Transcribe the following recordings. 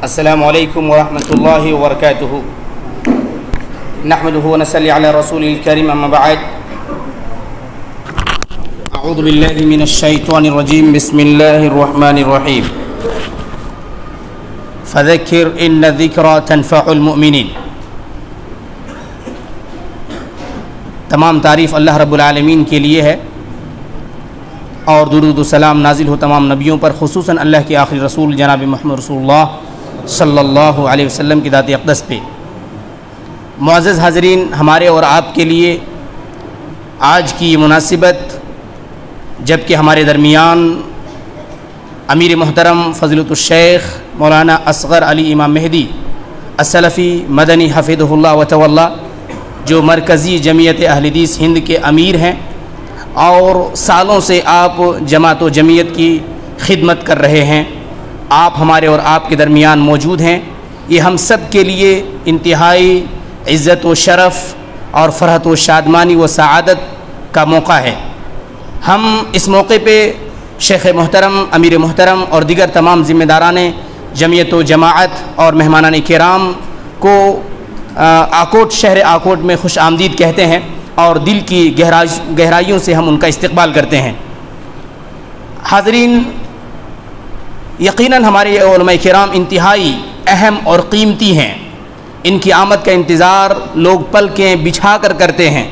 السلام علیکم ورحمۃ اللہ وبرکاتہ نحمده ونصلی علی رسول الکریم اما بعد اعوذ باللہ من الشیطان الرجیم بسم اللہ الرحمن الرحیم فذکر ان الذکرى تنفع المؤمنین۔ تمام تعریف اللہ رب العالمین کے لیے ہے اور درود و سلام نازل ہو تمام نبیوں پر، خصوصاً اللہ کے آخری رسول جناب محمد رسول اللہ صلی اللہ علیہ وسلم کی ذات اقدس پہ۔ معزز حاضرین، ہمارے اور آپ کے لیے آج کی یہ مناسبت جب کہ ہمارے درمیان امیر محترم فضیلۃ الشیخ مولانا اصغر علی امام مہدی السلفی مدنی حفظہ اللہ وتولی، جو مرکزی جمعیت اہل حدیث ہند کے امیر ہیں اور سالوں سے آپ جماعت و جمعیت کی خدمت کر رہے ہیں، آپ ہمارے اور آپ کے درمیان موجود ہیں۔ یہ ہم سب کے لیے انتہائی عزت و شرف اور فرحت و شادمانی و سعادت کا موقع ہے۔ ہم اس موقع پہ شیخ محترم، امیر محترم اور دیگر تمام ذمہ داران جمعیت و جماعت اور مہمانان کرام کو آکوٹ، شہر آکوٹ میں خوش آمدید کہتے ہیں اور دل کی گہرائیوں سے ہم ان کا استقبال کرتے ہیں۔ حاضرین، یقیناً ہمارے علماء کرام انتہائی اہم اور قیمتی ہیں، ان کی آمد کا انتظار لوگ پلکیں بچھا کر کرتے ہیں،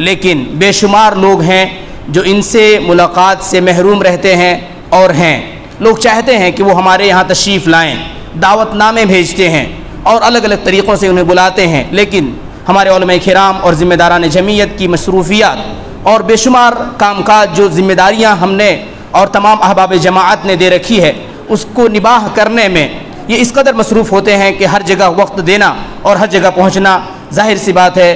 لیکن بے شمار لوگ ہیں جو ان سے ملاقات سے محروم رہتے ہیں اور ہیں۔ لوگ چاہتے ہیں کہ وہ ہمارے یہاں تشریف لائیں، دعوت نامے بھیجتے ہیں اور الگ الگ طریقوں سے انہیں بلاتے ہیں، لیکن ہمارے علماء کرام اور ذمہ داران جمعیت کی مصروفیات اور بے شمار کام کاج، جو ذمہ داریاں ہم نے اور تمام احباب جماعت نے دے رکھی ہے، اس کو نباہ کرنے میں یہ اس قدر مصروف ہوتے ہیں کہ ہر جگہ وقت دینا اور ہر جگہ پہنچنا ظاہر سی بات ہے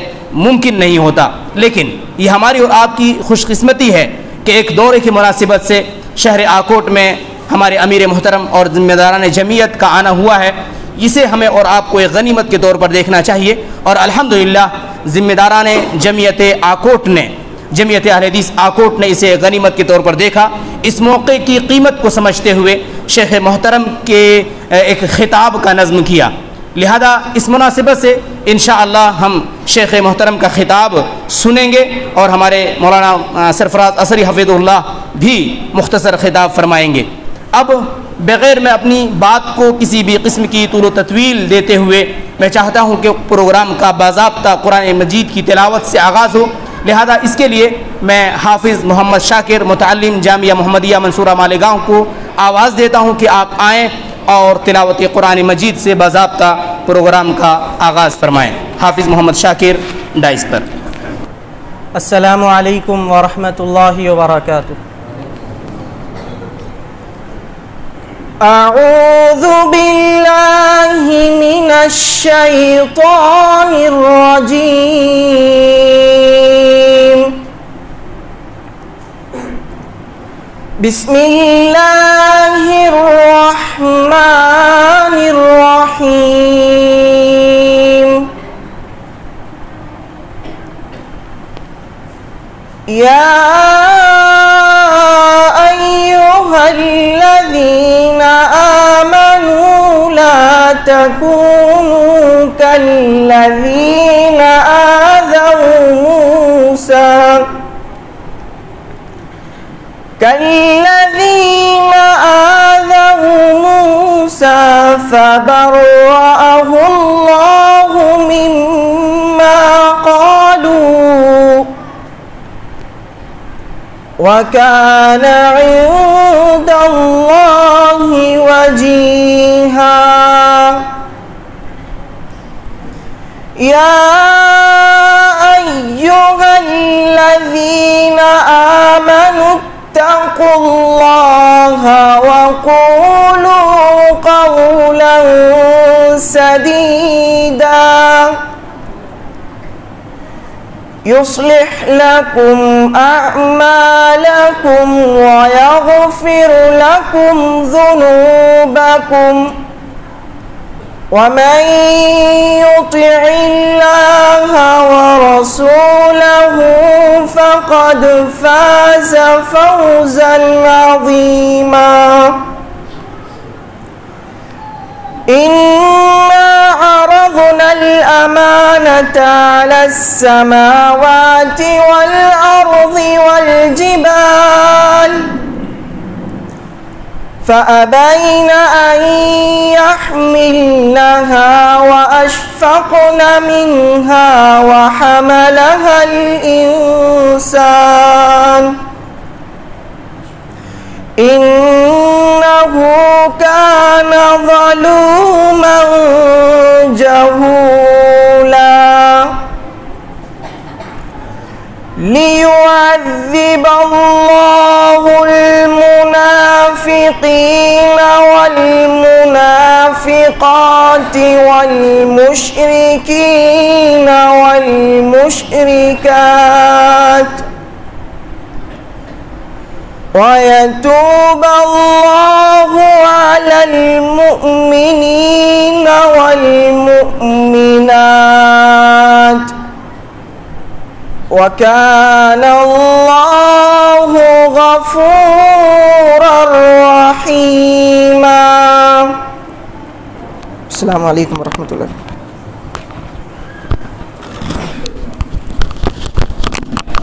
ممکن نہیں ہوتا۔ لیکن یہ ہماری اور آپ کی خوش قسمتی ہے کہ ایک دورے کی مناسبت سے شہر آکوٹ میں ہمارے امیر محترم اور ذمہ داران جمعیت کا آنا ہوا ہے۔ اسے ہمیں اور آپ کو ایک غنیمت کے طور پر دیکھنا چاہیے، اور الحمدللہ ذمہ داران جمعیت آکوٹ نے، جمعیت اہل حدیث آکوٹ نے اسے غنیمت کے طور پر دیکھا۔ اس موقع کی قیمت کو سمجھتے ہوئے شیخ محترم کے ایک خطاب کا نظم کیا، لہذا اس مناسبت سے انشاءاللہ ہم شیخ محترم کا خطاب سنیں گے اور ہمارے مولانا سرفراز اثری حفظہ اللہ بھی مختصر خطاب فرمائیں گے۔ اب بغیر میں اپنی بات کو کسی بھی قسم کی طول و تطویل دیتے ہوئے میں چاہتا ہوں کہ پروگرام کا باضابطہ قرآن مجید کی تلاوت سے آغاز ہو، لہذا اس کے لیے میں حافظ محمد شاکر، متعلم جامعہ محمدیہ منصورہ مالیگاؤں کو آواز دیتا ہوں کہ آپ آئیں اور تلاوت قرآن مجید سے باضابطہ پروگرام کا آغاز فرمائیں۔ حافظ محمد شاکر ڈائس پر۔ السلام علیکم ورحمۃ اللہ وبرکاتہ۔ اعوذ باللہ من الشیطان الرجیم، بسم اللہ الرحمن الرحیم۔ یا ایہا الذین آمنوا لا تکونوا کالذین آذوا موسیٰ فبرأه اللہ مما قالوا وكان عند اللہ وجیہا۔ یا ایہا الذین آمنوا اتقوا اللہ وقولوا قولا سدیدا يصلح لكم أعمالكم ويغفر لكم ذنوبكم ومن يطع الله ورسوله فقد فاز فوزا عظيما. إن الأمانة على السماوات والأرض والجبال فأبين أن يحملنها وأشفقن منها وحملها الإنسان إنه كان ظلوما جهولا ليعذب الله المنافقين والمنافقات والمشركين والمشركات ويتوب الله على المؤمنين والمؤمنات وكان الله غفورا رحيما. السلام عليكم ورحمة الله.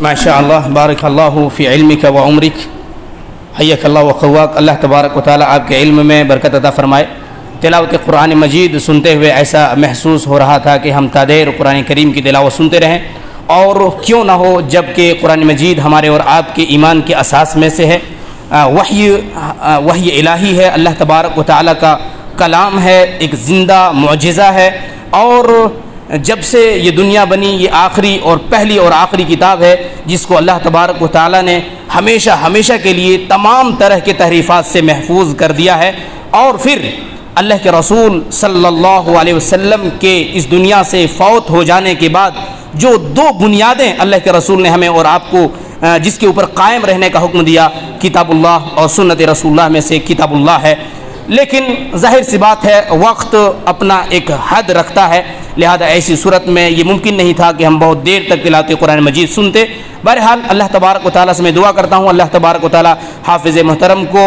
ماشاء اللہ بارک اللہ فی علمک و عمرک حیک اللہ و قواک. اللہ تبارک و تعالیٰ آپ کے علم میں برکت عطا فرمائے. تلاوت قرآن مجید سنتے ہوئے ایسا محسوس ہو رہا تھا کہ ہم تادیر قرآن کریم کی تلاوت سنتے رہیں، اور کیوں نہ ہو جب کہ قرآن مجید ہمارے اور آپ کے ایمان کے اساس میں سے ہے. وحی الہی ہے، اللہ تبارک و تعالیٰ کا کلام ہے، ایک زندہ معجزہ ہے، اور جب سے یہ دنیا بنی یہ آخری اور پہلی اور آخری کتاب ہے جس کو اللہ تبارک و تعالیٰ نے ہمیشہ کے لیے تمام طرح کے تحریفات سے محفوظ کر دیا ہے. اور پھر اللہ کے رسول صلی اللہ علیہ وسلم کے اس دنیا سے فوت ہو جانے کے بعد جو دو بنیادیں اللہ کے رسول نے ہمیں اور آپ کو جس کے اوپر قائم رہنے کا حکم دیا، کتاب اللہ اور سنت رسول اللہ میں سے کتاب اللہ ہے. لیکن ظاہر سی بات ہے وقت اپنا ایک حد رکھتا ہے، لہذا ایسی صورت میں یہ ممکن نہیں تھا کہ ہم بہت دیر تک تلاوت قرآن مجید سنتے. بہرحال اللہ تبارک و تعالیٰ سے میں دعا کرتا ہوں اللہ تبارک و تعالیٰ حافظ محترم کو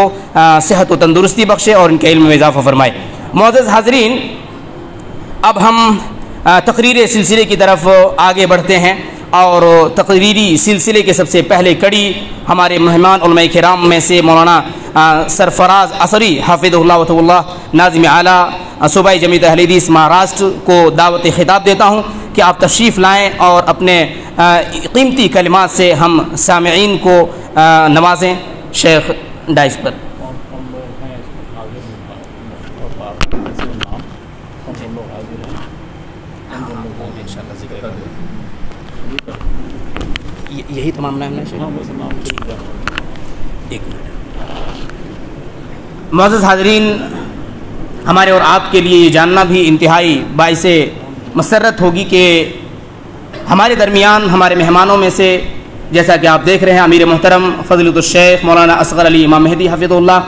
صحت و تندرستی بخشے اور ان کے علم میں اضافہ فرمائے. معزز حاضرین، اب ہم تقریر سلسلے کی طرف آگے بڑھتے ہیں، اور تقریری سلسلے کے سب سے پہلے کڑی ہمارے مہمان علماء کرام میں سے مولانا سرفراز عصری حافظہ اللہ وطول اللہ ناظم اعلیٰ صوبائی جمعیت اہل حدیث مہاراشٹر کو دعوت خطاب دیتا ہوں کہ آپ تشریف لائیں اور اپنے قیمتی کلمات سے ہم سامعین کو نوازیں. شیخ ڈائس پر. یہی تمام نام ہے. ایک منٹ. معزز حاضرین، ہمارے اور آپ کے لیے یہ جاننا بھی انتہائی باعث مسرت ہوگی کہ ہمارے درمیان ہمارے مہمانوں میں سے جیسا کہ آپ دیکھ رہے ہیں امیر محترم فضیلۃ الشیخ مولانا اصغر علی امام مہدی حفظہ اللہ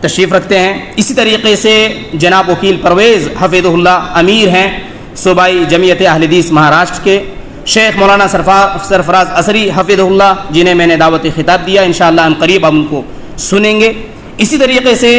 تشریف رکھتے ہیں. اسی طریقے سے جناب وکیل پرویز حفظہ اللہ امیر ہیں صوبائی جمعیت اہل حدیث مہاراشٹر کے. شیخ مولانا سرفراز عصری حفظہ اللہ جنہیں میں نے دعوت خطاب دیا، انشاءاللہ ہم قریب اب ان کو سنیں گے. اسی طریقے سے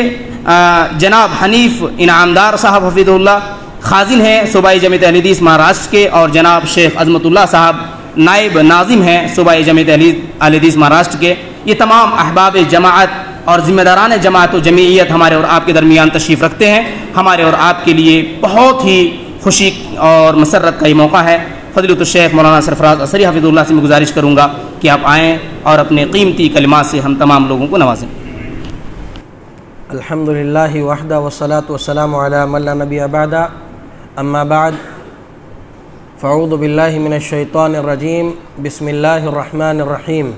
جناب حنیف انعامدار صاحب حفظہ اللہ خازن ہیں صوبائی جمعیت اہل حدیث مہاراشٹر کے، اور جناب شیخ عظمت اللہ صاحب نائب ناظم ہیں صوبائی جمعیت اہل حدیث مہاراشٹر کے. یہ تمام احباب جماعت اور ذمہ داران جماعت و جمعیت ہمارے اور آپ کے درمیان تشریف رکھتے ہیں. ہمارے اور آپ کے لیے بہت ہی خوشی اور مسرت کا یہ موقع ہے. فضیلۃ الشیخ مولانا سرفراز عصری حفظہ اللہ سے میں گزارش کروں گا کہ آپ آئیں اور اپنے قیمتی کلمات سے ہم تمام لوگوں کو نوازیں. الحمدللہ وحدہ والصلاة والسلام علی من لا نبی بعد، اما بعد فاعوذ باللہ من الشیطان الرجیم، بسم اللہ الرحمن الرحیم.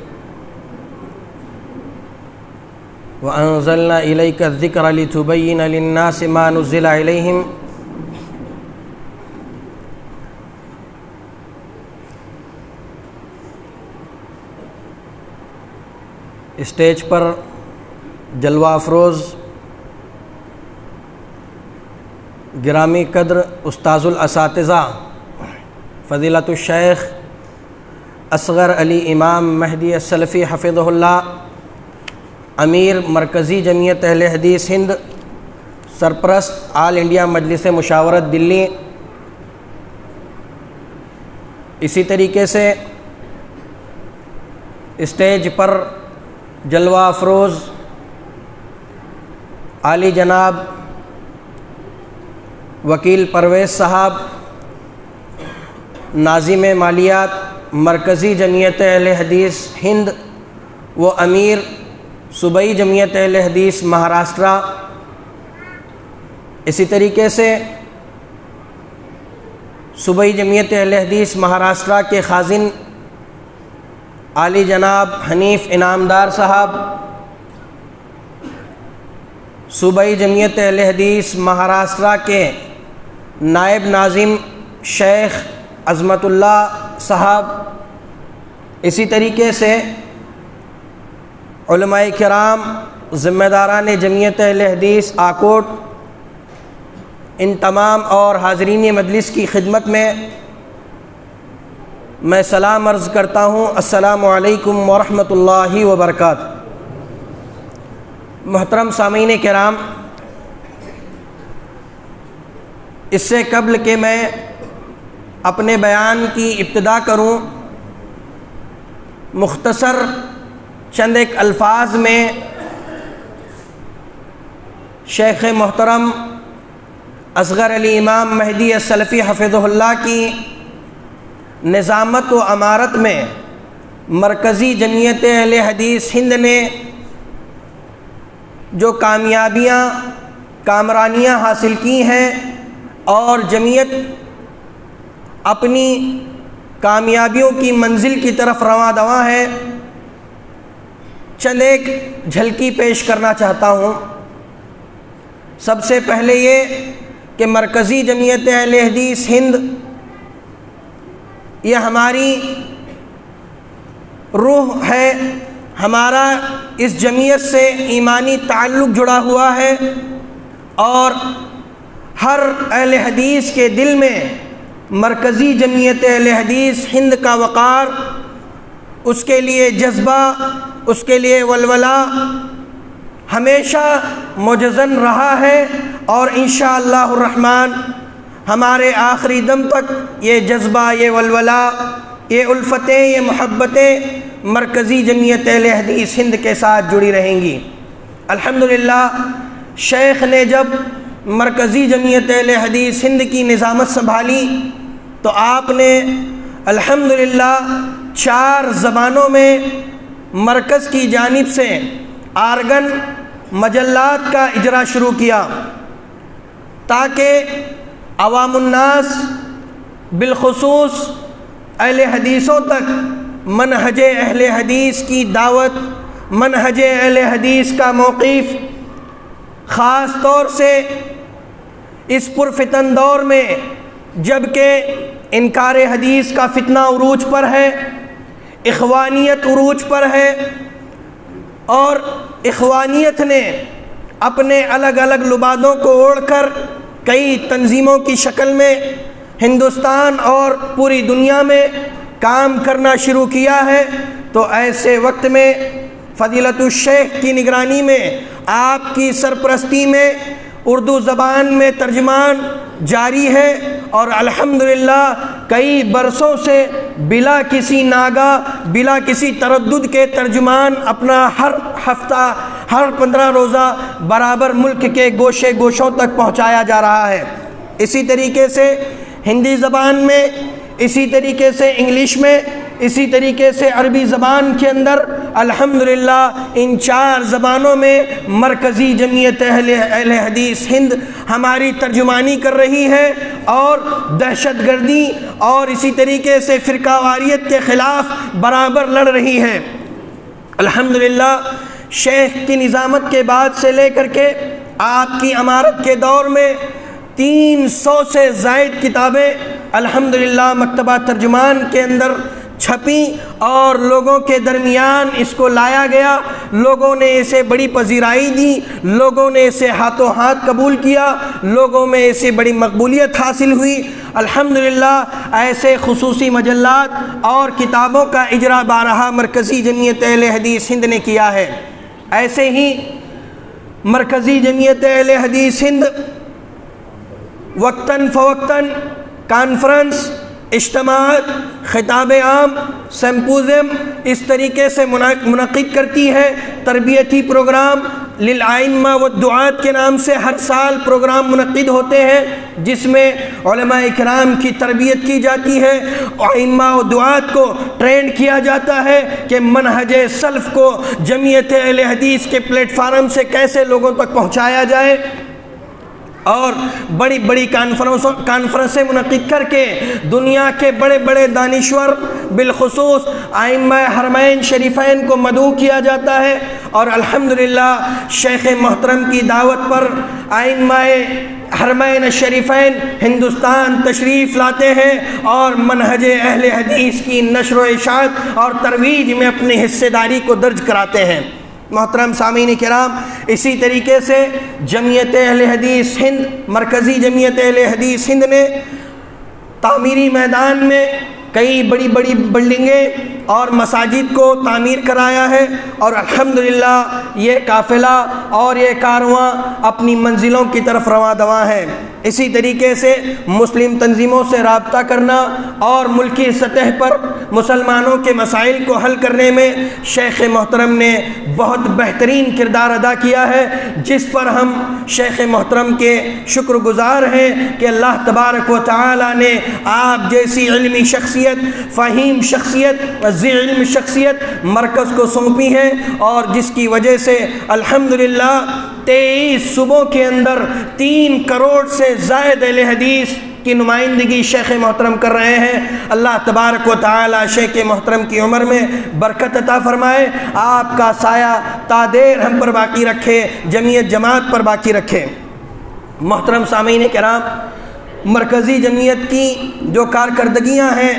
وَأَنزَلْنَا إِلَيْكَ الذِّكْرَ لِتُبَيِّنَ لِلنَّاسِ مَا نُزِّلَ إِلَيْهِمْ. اسٹیج پر جلوہ افروز گرامی قدر استاذ الاساتذہ فضیلۃ الشیخ اصغر علی امام مہدی السلفی حفظہ اللہ امیر مرکزی جمعیت اہل حدیث ہند، سرپرست آل انڈیا مجلس مشاورت دلی، اسی طریقے سے اسٹیج پر جلوہ افروز عالی جناب وکیل پرویز صاحب، ناظم مالیات مرکزی جمعیت اہل حدیث ہند و امیر صوبائی جمعیت اہل حدیث مہاراشٹرا، اسی طریقے سے صوبائی جمعیت اہل حدیث مہاراشٹرا کے خازن عالی جناب حنیف انعامدار صاحب، صوبائی جمعیت اہل حدیث مہاراشٹرا کے نائب ناظم شیخ عظمت اللہ صاحب، اسی طریقے سے علماء کرام ذمہ داران جمعیت اہل حدیث آکوٹ، ان تمام اور حاضرین مجلس کی خدمت میں سلام عرض کرتا ہوں، السلام علیکم ورحمۃ اللہ وبرکاتہ۔ محترم سامعین کرام، اس سے قبل کہ میں اپنے بیان کی ابتدا کروں، مختصر چند ایک الفاظ میں شیخ محترم اصغر علی امام مہدی السلفی حفظہ اللہ کی نظامت و امارت میں مرکزی جمعیت اہل حدیث ہند نے جو کامیابیاں کامرانیاں حاصل کی ہیں اور جمعیت اپنی کامیابیوں کی منزل کی طرف رواں دواں ہے، چند ایک جھلکی پیش کرنا چاہتا ہوں۔ سب سے پہلے یہ کہ مرکزی جمعیت اہل حدیث ہند یہ ہماری روح ہے، ہمارا اس جمعیت سے ایمانی تعلق جڑا ہوا ہے، اور ہر اہل حدیث کے دل میں مرکزی جمعیت اہل حدیث ہند کا وقار، اس کے لیے جذبہ، اس کے لیے ولولہ ہمیشہ مجزن رہا ہے، اور انشاءاللہ الرحمن ہمارے آخری دم تک یہ جذبہ، یہ ولولہ، یہ الفتیں، یہ محبتیں مرکزی جمعیت اہل حدیث ہند کے ساتھ جڑی رہیں گی۔ الحمدللہ شیخ نے جب مرکزی جمعیت اہل حدیث ہند کی نظامت سنبھالی تو آپ نے الحمدللہ 4 زبانوں میں مرکز کی جانب سے آرگن مجلات کا اجرا شروع کیا، تاکہ عوام الناس بالخصوص اہل حدیثوں تک منہج اہل حدیث کی دعوت، منہج اہل حدیث کا موقف، خاص طور سے اس پرفتن دور میں جب کہ انکار حدیث کا فتنہ عروج پر ہے، اخوانیت عروج پر ہے، اور اخوانیت نے اپنے الگ الگ لبادوں کو اوڑھ کر کئی تنظیموں کی شکل میں ہندوستان اور پوری دنیا میں کام کرنا شروع کیا ہے۔ تو ایسے وقت میں فضیلت الشیخ کی نگرانی میں، آپ کی سرپرستی میں اردو زبان میں ترجمان جاری ہے، اور الحمدللہ کئی برسوں سے بلا کسی ناگہ، بلا کسی تردد کے ترجمان اپنا ہر ہفتہ، ہر 15 روزہ برابر ملک کے گوشے گوشوں تک پہنچایا جا رہا ہے۔ اسی طریقے سے ہندی زبان میں، اسی طریقے سے انگلش میں، اسی طریقے سے عربی زبان کے اندر الحمدللہ ان 4 زبانوں میں مرکزی جمعیت اہل حدیث ہند ہماری ترجمانی کر رہی ہے، اور دہشت گردی اور اسی طریقے سے فرقہ واریت کے خلاف برابر لڑ رہی ہے۔ الحمدللہ شیخ کی نظامت کے بعد سے لے کر کے آپ کی امارت کے دور میں 300 سے زائد کتابیں الحمدللہ مکتبہ ترجمان کے اندر چھپی، اور لوگوں کے درمیان اس کو لایا گیا، لوگوں نے اسے بڑی پذیرائی دی، لوگوں نے اسے ہاتھوں ہاتھ قبول کیا، لوگوں میں اسے بڑی مقبولیت حاصل ہوئی۔ الحمدللہ ایسے خصوصی مجلات اور کتابوں کا اجرا بارہا مرکزی جمعیت اہل حدیث ہند نے کیا ہے۔ ایسے ہی مرکزی جمعیت اہل حدیث ہند وقتاً فوقتاً کانفرنس، اجتماعات، خطاب عام، سمپوزیم اس طریقے سے منعقد کرتی ہے۔ تربیتی پروگرام للائمہ والدعات کے نام سے ہر سال پروگرام منعقد ہوتے ہیں، جس میں علماء اکرام کی تربیت کی جاتی ہے، ائمہ و دعات کو ٹرینڈ کیا جاتا ہے کہ منہج سلف کو جمعیت اہل حدیث کے پلیٹ فارم سے کیسے لوگوں تک پہنچایا جائے، اور بڑی بڑی کانفرنسیں منعقد کر کے دنیا کے بڑے بڑے دانشور بالخصوص ائمہ حرمین شریفین کو مدعو کیا جاتا ہے، اور الحمدللہ شیخ محترم کی دعوت پر ائمہ حرمین شریفین ہندوستان تشریف لاتے ہیں اور منہج اہل حدیث کی نشر و اشاعت اور ترویج میں اپنی حصہ داری کو درج کراتے ہیں۔ محترم سامعین کرام، اسی طریقے سے جمعیت اہل حدیث ہند، مرکزی جمعیت اہل حدیث ہند نے تعمیری میدان میں کئی بڑی بڑی بلڈنگیں اور مساجد کو تعمیر کرایا ہے، اور الحمدللہ یہ قافلہ اور یہ کارواں اپنی منزلوں کی طرف رواں دواں ہے۔ اسی طریقے سے مسلم تنظیموں سے رابطہ کرنا اور ملکی سطح پر مسلمانوں کے مسائل کو حل کرنے میں شیخ محترم نے بہت بہترین کردار ادا کیا ہے، جس پر ہم شیخ محترم کے شکر گزار ہیں کہ اللہ تبارک و تعالی نے آپ جیسی علمی شخصیت، فہیم شخصیت، ذی علم شخصیت مرکز کو سونپی ہے، اور جس کی وجہ سے الحمدللہ 23 صوبوں کے اندر 3 کروڑ سے زائد اہل حدیث کی نمائندگی شیخ محترم کر رہے ہیں۔ اللہ تبارک و تعالی شیخ محترم کی عمر میں برکت عطا فرمائے، آپ کا سایہ تا دیر ہم پر باقی رکھے، جمعیت جماعت پر باقی رکھے۔ محترم سامعین کرام، مرکزی جمعیت کی جو کارکردگیاں ہیں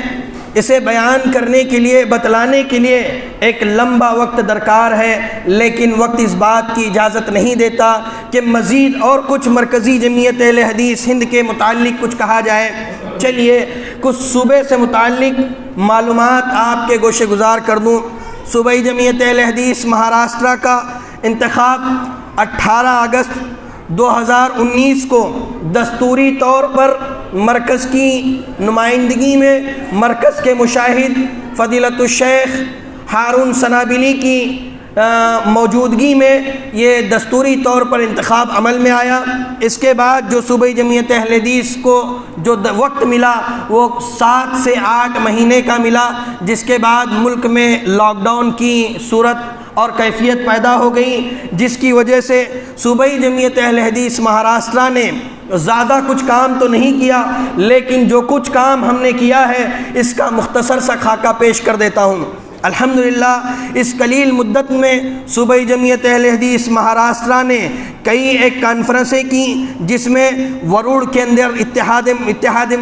اسے بیان کرنے کے لیے، بتلانے کے لیے ایک لمبا وقت درکار ہے، لیکن وقت اس بات کی اجازت نہیں دیتا کہ مزید اور کچھ مرکزی جمعیت اہل حدیث ہند کے متعلق کچھ کہا جائے۔ چلیے کچھ صوبے سے متعلق معلومات آپ کے گوشے گزار کر دوں۔ صوبائی جمعیت اہل حدیث مہاراشٹرا کا انتخاب 18 اگست 2019 کو دستوری طور پر مرکز کی نمائندگی میں مرکز کے مشاہد فضیلت الشیخ ہارون سنابلی کی موجودگی میں یہ دستوری طور پر انتخاب عمل میں آیا۔ اس کے بعد جو صوبائی جمعیت اہل حدیث کو جو وقت ملا وہ 7 سے 8 مہینے کا ملا، جس کے بعد ملک میں لاک ڈاؤن کی صورت اور کیفیت پیدا ہو گئی، جس کی وجہ سے صوبائی جمعیت اہل حدیث مہاراشٹرا نے زیادہ کچھ کام تو نہیں کیا، لیکن جو کچھ کام ہم نے کیا ہے اس کا مختصر سا خاکہ پیش کر دیتا ہوں۔ الحمدللہ اس قلیل مدت میں صوبائی جمعیت اہل حدیث مہاراشٹرا نے کئی ایک کانفرنسیں کی، جس میں وروڑ کے اندر اتحاد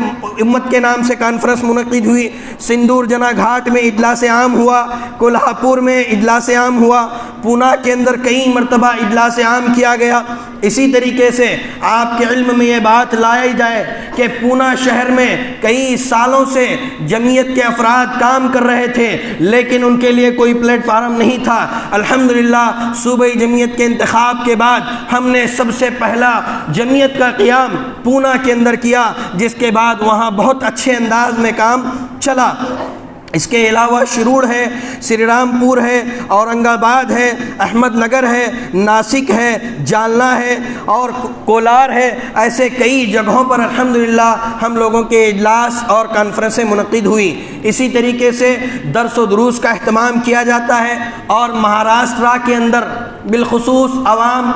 امت کے نام سے کانفرنس منعقد ہوئی، سندور جنا گھاٹ میں اجلاس عام ہوا، کولہاپور میں اجلاس عام ہوا، پونا کے اندر کئی مرتبہ اجلاس عام کیا گیا۔ اسی طریقے سے آپ کے علم میں یہ بات لائی جائے کہ پونا شہر میں کئی سالوں سے جمعیت کے افراد کام کر رہے تھے، لیکن ان کے لیے کوئی پلیٹ فارم نہیں تھا۔ الحمدللہ صوبائی جمعیت کے انتخاب کے بعد ہم نے سب سے پہلا جمعیت کا قیام پونا کے اندر کیا، جس کے بعد وہاں بہت اچھے انداز میں کام چلا۔ اس کے علاوہ شرور ہے، سری رام پور ہے، اورنگ آباد ہے، احمد نگر ہے، ناسک ہے، جالنا ہے اور کولار ہے۔ ایسے کئی جگہوں پر الحمدللہ ہم لوگوں کے اجلاس اور کانفرنسیں منعقد ہوئی۔ اسی طریقے سے درس و دروس کا اہتمام کیا جاتا ہے، اور مہاراشٹرا کے اندر بالخصوص عوام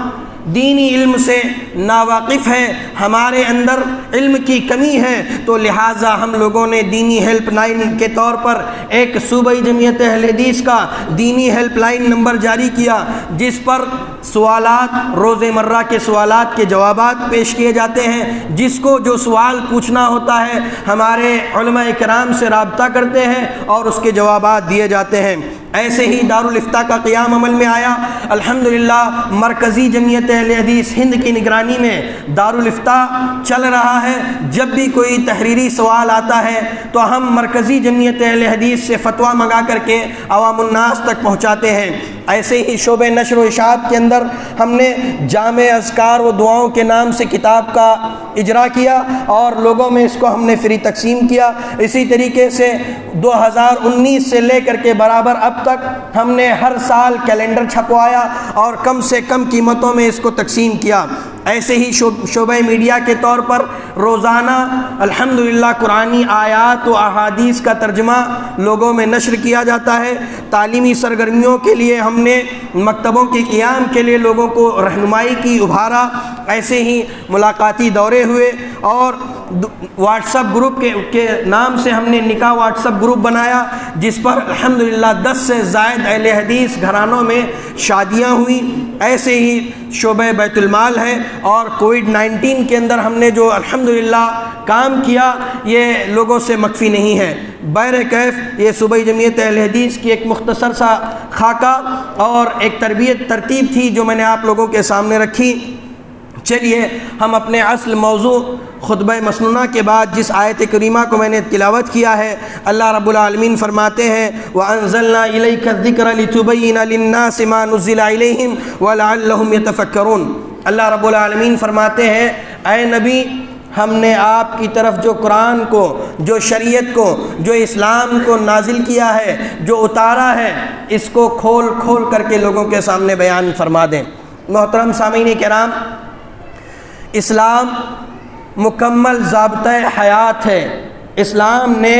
دینی علم سے ناواقف ہے، ہمارے اندر علم کی کمی ہے، تو لہٰذا ہم لوگوں نے دینی ہیلپ لائن کے طور پر ایک صوبائی جمعیت اہل حدیث کا دینی ہیلپ لائن نمبر جاری کیا، جس پر سوالات، روز مرہ کے سوالات کے جوابات پیش کیے جاتے ہیں۔ جس کو جو سوال پوچھنا ہوتا ہے ہمارے علماء کرام سے رابطہ کرتے ہیں اور اس کے جوابات دیے جاتے ہیں۔ ایسے ہی دارالافتاء کا قیام عمل میں آیا۔ الحمدللہ مرکزی جمعیت اہل حدیث ہند کی نگرانی میں دارالافتاء چل رہا ہے۔ جب بھی کوئی تحریری سوال آتا ہے تو ہم مرکزی جمعیت اہل حدیث سے فتویٰ منگا کر کے عوام الناس تک پہنچاتے ہیں۔ ایسے ہی شعبہ نشر و اشاعت کے اندر ہم نے جامع اذکار و دعاؤں کے نام سے کتاب کا اجرا کیا اور لوگوں میں اس کو ہم نے فری تقسیم کیا۔ اسی طریقے سے 2019 سے لے کر کے برابر اب تک ہم نے ہر سال کیلنڈر چھپوایا اور کم سے کم قیمتوں میں اس کو تقسیم کیا۔ ایسے ہی شعبہ میڈیا کے طور پر روزانہ الحمدللہ قرآنی آیات و احادیث کا ترجمہ لوگوں میں نشر کیا جاتا ہے۔ تعلیمی سرگرمیوں کے لیے ہم نے مکتبوں کے قیام کے لیے لوگوں کو رہنمائی کی، ابھارا۔ ایسے ہی ملاقاتی دورے ہوئے اور واٹس ایپ گروپ کے نام سے ہم نے نکاح واٹس ایپ گروپ بنایا، جس پر الحمدللہ 10 سے زائد اہل حدیث گھرانوں میں شادیاں ہوئیں۔ ایسے ہی شعبہ بیت المال ہے اور کووڈ-19 کے اندر ہم نے جو الحمدللہ کام کیا یہ لوگوں سے مخفی نہیں ہے۔ بہرکیف یہ صوبائی جمعیت اہل حدیث کی ایک مختصر سا خاکہ اور ایک ترتیب تھی جو میں نے آپ لوگوں کے سامنے رکھی۔ چلیے ہم اپنے اصل موضوع خطبہ مسنونہ کے بعد جس آیت کریمہ کو میں نے تلاوت کیا ہے، اللہ رب العالمین فرماتے ہیں وَأَنزَلْنَا إِلَيْكَ الذِّكْرَ لِتُبَيِّنَ لِلنَّاسِ مَا نُزِّلَ إِلَيْهِمْ وَلَعَلَّهُمْ يَتَفَكَّرُونَ۔ اللہ رب العالمین فرماتے ہیں اے نبی، ہم نے آپ کی طرف جو قرآن کو، جو شریعت کو، جو اسلام کو نازل کیا ہے، جو اتارا ہے، اس کو کھول کھول کر کے لوگوں کے سامنے بیان فرما دیں۔ محترم سامعین کرام، اسلام مکمل ضابطۂ حیات ہے۔ اسلام نے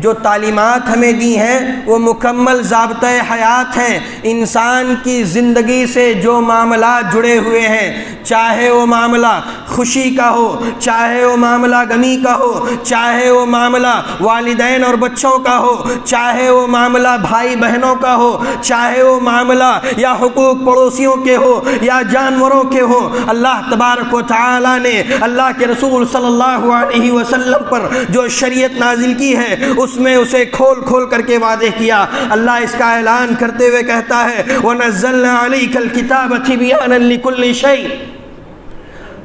جو تعلیمات ہمیں دی ہیں وہ مکمل ضابطۂ حیات ہیں۔ انسان کی زندگی سے جو معاملات جڑے ہوئے ہیں، چاہے وہ معاملہ خوشی کا ہو، چاہے وہ معاملہ غمی کا ہو، چاہے وہ معاملہ والدین اور بچوں کا ہو، چاہے وہ معاملہ بھائی بہنوں کا ہو، چاہے وہ معاملہ یا حقوق پڑوسیوں کے ہو یا جانوروں کے ہو، اللہ تبارک و تعالی نے اللہ کے رسول صلی اللہ علیہ وسلم پر جو شریعت نازل کی ہے اس میں اسے کھول کھول کر کے واضح کیا۔ اللہ اس کا اعلان کرتے ہوئے کہتا ہے وَنَزَّلْنَا عَلَيْكَ الْكِتَابَ تِبْيَانًا لِكُلِّ شَيْءٍ،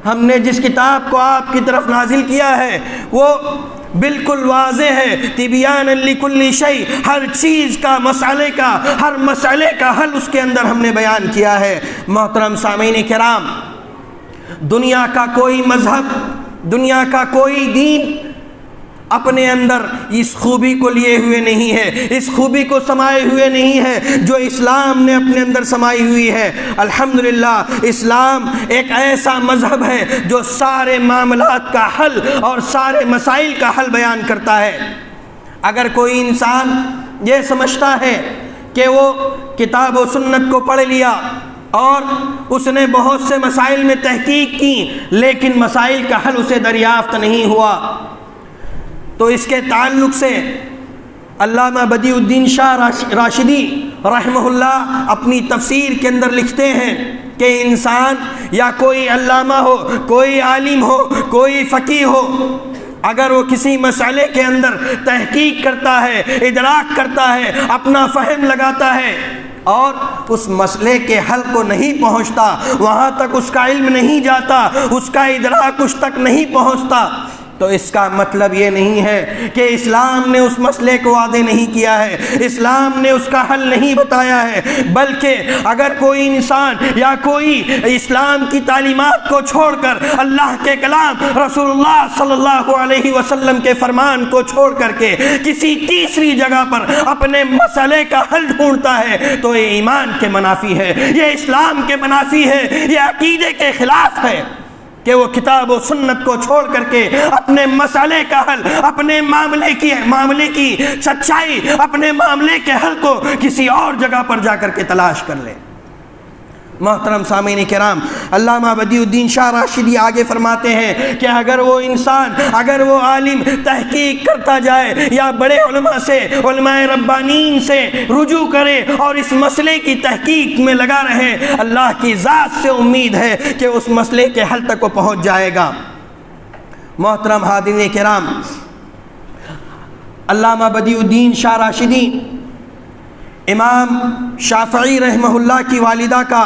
ہم نے جس کتاب کو آپ کی طرف نازل کیا ہے وہ بالکل واضح ہے۔ تِبْيَانًا لِكُلِّ شَيْءٍ، ہر چیز کا، مسئلے کا، ہر مسئلے کا حل اس کے اندر ہم نے بیان کیا ہے۔ محترم سامعین کرام، دنیا کا کوئی مذہب، دنیا کا کوئی دین اپنے اندر اس خوبی کو لیے ہوئے نہیں ہے، اس خوبی کو سمائے ہوئے نہیں ہے جو اسلام نے اپنے اندر سمائی ہوئی ہے۔ الحمدللہ اسلام ایک ایسا مذہب ہے جو سارے معاملات کا حل اور سارے مسائل کا حل بیان کرتا ہے۔ اگر کوئی انسان یہ سمجھتا ہے کہ وہ کتاب و سنت کو پڑھ لیا اور اس نے بہت سے مسائل میں تحقیق کی لیکن مسائل کا حل اسے دریافت نہیں ہوا، تو اس کے تعلق سے علامہ بدیع الدین شاہ راشدی رحمہ اللہ اپنی تفسیر کے اندر لکھتے ہیں کہ انسان یا کوئی علامہ ہو، کوئی عالم ہو، کوئی فقیہ ہو، اگر وہ کسی مسئلے کے اندر تحقیق کرتا ہے، ادراک کرتا ہے، اپنا فہم لگاتا ہے اور اس مسئلے کے حل کو نہیں پہنچتا، وہاں تک اس کا علم نہیں جاتا، اس کا ادراک اس تک نہیں پہنچتا، تو اس کا مطلب یہ نہیں ہے کہ اسلام نے اس مسئلے کو واضح نہیں کیا ہے، اسلام نے اس کا حل نہیں بتایا ہے، بلکہ اگر کوئی انسان یا کوئی اسلام کی تعلیمات کو چھوڑ کر، اللہ کے کلام، رسول اللہ صلی اللہ علیہ وسلم کے فرمان کو چھوڑ کر کے کسی تیسری جگہ پر اپنے مسئلے کا حل ڈھونڈتا ہے تو یہ ایمان کے منافی ہے، یہ اسلام کے منافی ہے، یہ عقیدے کے خلاف ہے کہ وہ کتاب و سنت کو چھوڑ کر کے اپنے مسئلے کا حل، اپنے معاملے کی سچائی، اپنے معاملے کے حل کو کسی اور جگہ پر جا کر کے تلاش کر لے۔ محترم سامعین کرام، علامہ بدیع الدین شاہ راشدی آگے فرماتے ہیں کہ اگر وہ انسان، اگر وہ عالم تحقیق کرتا جائے یا بڑے علماء سے، علماء ربانین سے رجوع کرے اور اس مسئلے کی تحقیق میں لگا رہے، اللہ کی ذات سے امید ہے کہ اس مسئلے کے حل تک وہ پہنچ جائے گا۔ محترم حاضرین کرام، علامہ بدیع الدین شاہ راشدی امام شافعی رحمہ اللہ کی والدہ کا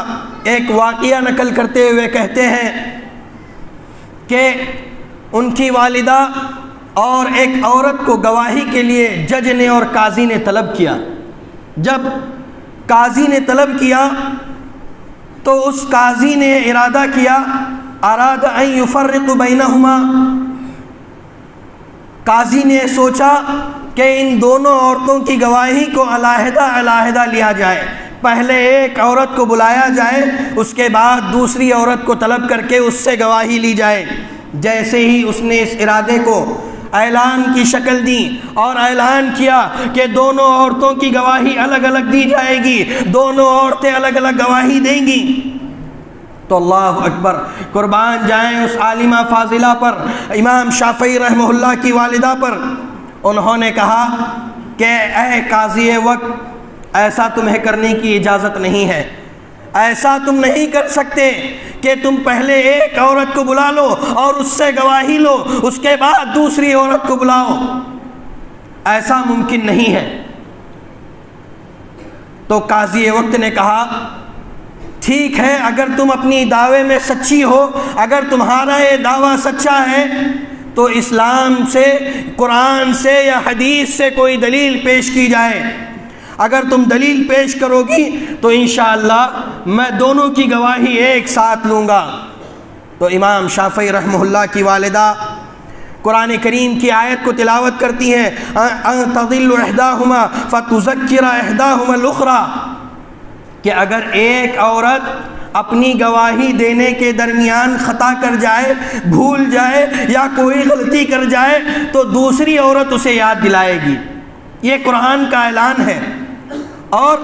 ایک واقعہ نقل کرتے ہوئے کہتے ہیں کہ ان کی والدہ اور ایک عورت کو گواہی کے لیے جج نے اور قاضی نے طلب کیا۔ جب قاضی نے طلب کیا تو اس قاضی نے ارادہ کیا اراد ان یفرق بینہما، قاضی نے سوچا کہ ان دونوں عورتوں کی گواہی کو علیحدہ علیحدہ لیا جائے، پہلے ایک عورت کو بلایا جائے، اس کے بعد دوسری عورت کو طلب کر کے اس سے گواہی لی جائے۔ جیسے ہی اس نے اس ارادے کو اعلان کی شکل دی اور اعلان کیا کہ دونوں عورتوں کی گواہی الگ الگ دی جائے گی، دونوں عورتیں الگ الگ گواہی دیں گی، تو اللہ اکبر، قربان جائیں اس عالمہ فاضلہ پر، امام شافعی رحمہ اللہ کی والدہ پر۔ انہوں نے کہا کہ اے قاضی وقت، ایسا تمہیں کرنے کی اجازت نہیں ہے، ایسا تم نہیں کر سکتے کہ تم پہلے ایک عورت کو بلا لو اور اس سے گواہی لو، اس کے بعد دوسری عورت کو بلاؤ، ایسا ممکن نہیں ہے۔ تو قاضی وقت نے کہا ٹھیک ہے، اگر تم اپنی دعوے میں سچی ہو، اگر تمہارا یہ دعویٰ سچا ہے تو اسلام سے، قرآن سے یا حدیث سے کوئی دلیل پیش کی جائے، اگر تم دلیل پیش کرو گی تو انشاءاللہ میں دونوں کی گواہی ایک ساتھ لوں گا۔ تو امام شافعی رحمہ اللہ کی والدہ قرآن کریم کی آیت کو تلاوت کرتی ہیں، ان تضل احداہما فتذکر احداہما الاخری، کہ اگر ایک عورت اپنی گواہی دینے کے درمیان خطا کر جائے، بھول جائے یا کوئی غلطی کر جائے تو دوسری عورت اسے یاد دلائے گی، یہ قرآن کا اعلان ہے۔ اور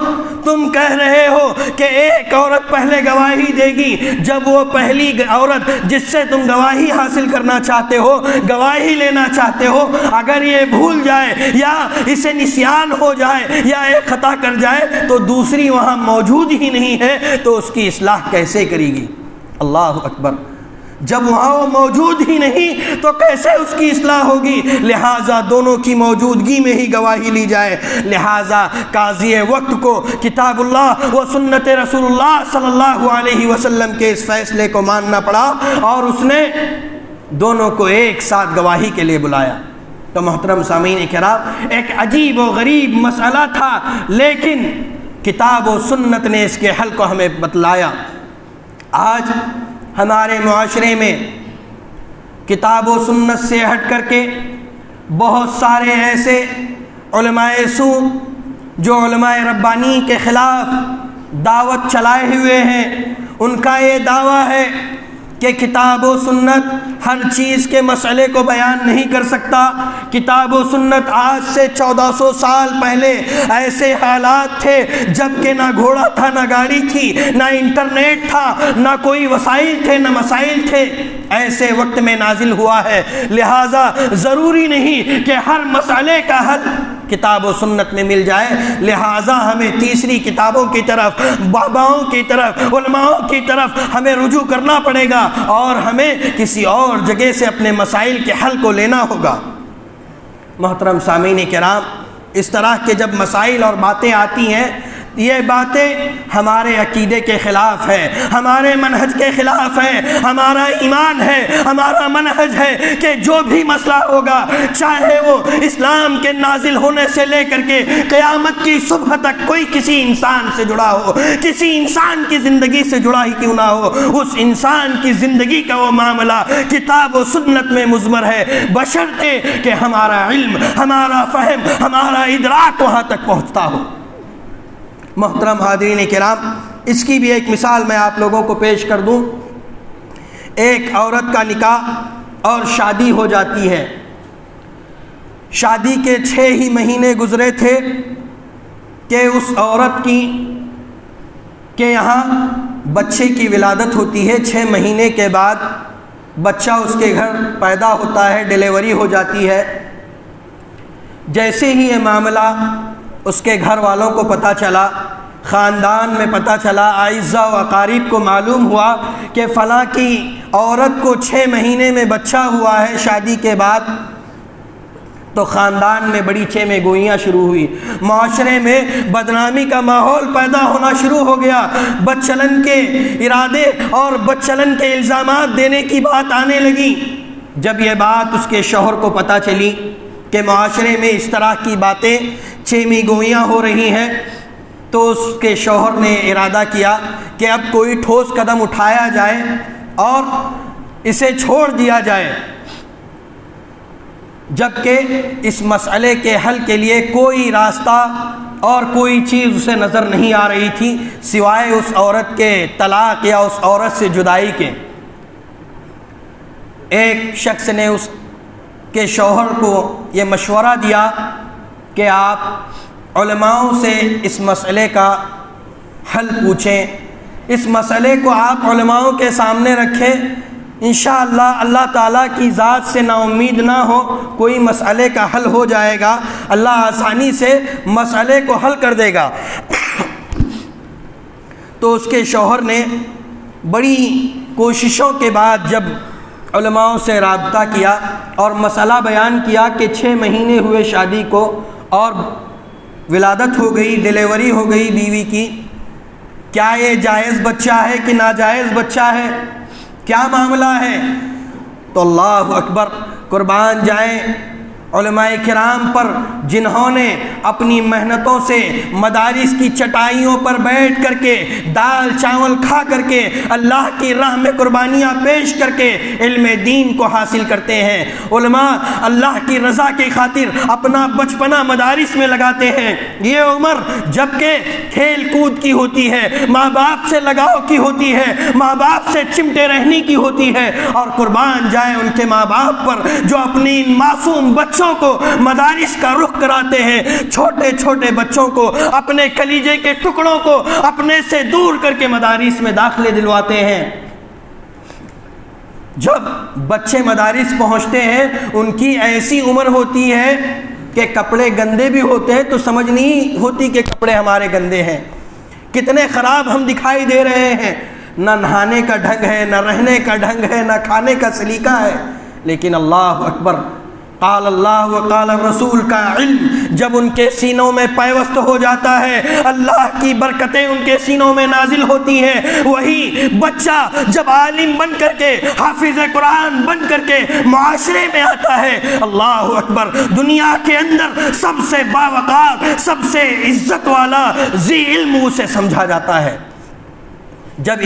تم کہہ رہے ہو کہ ایک عورت پہلے گواہی دے گی، جب وہ پہلی عورت جس سے تم گواہی حاصل کرنا چاہتے ہو، گواہی لینا چاہتے ہو، اگر یہ بھول جائے یا اسے نسیان ہو جائے یا ایک خطا کر جائے تو دوسری وہاں موجود ہی نہیں ہے تو اس کی اصلاح کیسے کرے گی؟ اللہ اکبر، جب وہاں وہ موجود ہی نہیں تو کیسے اس کی اصلاح ہوگی؟ لہٰذا دونوں کی موجودگی میں ہی گواہی لی جائے۔ لہٰذا قاضی وقت کو کتاب اللہ و سنت رسول اللہ صلی اللہ علیہ وسلم کے اس فیصلے کو ماننا پڑا اور اس نے دونوں کو ایک ساتھ گواہی کے لیے بلایا۔ تو محترم سامعین کرام، ایک عجیب و غریب مسئلہ تھا، لیکن کتاب و سنت نے اس کے حل کو ہمیں بتلایا۔ آج ہمارے معاشرے میں کتاب و سنت سے ہٹ کر کے بہت سارے ایسے علماء سو جو علماء ربانی کے خلاف دعوت چلائے ہوئے ہیں، ان کا یہ دعویٰ ہے کہ کتاب و سنت ہر چیز کے مسئلے کو بیان نہیں کر سکتا۔ کتاب و سنت آج سے 1400 سال پہلے ایسے حالات تھے جب کہ نہ گھوڑا تھا، نہ گاڑی تھی، نہ انٹرنیٹ تھا، نہ کوئی وسائل تھے، نہ مسائل تھے، ایسے وقت میں نازل ہوا ہے۔ لہٰذا ضروری نہیں کہ ہر مسئلے کا حل کتاب و سنت میں مل جائے، لہٰذا ہمیں تیسری کتابوں کی طرف، باباؤں کی طرف، علماؤں کی طرف ہمیں رجوع کرنا پڑے گا اور ہمیں کسی اور جگہ سے اپنے مسائل کے حل کو لینا ہوگا۔ محترم سامعین کرام، اس طرح کے جب مسائل اور باتیں آتی ہیں، یہ باتیں ہمارے عقیدے کے خلاف ہے، ہمارے منہج کے خلاف ہے، ہمارا ایمان ہے، ہمارا منہج ہے کہ جو بھی مسئلہ ہوگا، چاہے وہ اسلام کے نازل ہونے سے لے کر کے قیامت کی صبح تک کوئی کسی انسان سے جڑا ہو، کسی انسان کی زندگی سے جڑا ہی کیوں نہ ہو، اس انسان کی زندگی کا وہ معاملہ کتاب و سنت میں مضمر ہے، بشرطے کہ ہمارا علم، ہمارا فہم، ہمارا ادراک وہاں تک پہنچتا ہو۔ محترم حاضرین کرام، اس کی بھی ایک مثال میں آپ لوگوں کو پیش کر دوں۔ ایک عورت کا نکاح اور شادی ہو جاتی ہے، شادی کے 6 ہی مہینے گزرے تھے کہ اس عورت کے یہاں بچے کی ولادت ہوتی ہے۔ 6 مہینے کے بعد بچہ اس کے گھر پیدا ہوتا ہے، ڈیلیوری ہو جاتی ہے۔ جیسے ہی یہ معاملہ اس کے گھر والوں کو پتہ چلا، خاندان میں پتہ چلا، اعزاء و اقارب کو معلوم ہوا کہ فلاں کی عورت کو 6 مہینے میں بچہ ہوا ہے شادی کے بعد، تو خاندان میں بڑی چیمے گوئیاں شروع ہوئی، معاشرے میں بدنامی کا ماحول پیدا ہونا شروع ہو گیا، بدچلن کے ارادے اور بدچلن کے الزامات دینے کی بات آنے لگی۔ جب یہ بات اس کے شوہر کو پتہ چلی کہ معاشرے میں اس طرح کی باتیں، چیمی گوئیاں ہو رہی ہیں، تو اس کے شوہر نے ارادہ کیا کہ اب کوئی ٹھوس قدم اٹھایا جائے اور اسے چھوڑ دیا جائے، جبکہ اس مسئلے کے حل کے لیے کوئی راستہ اور کوئی چیز اسے نظر نہیں آ رہی تھی سوائے اس عورت کے طلاق یا اس عورت سے جدائی کے۔ ایک شخص نے اس کے شوہر کو یہ مشورہ دیا کہ آپ علماءوں سے اس مسئلے کا حل پوچھیں، اس مسئلے کو آپ علماءوں کے سامنے رکھیں، انشاءاللہ اللہ تعالیٰ کی ذات سے نا امید نہ ہو، کوئی مسئلے کا حل ہو جائے گا، اللہ آسانی سے مسئلے کو حل کر دے گا۔ تو اس کے شوہر نے بڑی کوششوں کے بعد جب علماءوں سے رابطہ کیا اور مسئلہ بیان کیا کہ 6 مہینے ہوئے شادی کو اور ولادت ہو گئی، ڈیلیوری ہو گئی بیوی کی، کیا یہ جائز بچہ ہے کہ ناجائز بچہ ہے، کیا معاملہ ہے؟ تو اللہ اکبر، قربان جائیں علماء کرام پر جنہوں نے اپنی محنتوں سے مدارس کی چٹائیوں پر بیٹھ کر کے دال چاول کھا کر کے اللہ کی راہ میں قربانیاں پیش کر کے علم دین کو حاصل کرتے ہیں۔ علماء اللہ کی رضا کی خاطر اپنا بچپنا مدارس میں لگاتے ہیں، یہ عمر جب کہ کھیل کود کی ہوتی ہے، ماں باپ سے لگاؤ کی ہوتی ہے، ماں باپ سے چمٹے رہنے کی ہوتی ہے، اور قربان جائیں ان کے ماں باپ پر جو اپنی ان معصوم بچوں کو مدارس کا رخ کراتے ہیں، چھوٹے چھوٹے بچوں کو، اپنے کلیجے کے ٹکڑوں کو اپنے سے دور کر کے مدارس میں داخلے دلواتے ہیں۔ جب بچے مدارس پہنچتے ہیں ان کی ایسی عمر ہوتی ہے کہ کپڑے گندے بھی ہوتے ہیں تو سمجھ نہیں ہوتی کہ کپڑے ہمارے گندے ہیں، کتنے خراب ہم دکھائی دے رہے ہیں، نہ نہانے کا ڈھنگ ہے، نہ رہنے کا ڈھنگ ہے، نہ کھانے کا سلیقہ ہے۔ لیکن اللہ اکبر، قال اللہ وقال الرسول کا علم جب ان کے سینوں میں پیوست ہو جاتا ہے، اللہ کی برکتیں ان کے سینوں میں نازل ہوتی ہیں، وہی بچہ جب عالم بن کر کے، حافظ قرآن بن کر کے معاشرے میں آتا ہے، اللہ اکبر، دنیا کے اندر سب سے باوقار، سب سے عزت والا ذی علم اسے سمجھا جاتا ہے۔ جب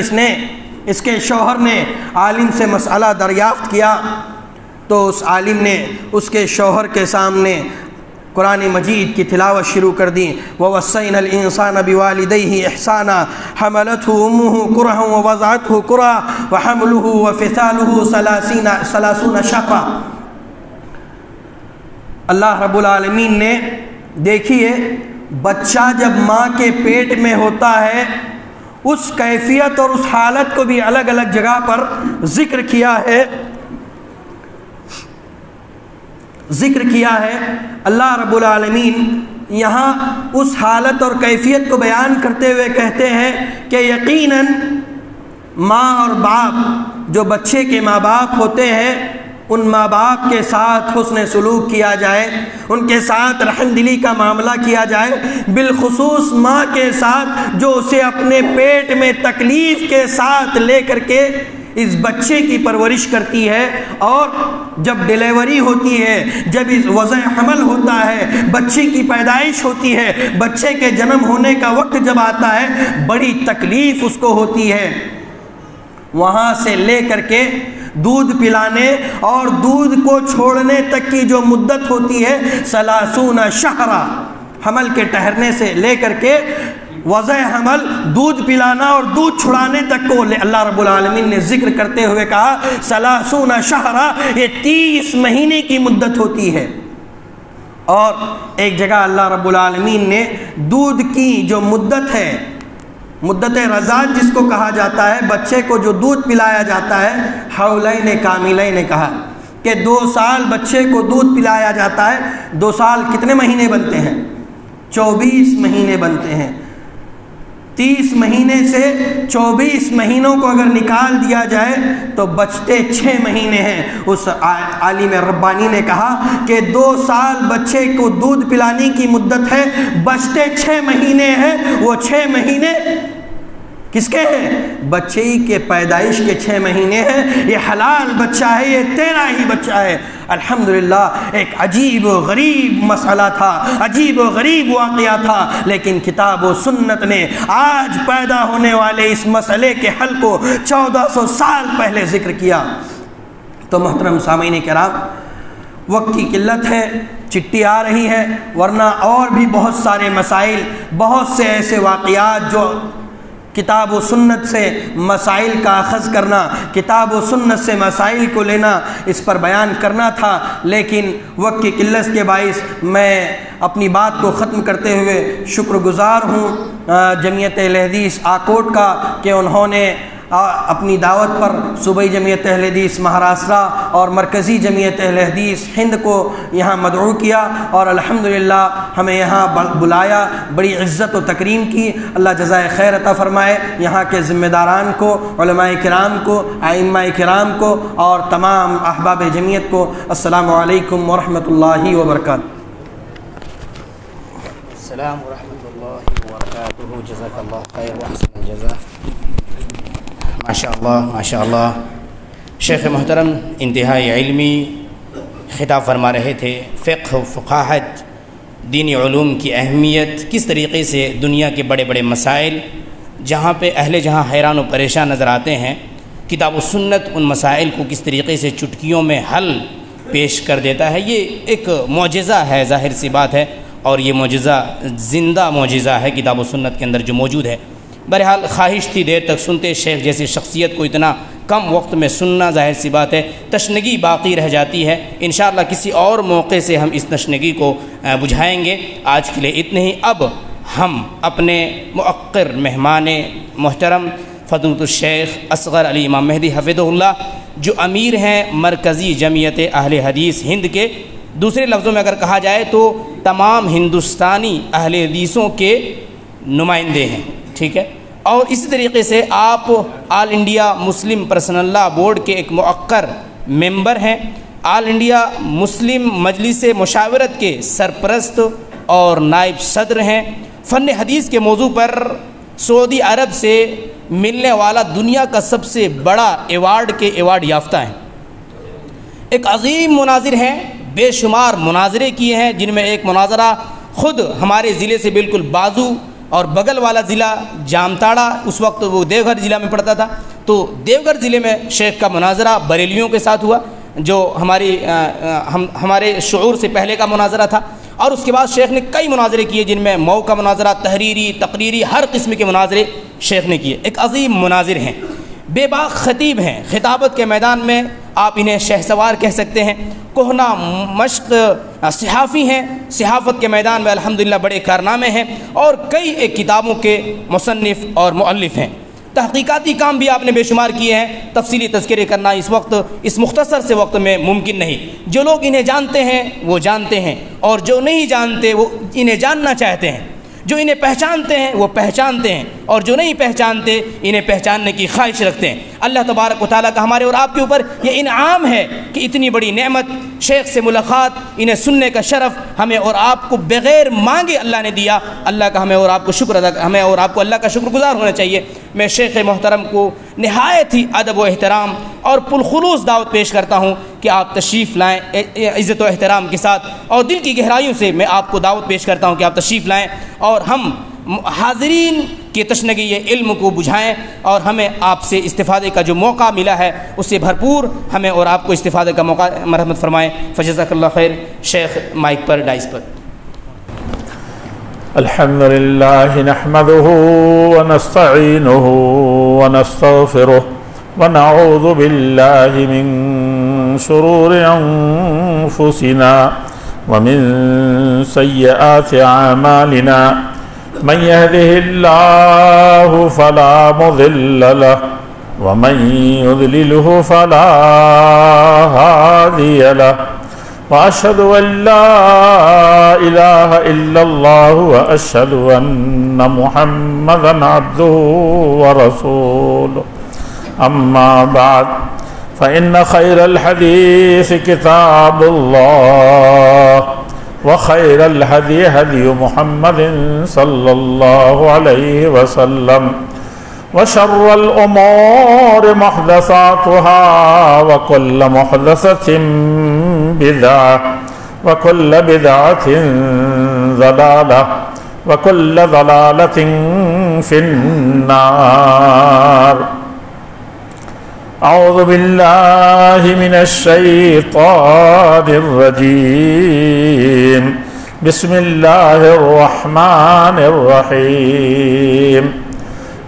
اس کے شوہر نے عالم سے مسئلہ دریافت کیا تو اس عالم نے اس کے شوہر کے سامنے قرآن مجید کی تلاوت شروع کر دی۔ وَوَصَّيْنَا الْإِنسَانَ بِوَالِدَيْهِ إِحْسَانًا حَمَلَتْهُ أُمُّهُ كُرْهًا وَوَضَعَتْهُ كُرْهًا وَحَمْلُهُ وَفِصَالُهُ 30 شهرًا۔ اللہ رب العالمین نے، دیکھیے، بچہ جب ماں کے پیٹ میں ہوتا ہے اس کیفیت اور اس حالت کو بھی الگ الگ جگہ پر ذکر کیا ہے، اللہ رب العالمین یہاں اس حالت اور کیفیت کو بیان کرتے ہوئے کہتے ہیں کہ یقیناً ماں اور باپ، جو بچے کے ماں باپ ہوتے ہیں، ان ماں باپ کے ساتھ حسن سلوک کیا جائے، ان کے ساتھ رحم دلی کا معاملہ کیا جائے، بالخصوص ماں کے ساتھ جو اسے اپنے پیٹ میں تکلیف کے ساتھ لے کر کے اس بچے کی پرورش کرتی ہے، اور جب ڈیلیوری ہوتی ہے، جب اس وضع حمل ہوتا ہے، بچے کی پیدائش ہوتی ہے، بچے کے جنم ہونے کا وقت جب آتا ہے، بڑی تکلیف اس کو ہوتی ہے۔ وہاں سے لے کر کے دودھ پلانے اور دودھ کو چھوڑنے تک کی جو مدت ہوتی ہے 30 شہرا، حمل کے ٹھہرنے سے لے کر کے وضع حمل، دودھ پلانا اور دودھ چھڑانے تک کو اللہ رب العالمین نے ذکر کرتے ہوئے کہا 30 شہرا، یہ 30 مہینے کی مدت ہوتی ہے۔ اور ایک جگہ اللہ رب العالمین نے دودھ کی جو مدت ہے، مدت رضاعت جس کو کہا جاتا ہے، بچے کو جو دودھ پلایا جاتا ہے، حولین کاملین کہا کہ 2 سال بچے کو دودھ پلایا جاتا ہے۔ 2 سال کتنے مہینے بنتے ہیں؟ 24 مہینے بنتے ہیں۔ 30 مہینے سے 24 مہینوں کو اگر نکال دیا جائے تو بچتے 6 مہینے ہیں۔ اس عالم ربانی نے کہا کہ 2 سال بچے کو دودھ پلانے کی مدت ہے، بچتے 6 مہینے ہیں، وہ 6 مہینے کس کے ہیں؟ بچے کے پیدائش کے 6 مہینے ہیں۔ یہ حلال بچہ ہے، یہ تیرا ہی بچہ ہے۔ الحمدللہ ایک عجیب و غریب مسئلہ تھا، عجیب و غریب واقعہ تھا، لیکن کتاب و سنت نے آج پیدا ہونے والے اس مسئلے کے حل کو 1400 سال پہلے ذکر کیا۔ تو محترم سامعین کرام، وقت کی قلت ہے، چٹھی آ رہی ہے، ورنہ اور بھی بہت سارے مسائل، بہت سے ایسے واقعات جو کتاب و سنت سے مسائل کا اخذ کرنا، کتاب و سنت سے مسائل کو لینا، اس پر بیان کرنا تھا، لیکن وقت کی قلت کے باعث میں اپنی بات کو ختم کرتے ہوئے شکر گزار ہوں جمعیت اہل حدیث آکوٹ کا کہ انہوں نے اپنی دعوت پر صوبائی جمعیت اہل حدیث مہاراشٹرا اور مرکزی جمعیت اہل حدیث ہند کو یہاں مدعو کیا اور الحمدللہ ہمیں یہاں بلایا، بڑی عزت و تکریم کی۔ اللہ جزائے خیر عطا فرمائے یہاں کے ذمہ داران کو، علماء کرام کو، ائمہ کرام کو اور تمام احباب جمعیت کو۔ السلام علیکم ورحمۃ اللہ وبرکاتہ۔ السلام ورحمۃ اللہ وبرکاتہ۔ جزاک اللہ خیر واحسن الجزاء۔ ماشاء اللہ شیخ محترم انتہائی علمی خطاب فرما رہے تھے، فقہ و فقاہت، دینی علوم کی اہمیت، کس طریقے سے دنیا کے بڑے بڑے مسائل جہاں پہ اہل جہاں حیران و پریشان نظر آتے ہیں، کتاب و سنت ان مسائل کو کس طریقے سے چٹکیوں میں حل پیش کر دیتا ہے۔ یہ ایک معجزہ ہے، ظاہر سی بات ہے، اور یہ معجزہ زندہ معجزہ ہے کتاب و سنت کے اندر جو موجود ہے۔ بہرحال خواہش تھی دیر تک سنتے، شیخ جیسی شخصیت کو اتنا کم وقت میں سننا، ظاہر سی بات ہے تشنگی باقی رہ جاتی ہے۔ انشاءاللہ کسی اور موقع سے ہم اس تشنگی کو بجھائیں گے۔ آج کے لیے اتنے ہی۔ اب ہم اپنے مؤقر مہمان محترم فضیلۃ الشیخ اصغر علی امام مہدی حفظہ اللہ، جو امیر ہیں مرکزی جمعیت اہل حدیث ہند کے، دوسرے لفظوں میں اگر کہا جائے تو تمام ہندوستانی اہل حدیثوں کے نمائندے ہیں، ٹھیک ہے، اور اسی طریقے سے آپ آل انڈیا مسلم پرسنل لا بورڈ کے ایک مؤقر ممبر ہیں، آل انڈیا مسلم مجلس مشاورت کے سرپرست اور نائب صدر ہیں، فن حدیث کے موضوع پر سعودی عرب سے ملنے والا دنیا کا سب سے بڑا ایوارڈ یافتہ ہیں، ایک عظیم مناظر ہیں، بے شمار مناظرے کیے ہیں، جن میں ایک مناظرہ خود ہمارے ضلع سے بالکل بازو اور بغل والا ضلع جامتاڑا، اس وقت وہ دیوگھر ضلع میں پڑتا تھا، تو دیوگھر ضلع میں شیخ کا مناظرہ بریلیوں کے ساتھ ہوا، جو ہمارے شعور سے پہلے کا مناظرہ تھا، اور اس کے بعد شیخ نے کئی مناظرے کیے، جن میں مئو کا مناظرہ، تحریری، تقریری، ہر قسم کے مناظرے شیخ نے کیے، ایک عظیم مناظر ہیں، بے باک خطیب ہیں، خطابت کے میدان میں آپ انہیں شہ سوار کہہ سکتے ہیں، کوہنا مشق صحافی ہیں، صحافت کے میدان میں الحمدللہ بڑے کارنامے ہیں، اور کئی ایک کتابوں کے مصنف اور مؤلف ہیں، تحقیقاتی کام بھی آپ نے بے شمار کیے ہیں، تفصیلی تذکرے کرنا اس وقت اس مختصر سے وقت میں ممکن نہیں، جو لوگ انہیں جانتے ہیں وہ جانتے ہیں، اور جو نہیں جانتے وہ انہیں جاننا چاہتے ہیں، جو انہیں پہچانتے ہیں وہ پہچانتے ہیں، اور جو نہیں پہچانتے انہیں پہچاننے کی خواہش رکھتے ہیں۔ اللہ تبارک و تعالیٰ کا ہمارے اور آپ کے اوپر یہ انعام ہے کہ اتنی بڑی نعمت، شیخ سے ملاقات، انہیں سننے کا شرف ہمیں اور آپ کو بغیر مانگے اللہ نے دیا۔ اللہ کا ہمیں اور آپ کو اللہ کا شکر گزار ہونا چاہیے۔ میں شیخ محترم کو نہایت ہی ادب و احترام اور پرخلوص دعوت پیش کرتا ہوں کہ آپ تشریف لائیں، عزت و احترام کے ساتھ، اور دل کی گہرائیوں سے میں آپ کو دعوت پیش کرتا ہوں کہ آپ تشریف لائیں، اور ہم حاضرین کی تشنگی علم کو بجھائیں، اور ہمیں آپ سے استفادے کا جو موقع ملا ہے اس سے بھرپور ہمیں اور آپ کو استفادے کا موقع مرحمت فرمائیں۔ فجزاک اللہ خیر۔ شیخ مائک پر، ڈائس پر۔ الحمد لله نحمده ونستعينه ونستغفره ونعوذ بالله من شرور أنفسنا ومن سيئات أعمالنا من يهده الله فلا مضل له ومن يضلله فلا هادي له وأشهد أن لا إله إلا الله وأشهد أن محمدًا عبده ورسوله أما بعد فإن خير الحديث كتاب الله وخير الهدي هدي محمد صلى الله عليه وسلم وشر الأمور محدثاتها وكل محدثة بدعة وكل بدعة ضلالة وكل ضلالة في النار۔ أعوذ بالله من الشيطان الرجيم بسم الله الرحمن الرحيم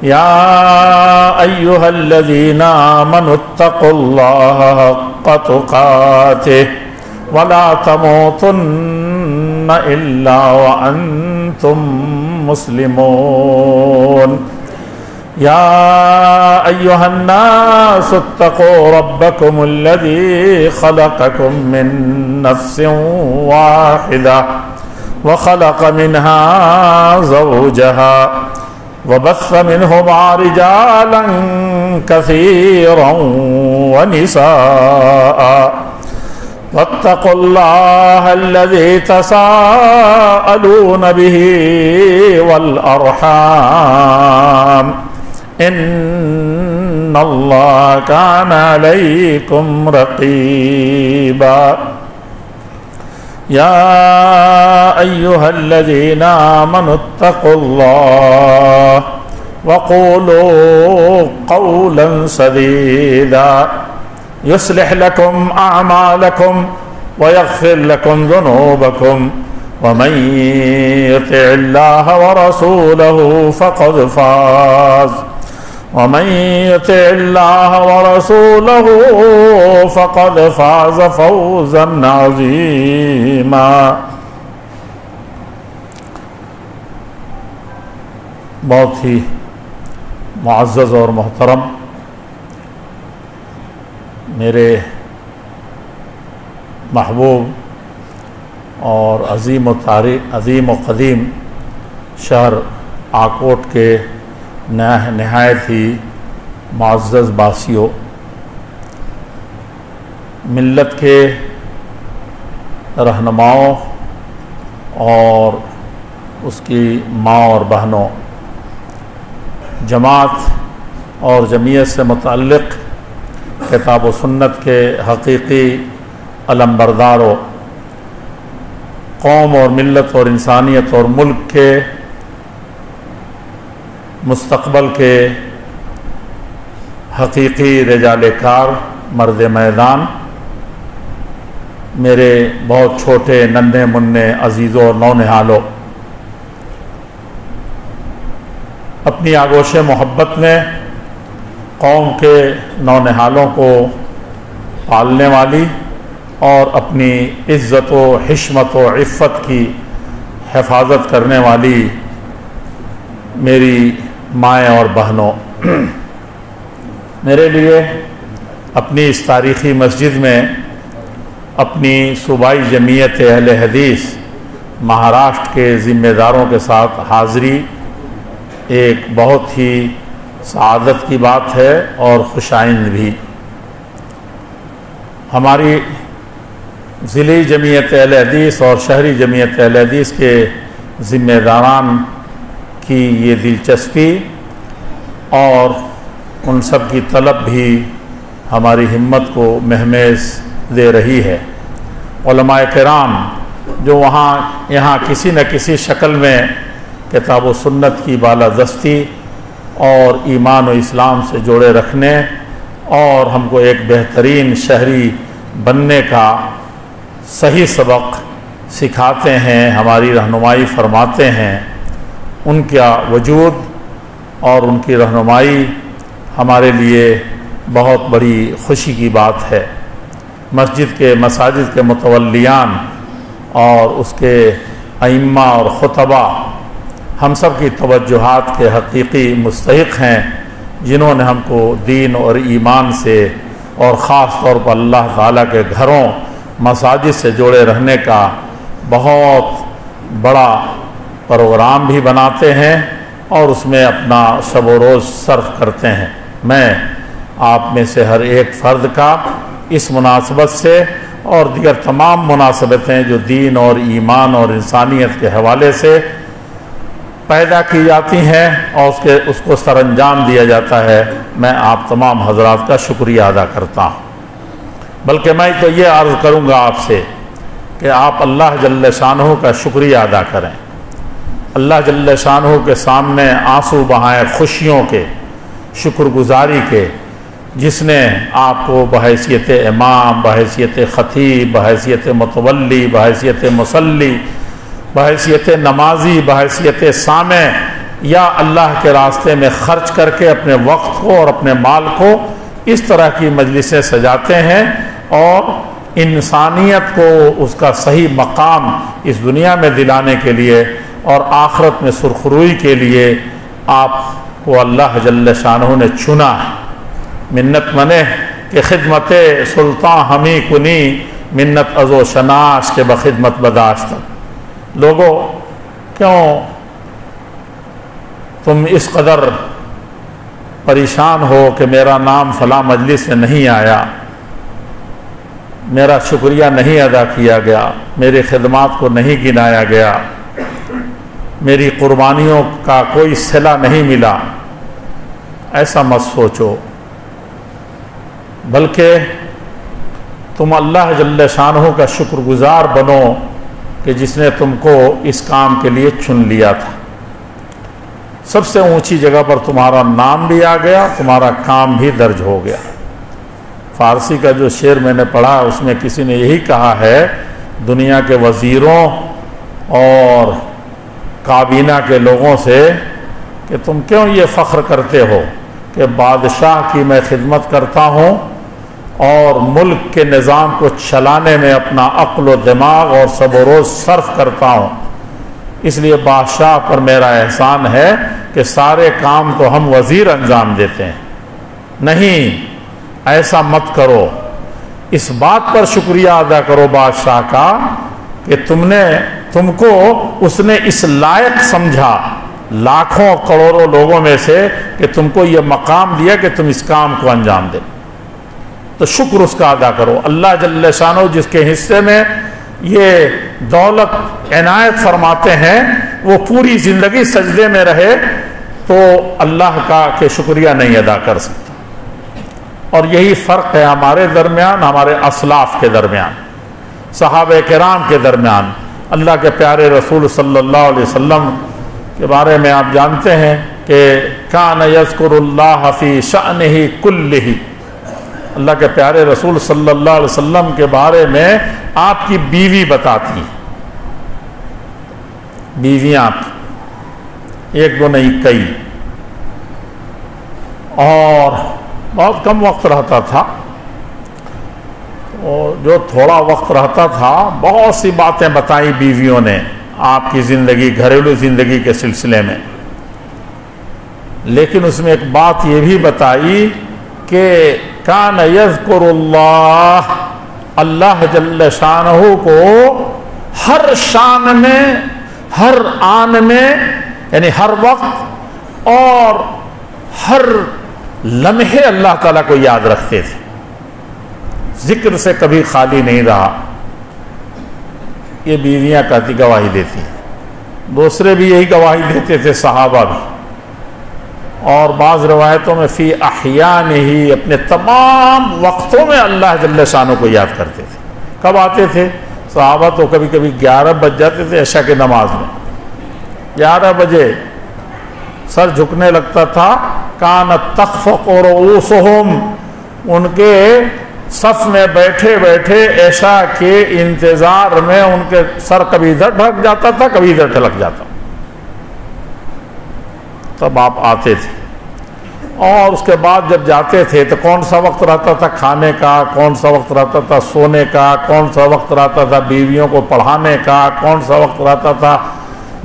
يا أيها الذين آمنوا اتقوا الله حق تقاته ولا تموتن إلا وأنتم مسلمون يا أيها الناس اتقوا ربكم الذي خلقكم من نفس واحدة وخلق منها زوجها وبث منهما رجالا كثيرا ونساء واتقوا الله الذي تساءلون به والأرحام إن الله كان عليكم رقيبا يا أيها الذين آمنوا اتقوا الله وقولوا قولا سديدا يصلح لكم أعمالكم ويغفر لكم ذنوبكم ومن يطع الله ورسوله فقد فاز ومن يطع الله ورسوله فقد فاز فوزا عظيما. بہت ہی معزز اور محترم میرے محبوب اور عظیم و قدیم شہر آکوٹ کے نہایت ہی معزز باسیوں، ملت کے رہنماؤں اور اس کی ماں اور بہنوں، جماعت اور جمعیت سے متعلق کتاب و سنت کے حقیقی علمبرداروں، قوم اور ملت اور انسانیت اور ملک کے مستقبل کے حقیقی رجال کار، مرد میدان، میرے بہت چھوٹے ننھے منھے عزیزوں اور نونہالوں، اپنی آغوش محبت میں قوم کے نونہالوں کو پالنے والی اور اپنی عزت و حشمت و عفت کی حفاظت کرنے والی میری مائیں اور بہنوں، میرے لیے اپنی اس تاریخی مسجد میں اپنی صوبائی جمعیت اہل حدیث مہاراشٹر کے ذمہ داروں کے ساتھ حاضری ایک بہت ہی سعادت کی بات ہے اور خوشائند بھی۔ ہماری ضلعی جمعیت اہل حدیث اور شہری جمعیت اہل حدیث کے ذمہ داران کی یہ دلچسپی اور ان سب کی طلب بھی ہماری ہمت کو مہمیز دے رہی ہے۔ علماء کرام جو یہاں کسی نہ کسی شکل میں کتاب و سنت کی بالادستی اور ایمان و اسلام سے جوڑے رکھنے اور ہم کو ایک بہترین شہری بننے کا صحیح سبق سکھاتے ہیں، ہماری رہنمائی فرماتے ہیں، ان کا وجود اور ان کی رہنمائی ہمارے لیے بہت بڑی خوشی کی بات ہے۔ مساجد کے متولیان اور اس کے ائمہ اور خطبہ ہم سب کی توجہات کے حقیقی مستحق ہیں، جنہوں نے ہم کو دین اور ایمان سے اور خاص طور پر اللہ تعالیٰ کے گھروں مساجد سے جوڑے رہنے کا بہت بڑا پروگرام بھی بناتے ہیں اور اس میں اپنا شب و روز صرف کرتے ہیں۔ میں آپ میں سے ہر ایک فرد کا اس مناسبت سے اور دیگر تمام مناسبتیں جو دین اور ایمان اور انسانیت کے حوالے سے پیدا کی جاتی ہیں اور اس کو سر انجام دیا جاتا ہے، میں آپ تمام حضرات کا شکریہ ادا کرتا ہوں۔ بلکہ میں تو یہ عرض کروں گا آپ سے کہ آپ اللہ جل شانہ کا شکریہ ادا کریں، اللہ جل شانہ کے سامنے آنسو بہائیں خوشیوں کے، شکر گزاری کے جس نے آپ کو بحیثیت امام، بحیثیت خطیب، بحیثیت متولی، بحیثیت مصلی، بحیثیت نمازی، بحیثیت سامع یا اللہ کے راستے میں خرچ کر کے اپنے وقت کو اور اپنے مال کو اس طرح کی مجلسیں سجاتے ہیں اور انسانیت کو اس کا صحیح مقام اس دنیا میں دلانے کے لیے اور آخرت میں سرخروئی کے لیے آپ کو اللہ جل شانہ نے چنا ہے۔ منت منے کہ خدمت سلطان ہمی کنی، منت از و شناس کے بخدمت بداشت۔ لوگوں کیوں تم اس قدر پریشان ہو کہ میرا نام فلاں مجلس میں نہیں آیا، میرا شکریہ نہیں ادا کیا گیا، میری خدمات کو نہیں گنایا گیا، میری قربانیوں کا کوئی صلہ نہیں ملا؟ ایسا مت سوچو، بلکہ تم اللہ جل شانہ کا شکر گزار بنو کہ جس نے تم کو اس کام کے لیے چن لیا تھا۔ سب سے اونچی جگہ پر تمہارا نام بھی آ گیا، تمہارا کام بھی درج ہو گیا۔ فارسی کا جو شعر میں نے پڑھا اس میں کسی نے یہی کہا ہے دنیا کے وزیروں اور کابینہ کے لوگوں سے کہ تم کیوں یہ فخر کرتے ہو کہ بادشاہ کی میں خدمت کرتا ہوں اور ملک کے نظام کو چلانے میں اپنا عقل و دماغ اور سب و روز صرف کرتا ہوں، اس لیے بادشاہ پر میرا احسان ہے کہ سارے کام تو ہم وزیر انجام دیتے ہیں۔ نہیں، ایسا مت کرو، اس بات پر شکریہ ادا کرو بادشاہ کا کہ تم کو اس نے اس لائق سمجھا لاکھوں کروڑوں لوگوں میں سے کہ تم کو یہ مقام دیا کہ تم اس کام کو انجام دے، تو شکر اس کا ادا کرو۔ اللہ جل شانہ جس کے حصے میں یہ دولت عنایت فرماتے ہیں وہ پوری زندگی سجدے میں رہے تو اللہ کا کہ شکریہ نہیں ادا کر سکتا۔ اور یہی فرق ہے ہمارے درمیان، ہمارے اسلاف کے درمیان، صحابہ کرام کے درمیان۔ اللہ کے پیارے رسول صلی اللہ علیہ وسلم کے بارے میں آپ جانتے ہیں کہ کان یذکر اللہ فی شأنہ کلہ، اللہ کے پیارے رسول صلی اللہ علیہ وسلم کے بارے میں آپ کی بیوی بتاتی ہیں، بیویاں آپ کی ایک دو نہیں کئی، اور بہت کم وقت رہتا تھا، اور جو تھوڑا وقت رہتا تھا بہت سی باتیں بتائیں بیویوں نے آپ کی زندگی، گھریلو زندگی کے سلسلے میں، لیکن اس میں ایک بات یہ بھی بتائی کہ کان یذکر اللہ، اللہ جل شانہ کو ہر شان میں، ہر آن میں، یعنی ہر وقت اور ہر لمحے اللہ تعالیٰ کو یاد رکھتے تھے، ذکر سے کبھی خالی نہیں رہا۔ یہ بیویاں کہتی گواہی دیتی ہیں، دوسرے بھی یہی گواہی دیتے تھے، صحابہ بھی، اور بعض روایتوں میں فی احیان ہی، اپنے تمام وقتوں میں اللہ جل شانہ کو یاد کرتے تھے۔ کب آتے تھے صحابہ؟ تو کبھی کبھی 11 بج جاتے تھے عشاء کی نماز میں، 11 بجے سر جھکنے لگتا تھا، کانت تخفق رؤوسہم، ان کے صف میں بیٹھے بیٹھے عشاء کے انتظار میں ان کے سر کبھی ادھر ڈھک جاتا تھا، کبھی ادھر ڈھلک جاتا، تب آپ آتے تھے۔ اور اس کے بعد جب جاتے تھے تو کون سا وقت رہتا تھا کھانے کا، کون سا وقت رہتا تھا سونے کا، کون سا وقت رہتا تھا بیویوں کو پڑھانے کا، کون سا وقت رہتا تھا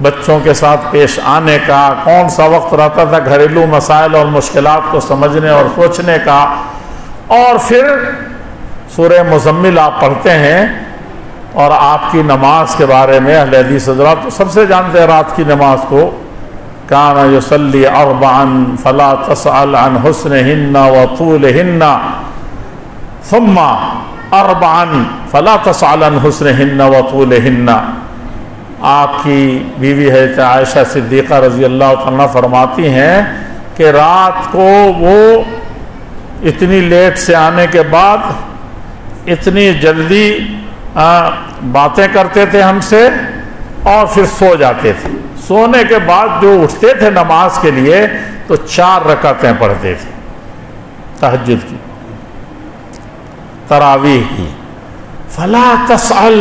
بچوں کے ساتھ پیش آنے کا، کون سا وقت رہتا تھا گھریلو مسائل اور مشکلات کو سمجھنے اور سوچنے کا۔ اور پھر سورہ مزمل آپ پڑھتے ہیں، اور آپ کی نماز کے بارے میں اہل حدیث حضرات تو سب سے جانتے ہیں رات کی نماز کو، کان یصلی اربعا فلا تسأل عن حسنہن وطولہن ثم اربعا فلا تسأل عن حسنہن وطولہن۔ آپ کی بیوی حضرت عائشہ صدیقہ رضی اللہ عنہ فرماتی ہیں کہ رات کو وہ اتنی لیٹ سے آنے کے بعد اتنی جلدی باتیں کرتے تھے ہم سے اور پھر سو جاتے تھے، سونے کے بعد جو اٹھتے تھے نماز کے لیے تو 4 رکعتیں پڑھتے تھے، تہجد کی، تراویح کی۔ فلا تسأل،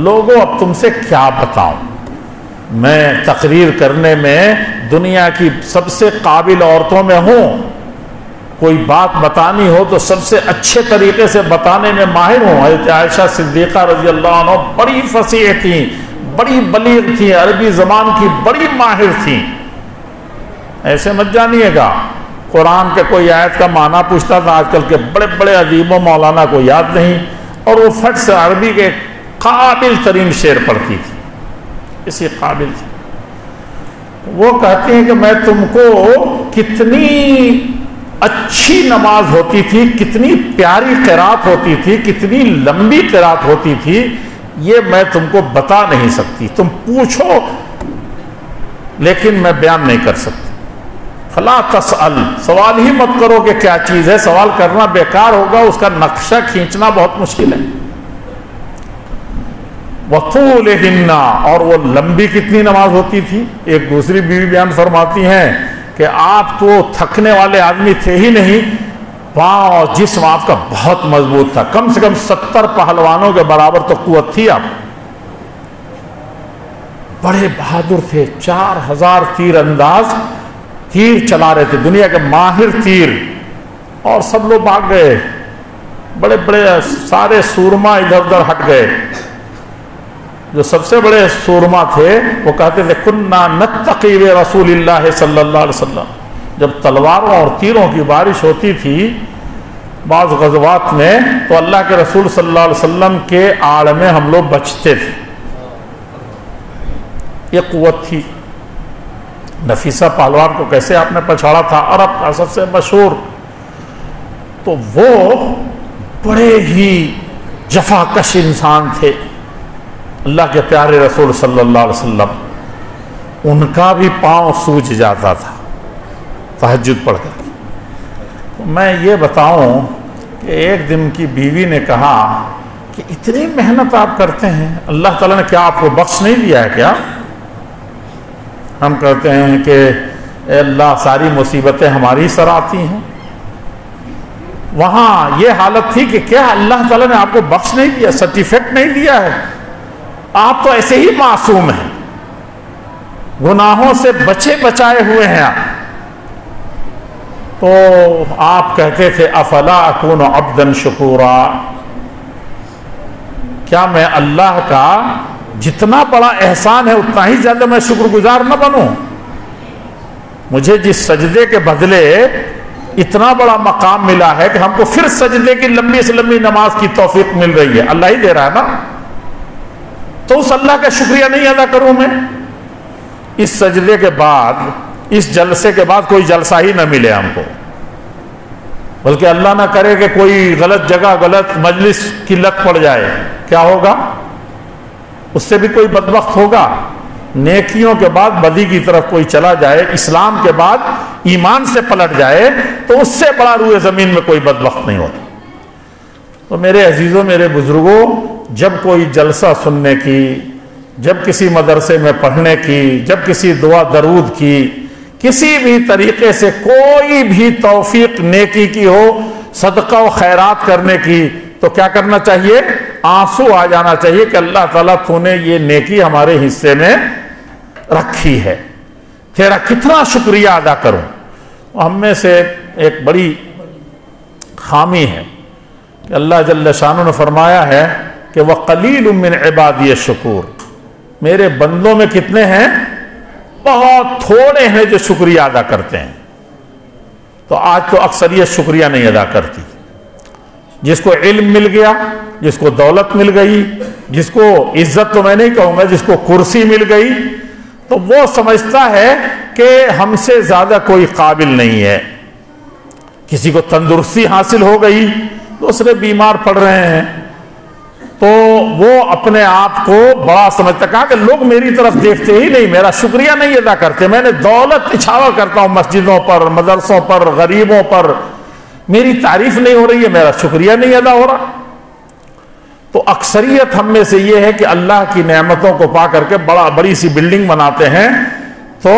لوگوں اب تم سے کیا بتاؤں، میں تقریر کرنے میں دنیا کی سب سے قابل عورتوں میں ہوں، کوئی بات بتانی ہو تو سب سے اچھے طریقے سے بتانے میں ماہر ہوں۔ حضرت عائشہ صدیقہ رضی اللہ عنہ بڑی فصیح تھیں، بڑی بلیغ تھیں، عربی زبان کی بڑی ماہر تھیں۔ ایسے مت جانیے گا قرآن کے کوئی آیت کا معنی پوچھتا تھا، آج کل کے بڑے بڑے ادیبوں مولانا کو یاد نہیں، اور وہ فٹ سے عربی کے قابل ترین شعر پڑھتی تھی، اسی قابل تھی۔ وہ کہتی ہیں کہ میں تم کو کتنی اچھی نماز ہوتی تھی، کتنی پیاری قرات ہوتی تھی، کتنی لمبی قرات ہوتی تھی، یہ میں تم کو بتا نہیں سکتی، تم پوچھو لیکن میں بیان نہیں کر سکتی۔ فلا تسأل، سوال ہی مت کرو کہ کیا چیز ہے، سوال کرنا بیکار ہوگا، اس کا نقشہ کھینچنا بہت مشکل ہے۔ وطولہن، اور وہ لمبی کتنی نماز ہوتی تھی۔ ایک دوسری بیوی بیان فرماتی ہیں کہ آپ تو تھکنے والے آدمی تھے ہی نہیں، پاؤں اور جسم آپ کا بہت مضبوط تھا، کم سے کم 70 پہلوانوں کے برابر تو قوت تھی آپ، بڑے بہادر تھے، 4000 تیر انداز تیر چلا رہے تھے، دنیا کے ماہر تیر، اور سب لوگ بھاگ گئے، بڑے بڑے سارے سورما ادھر ادھر ہٹ گئے۔ جو سب سے بڑے سورما تھے وہ کہتے تھے کننا نتقی رسول اللہ صلی اللہ علیہ وسلم، جب تلواروں اور تیروں کی بارش ہوتی تھی بعض غزوات میں تو اللہ کے رسول صلی اللہ علیہ وسلم کے آڑ میں ہم لوگ بچتے تھے، یہ قوت تھی۔ نفیسہ پہلوان کو کیسے آپ نے پچھاڑا تھا، عرب کا سب سے مشہور، تو وہ بڑے ہی جفاکش انسان تھے، اللہ کے پیارے رسول صلی اللہ علیہ وسلم، ان کا بھی پاؤں سوج جاتا تھا تہجد پڑھ کر۔ میں یہ بتاؤں کہ ایک دن کی بیوی نے کہا کہ اتنی محنت آپ کرتے ہیں، اللہ تعالیٰ نے کیا آپ کو بخش نہیں دیا ہے کیا؟ ہم کہتے ہیں کہ اے اللہ ساری مصیبتیں ہماری سر آتی ہیں، وہاں یہ حالت تھی کہ کیا اللہ تعالیٰ نے آپ کو بخش نہیں دیا، سرٹیفکیٹ نہیں دیا ہے، آپ تو ایسے ہی معصوم ہیں، گناہوں سے بچے بچائے ہوئے ہیں آپ۔ تو آپ کہتے تھے افلا اکون عبدا شکورا، کیا میں اللہ کا جتنا بڑا احسان ہے اتنا ہی زیادہ میں شکر گزار نہ بنوں؟ مجھے جس سجدے کے بدلے اتنا بڑا مقام ملا ہے کہ ہم کو پھر سجدے کی لمبی سے لمبی نماز کی توفیق مل رہی ہے، اللہ ہی دے رہا ہے نا، تو اس اللہ کا شکریہ نہیں ادا کروں میں؟ اس سجدے کے بعد، اس جلسے کے بعد کوئی جلسہ ہی نہ ملے ہم کو، بلکہ اللہ نہ کرے کہ کوئی غلط جگہ غلط مجلس کی لت پڑ جائے، کیا ہوگا؟ اس سے بھی کوئی بدبخت ہوگا۔ نیکیوں کے بعد بدی کی طرف کوئی چلا جائے، اسلام کے بعد ایمان سے پلٹ جائے، تو اس سے بڑا روئے زمین میں کوئی بدبخت نہیں ہوتا۔ تو میرے عزیزوں، میرے بزرگوں، جب کوئی جلسہ سننے کی، جب کسی مدرسے میں پڑھنے کی، جب کسی دعا درود کی، کسی بھی طریقے سے کوئی بھی توفیق نیکی کی ہو، صدقہ و خیرات کرنے کی، تو کیا کرنا چاہیے؟ آنسو آ جانا چاہیے کہ اللہ تعالیٰ تو نے یہ نیکی ہمارے حصے میں رکھی ہے، تیرا کتنا شکریہ ادا کروں۔ ہم میں سے ایک بڑی خامی ہے کہ اللہ جل شانہ نے فرمایا ہے کہ وَقَلِيلٌ مِّنْ عِبَادِيَ الشُّكُورُ، میرے بندوں میں کتنے ہیں؟ بہت تھوڑے ہیں جو شکریہ ادا کرتے ہیں۔ تو آج تو اکثریت شکریہ نہیں ادا کرتی۔ جس کو علم مل گیا، جس کو دولت مل گئی، جس کو عزت تو میں نہیں کہوں گا، جس کو کرسی مل گئی، تو وہ سمجھتا ہے کہ ہم سے زیادہ کوئی قابل نہیں ہے۔ کسی کو تندرستی حاصل ہو گئی، دوسرے بیمار پڑ رہے ہیں، تو وہ اپنے آپ کو بڑا سمجھتا، کہا کہ لوگ میری طرف دیکھتے ہی نہیں، میرا شکریہ نہیں ادا کرتے، میں نے دولت اچھاوا کرتا ہوں مسجدوں پر، مدرسوں پر، غریبوں پر، میری تعریف نہیں ہو رہی ہے، میرا شکریہ نہیں ادا ہو رہا۔ تو اکثریت ہم میں سے یہ ہے کہ اللہ کی نعمتوں کو پا کر کے بڑی سی بلڈنگ بناتے ہیں تو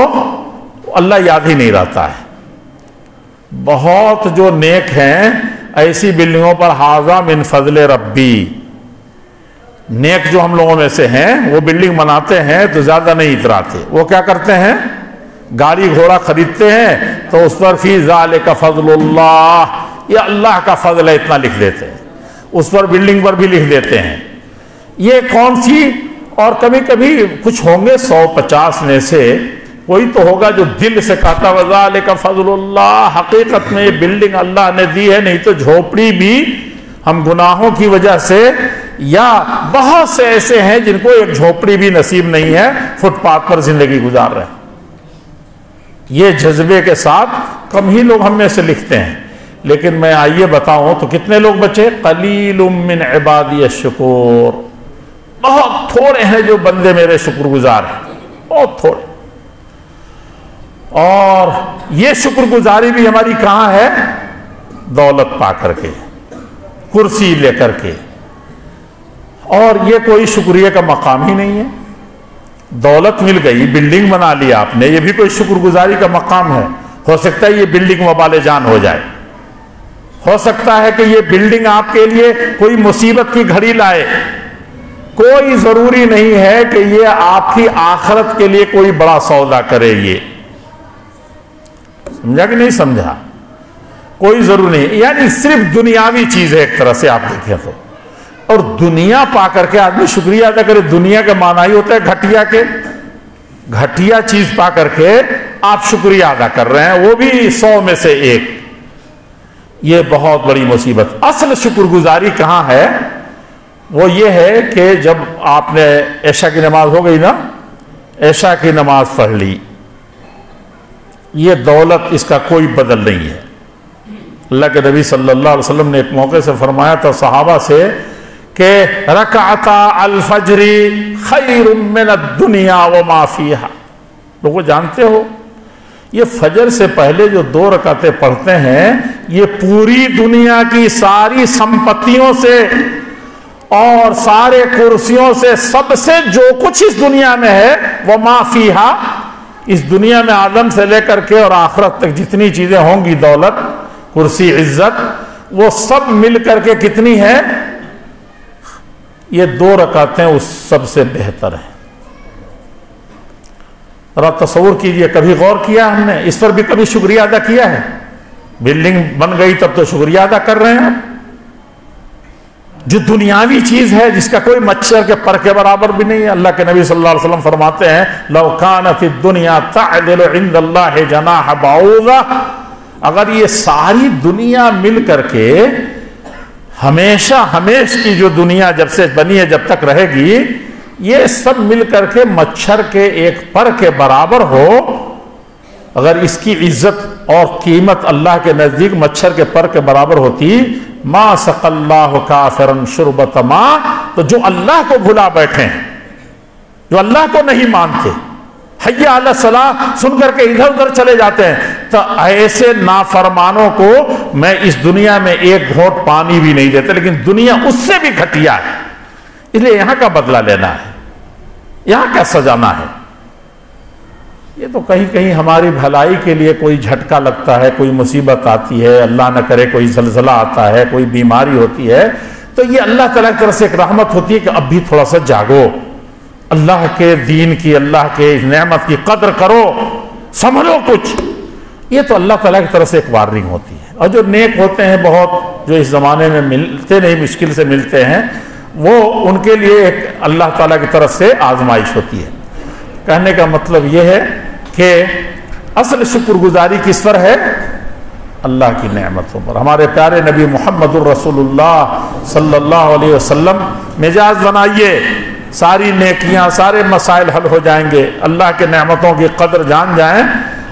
اللہ یاد ہی نہیں رہتا ہے۔ بہت جو نیک ہیں ایسی بلڈنگوں پر حاذا من فضل ربی، نیک جو ہم لوگوں میں سے ہیں وہ بلڈنگ بناتے ہیں تو زیادہ نہیں اتراتے، وہ کیا کرتے ہیں گاڑی گھوڑا خریدتے ہیں تو اس پر فی ذالک فضل اللہ، یہ اللہ کا فضل ہے اتنا لکھ دیتے ہیں، اس پر بلڈنگ پر بھی لکھ دیتے ہیں۔ یہ کون سی؟ اور کبھی کبھی کچھ ہوں گے 150 میں سے کوئی تو ہوگا جو دل سے کہتا وذالک فضل اللہ، حقیقت میں یہ بلڈنگ اللہ نے دی ہے، نہیں تو جھوپڑی بھی ہم گناہوں کی وجہ سے، یا بہت سے ایسے ہیں جن کو ایک جھوپڑی بھی نصیب نہیں ہے، فٹ پاتھ پر زندگی گزار رہے ہیں۔ یہ جذبے کے ساتھ کم ہی لوگ ہم میں سے لکھتے ہیں، لیکن میں آئیے بتاؤں تو کتنے لوگ بچے؟ قلیل من عبادی الشکور، بہت تھوڑے ہیں جو بندے میرے شکر گزار ہیں، بہت تھوڑے۔ اور یہ شکر گزاری بھی ہماری کہاں ہے؟ دولت پا کر کے، کرسی لے کر کے، اور یہ کوئی شکریہ کا مقام ہی نہیں ہے۔ دولت مل گئی، بلڈنگ بنا لی آپ نے، یہ بھی کوئی شکر گزاری کا مقام ہے؟ ہو سکتا ہے یہ بلڈنگ وبال جان ہو جائے، ہو سکتا ہے کہ یہ بلڈنگ آپ کے لیے کوئی مصیبت کی گھڑی لائے، کوئی ضروری نہیں ہے کہ یہ آپ کی آخرت کے لیے کوئی بڑا سودا کرے۔ یہ سمجھا کہ نہیں سمجھا؟ کوئی ضروری نہیں، یعنی صرف دنیاوی چیز ہے ایک طرح سے آپ دیکھیں تو، اور دنیا پا کر کے آدمی شکریہ ادا کرے۔ دنیا کا معنی ہی ہوتا ہے گھٹیا کے، گھٹیا چیز پا کر کے آپ شکریہ ادا کر رہے ہیں، وہ بھی 100 میں سے 1۔ یہ بہت بڑی مصیبت۔ اصل شکر گزاری کہاں ہے؟ وہ یہ ہے کہ جب آپ نے عشاء کی نماز ہو گئی نا، عشاء کی نماز پڑھ لی، یہ دولت اس کا کوئی بدل نہیں ہے۔ اللہ کے نبی صلی اللہ علیہ وسلم نے ایک موقع سے فرمایا تھا صحابہ سے کہ رکعتا الفجر خیر من الدنیا وما فیہا۔ لوگوں جانتے ہو یہ فجر سے پہلے جو 2 رکعتیں پڑھتے ہیں، یہ پوری دنیا کی ساری سمپتیوں سے اور سارے کرسیوں سے، سب سے جو کچھ اس دنیا میں ہے، وما فیہا، اس دنیا میں آدم سے لے کر کے اور آخرت تک جتنی چیزیں ہوں گی، دولت، کرسی، عزت، وہ سب مل کر کے کتنی ہے؟ یہ 2 رکعتیں اس سب سے بہتر ہیں۔ ذرا تصور کیجئے، کبھی غور کیا ہم نے اس پر بھی؟ کبھی شکریہ ادا کیا ہے؟ بلڈنگ بن گئی تب تو شکریہ ادا کر رہے ہیں۔ جو دنیاوی چیز ہے جس کا کوئی مچھر کے پر کے برابر بھی نہیں ہے، اللہ کے نبی صلی اللہ علیہ وسلم فرماتے ہیں لو کانت الدنیا تعدل عند اللہ جناح بعوضہ، اگر یہ ساری دنیا مل کر کے ہمیشہ ہمیش کی جو دنیا جب سے بنی ہے جب تک رہے گی، یہ سب مل کر کے مچھر کے ایک پر کے برابر ہو، اگر اس کی عزت اور قیمت اللہ کے نزدیک مچھر کے پر کے برابر ہوتی، ما سقى اللہ کافرا شربۃ ماء، تو جو اللہ کو بھلا بیٹھے ہیں، جو اللہ کو نہیں مانتے، حی علی الصلاۃ سن کر کے ادھر ادھر چلے جاتے ہیں، تو ایسے نافرمانوں کو میں اس دنیا میں ایک گھونٹ پانی بھی نہیں دیتا، لیکن دنیا اس سے بھی گھٹیا ہے، اس لیے یہاں کا بدلہ لینا ہے، یہاں کا سجانا ہے۔ یہ تو کہیں کہیں ہماری بھلائی کے لیے کوئی جھٹکا لگتا ہے، کوئی مصیبت آتی ہے، اللہ نہ کرے کوئی زلزلہ آتا ہے، کوئی بیماری ہوتی ہے، تو یہ اللہ تعالیٰ کی طرف سے ایک رحمت ہوتی ہے کہ اب بھی تھوڑا سا جاگو، اللہ کے دین کی، اللہ کے اس نعمت کی قدر کرو، سنبھلو کچھ۔ یہ تو اللہ تعالیٰ کی طرف سے ایک وارننگ ہوتی ہے۔ اور جو نیک ہوتے ہیں بہت، جو اس زمانے میں ملتے نہیں، مشکل سے ملتے ہیں، وہ ان کے لیے ایک اللہ تعالیٰ کی طرف سے آزمائش ہوتی ہے۔ کہنے کا مطلب یہ ہے کہ اصل شکر گزاری کس پر ہے؟ اللہ کی نعمتوں پر۔ ہمارے پیارے نبی محمد الرسول اللہ صلی اللہ علیہ وسلم مزاج بنائیے، ساری نیکیاں، سارے مسائل حل ہو جائیں گے، اللہ کے نعمتوں کی قدر جان جائیں۔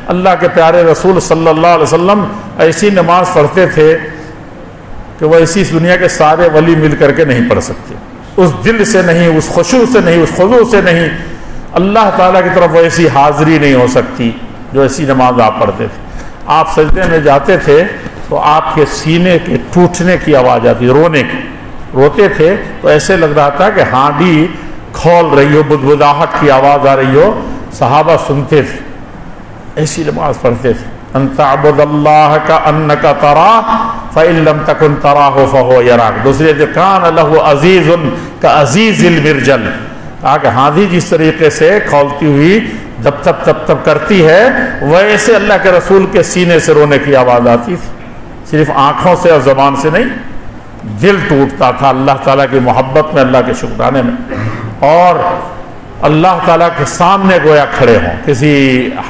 اللہ کے پیارے رسول صلی اللہ علیہ وسلم ایسی نماز پڑھتے تھے کہ وہ ایسی دنیا کے سارے ولی مل کر کے نہیں پڑھ سکتے، اس دل سے نہیں، اس خشوع سے نہیں، اس خضوع سے نہیں، اللہ تعالیٰ کی طرف وہ ایسی حاضری نہیں ہو سکتی جو ایسی نماز آپ پڑھتے تھے۔ آپ سجدے میں جاتے تھے تو آپ کے سینے کے ٹوٹنے کی آواز آتی، رونے کی، روتے تھے تو ایسے لگ رہا تھا کہ ہانڈی کھول رہی ہو، بدبداہٹ کی آواز آ رہی ہو، صحابہ سنتے تھے، ایسی نماز پڑھتے تھے۔ ان تعبد اللہ کأنک تراہ فإن لم تکن تراہ فہو یراک. دوسری کان لہ عزیز کعزیز المرجل. کہا کہ ہاندھی جس طریقے سے کھولتی ہوئی دب تب کرتی ہے ویسے اللہ کے رسول کے سینے سے رونے کی آواز آتی تھی. صرف آنکھوں سے اور زبان سے نہیں, دل ٹوٹتا تھا اللہ تعالیٰ کی محبت میں, اللہ کے شکرانے میں. اور اللہ تعالیٰ کے سامنے گویا کھڑے ہوں, کسی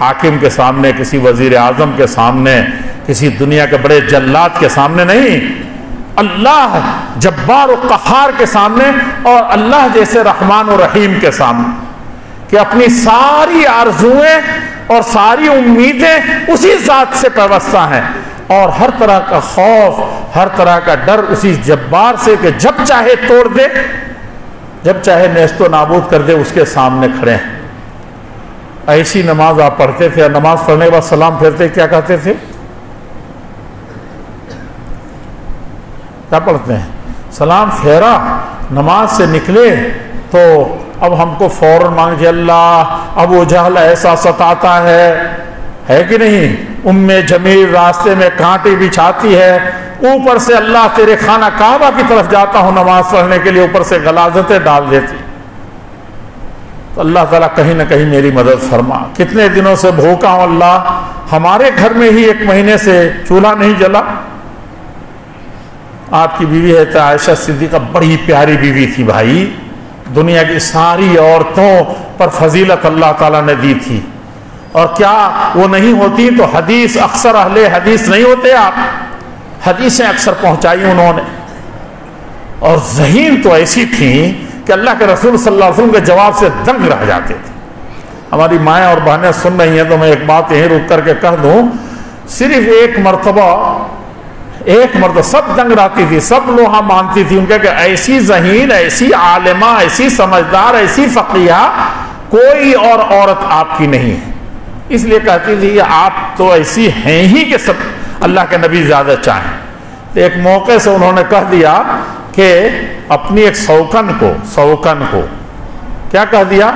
حاکم کے سامنے, کسی وزیر اعظم کے سامنے, کسی دنیا کے بڑے جلاد کے سامنے نہیں, اللہ جبار و قہار کے سامنے, اور اللہ جیسے رحمان و رحیم کے سامنے, کہ اپنی ساری آرزویں اور ساری امیدیں اسی ذات سے پیوستہ ہیں, اور ہر طرح کا خوف, ہر طرح کا ڈر اسی جبار سے کہ جب چاہے توڑ دے, جب چاہے نیست و نابود کر دے, اس کے سامنے کھڑے ہیں. ایسی نماز آپ پڑھتے تھے, اور نماز پڑھنے کے بعد سلام پھیرتے کیا کہتے تھے؟ کیا پڑھتے ہیں؟ سلام پھیرا, نماز سے نکلے تو اب ہم کو فوراً مانگے اللہ ابو جہل ایسا ستاتا ہے کہ نہیں, ام جمیل راستے میں کانٹے بچھاتی ہے, اوپر سے اللہ تیرے خانہ کعبہ کی طرف جاتا ہوں نماز پڑھنے کے لیے, اوپر سے غلاظتیں ڈال دیتی. تو اللہ تعالیٰ کہیں نہ کہیں میری مدد فرما. کتنے دنوں سے بھوکا ہوں اللہ, ہمارے گھر میں ہی 1 مہینے سے چولہا نہیں جلا. آپ کی بیوی ہے عائشہ صدیقہ, بڑی پیاری بیوی تھی بھائی, دنیا کی ساری عورتوں پر فضیلت اللہ تعالیٰ نے دی تھی. اور کیا وہ نہیں ہوتی تو حدیث, اکثر اہل حدیث نہیں ہوتے آپ, حدیثیں اکثر پہنچائی انہوں نے. اور ذہین تو ایسی تھیں کہ اللہ کے رسول صلی اللہ علیہ وسلم کے جواب سے دنگ رہ جاتے تھے. ہماری مائیں اور بہنیں سن رہی ہیں تو میں ایک بات یہیں رک کر کے کہہ دوں, صرف ایک مرتبہ سب دنگ رہتی تھی, سب لوہا مانتی تھی ان کا کہ ایسی ذہین, ایسی عالمہ, ایسی سمجھدار, ایسی فقیہ کوئی اور عورت آپ کی نہیں ہے. اس لیے کہتی تھی کہ آپ تو ایسی ہیں ہی کہ سب اللہ کے نبی زیادہ چاہیں. تو ایک موقع سے انہوں نے کہہ دیا کہ اپنی ایک سوکن کو کیا کہہ دیا,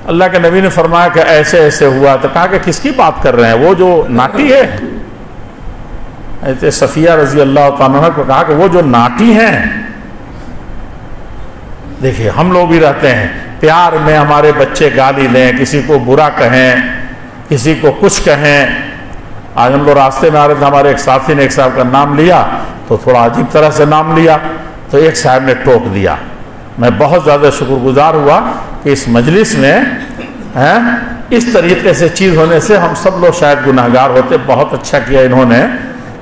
اللہ کے نبی نے فرمایا کہ ایسے ایسے ہوا. تو کہا کہ کس کی بات کر رہے ہیں, وہ جو ناٹی ہے. صفیہ رضی اللہ تعالیٰ عنہ کو کہا کہ وہ جو ناٹی ہیں, دیکھیے ہم لوگ بھی رہتے ہیں پیار میں, ہمارے بچے گالی دیں, کسی کو برا کہیں, کسی کو کچھ کہیں. آج ہم لوگ راستے میں آ رہے تھے, ہمارے ایک ساتھی نے ایک صاحب کا نام لیا تو تھوڑا عجیب طرح سے نام لیا, تو ایک صاحب نے ٹوک دیا. میں بہت زیادہ شکر گزار ہوا کہ اس مجلس میں اس طریقے سے چیز ہونے سے ہم سب لوگ شاید گناہگار ہوتے. بہت اچھا کیا انہوں نے,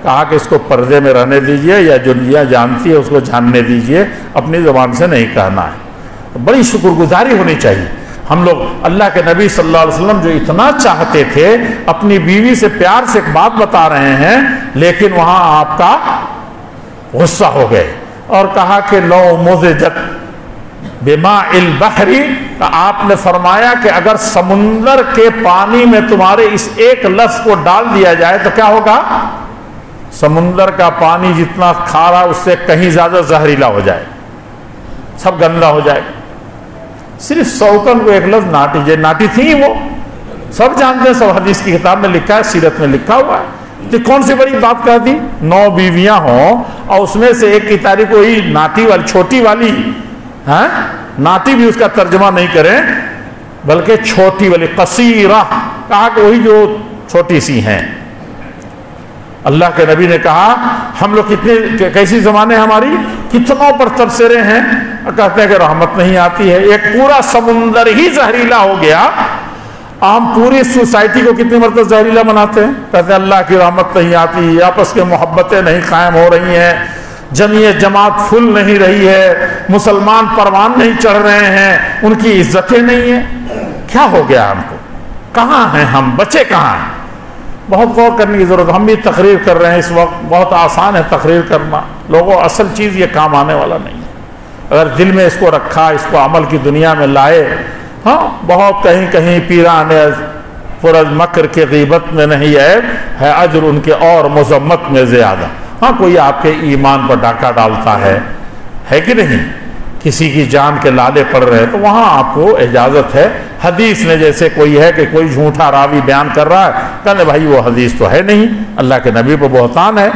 کہا کہ اس کو پردے میں رہنے دیجئے, یا جو دنیا جانتی ہے اس کو جاننے دیجئے, اپنی زبان سے نہیں کہنا ہے. بڑی شکر گزاری ہونی چاہیے. ہم لوگ اللہ کے نبی صلی اللہ علیہ وسلم جو اتنا چاہتے تھے, اپنی بیوی سے پیار سے ایک بات بتا رہے ہیں, لیکن وہاں آپ کا غصہ ہو گئے اور کہا کہ لو مزجت بماء البحر, آپ نے فرمایا کہ اگر سمندر کے پانی میں تمہارے اس ایک لفظ کو ڈال دیا جائے تو کیا ہوگا, سمندر کا پانی جتنا کھارا اس سے کہیں زیادہ زہریلا ہو جائے, سب گندا ہو جائے. صرف سوکن کو ایک لفظ ناٹی تھی, وہ سب جانتے ہیں, سب حدیث کی کتاب میں لکھا ہے, سیرت میں لکھا ہوا ہے. تو کون سی بڑی بات کہہ دی, 9 بیویاں ہوں اور اس میں سے ایک کی تاریخ کوئی ناٹی والی, چھوٹی والی, ناٹی بھی اس کا ترجمہ نہیں کریں بلکہ چھوٹی والی, قصیرہ, کہا کہ وہی جو چھوٹی سی ہیں. اللہ کے نبی نے کہا ہم لوگ کتنے کیسی زمانے ہماری, کتنوں پر تبصرے ہیں, اور کہتے ہیں کہ رحمت نہیں آتی ہے. ایک پورا سمندر ہی زہریلا ہو گیا, ہم پوری سوسائٹی کو کتنی مرتبہ زہریلا بناتے ہیں. کہتے ہیں اللہ کی رحمت نہیں آتی, آپس کے محبتیں نہیں قائم ہو رہی ہیں, جمعیت جماعت پھول نہیں رہی ہے, مسلمان پروان نہیں چڑھ رہے ہیں, ان کی عزتیں نہیں ہیں. کیا ہو گیا ہم کو, کہاں ہیں ہم, بچے کہاں ہیں. بہت غور کرنے کی ضرورت. ہم بھی تقریر کر رہے ہیں اس وقت, بہت آسان ہے تقریر کرنا, لوگوں اصل چیز یہ کام آنے والا نہیں ہے. اگر دل میں اس کو رکھا, اس کو عمل کی دنیا میں لائے, بہت کہیں پیران فرض مکر کے غیبت میں نہیں ہے اجر ان کے اور مذمت میں زیادہ. کوئی آپ کے ایمان پر ڈاکہ ڈالتا ہے کہ نہیں, کسی کی جان کے لالے پڑ رہے ہیں, تو وہاں آپ کو اجازت ہے حدیث نے جیسے کوئی ہے کہ کوئی جھوٹا راوی بیان کر رہا ہے، کہنے بھائی وہ حدیث تو ہے نہیں، اللہ کے نبی پہ بہتان ہے،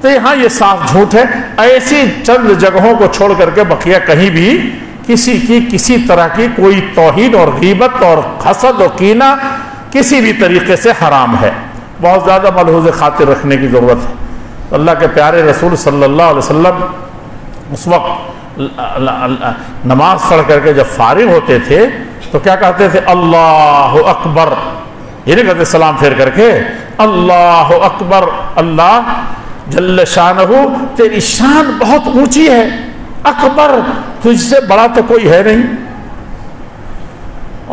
تو یہاں یہ صاف جھوٹ ہے۔ ایسی چند جگہوں کو چھوڑ کر کے بقیہ کہیں بھی کسی کی کسی طرح کی کوئی توہین اور غیبت اور حسد اور کینہ کسی بھی طریقے سے حرام ہے۔ بہت زیادہ ملحوظ خاطر رکھنے کی ضرورت ہے۔ اللہ کے پیارے رسول صلی اللہ علیہ وسلم اس وقت نماز پڑھ کر کے جب فارغ ہوتے تھے تو کیا کہتے تھے؟ اللہ اکبر، یہ نہیں کہتے سلام پھیر کر کے، اللہ اکبر، اللہ جل شانہ تیری شان بہت اونچی ہے، اکبر تجھ سے بڑا تو کوئی ہے نہیں۔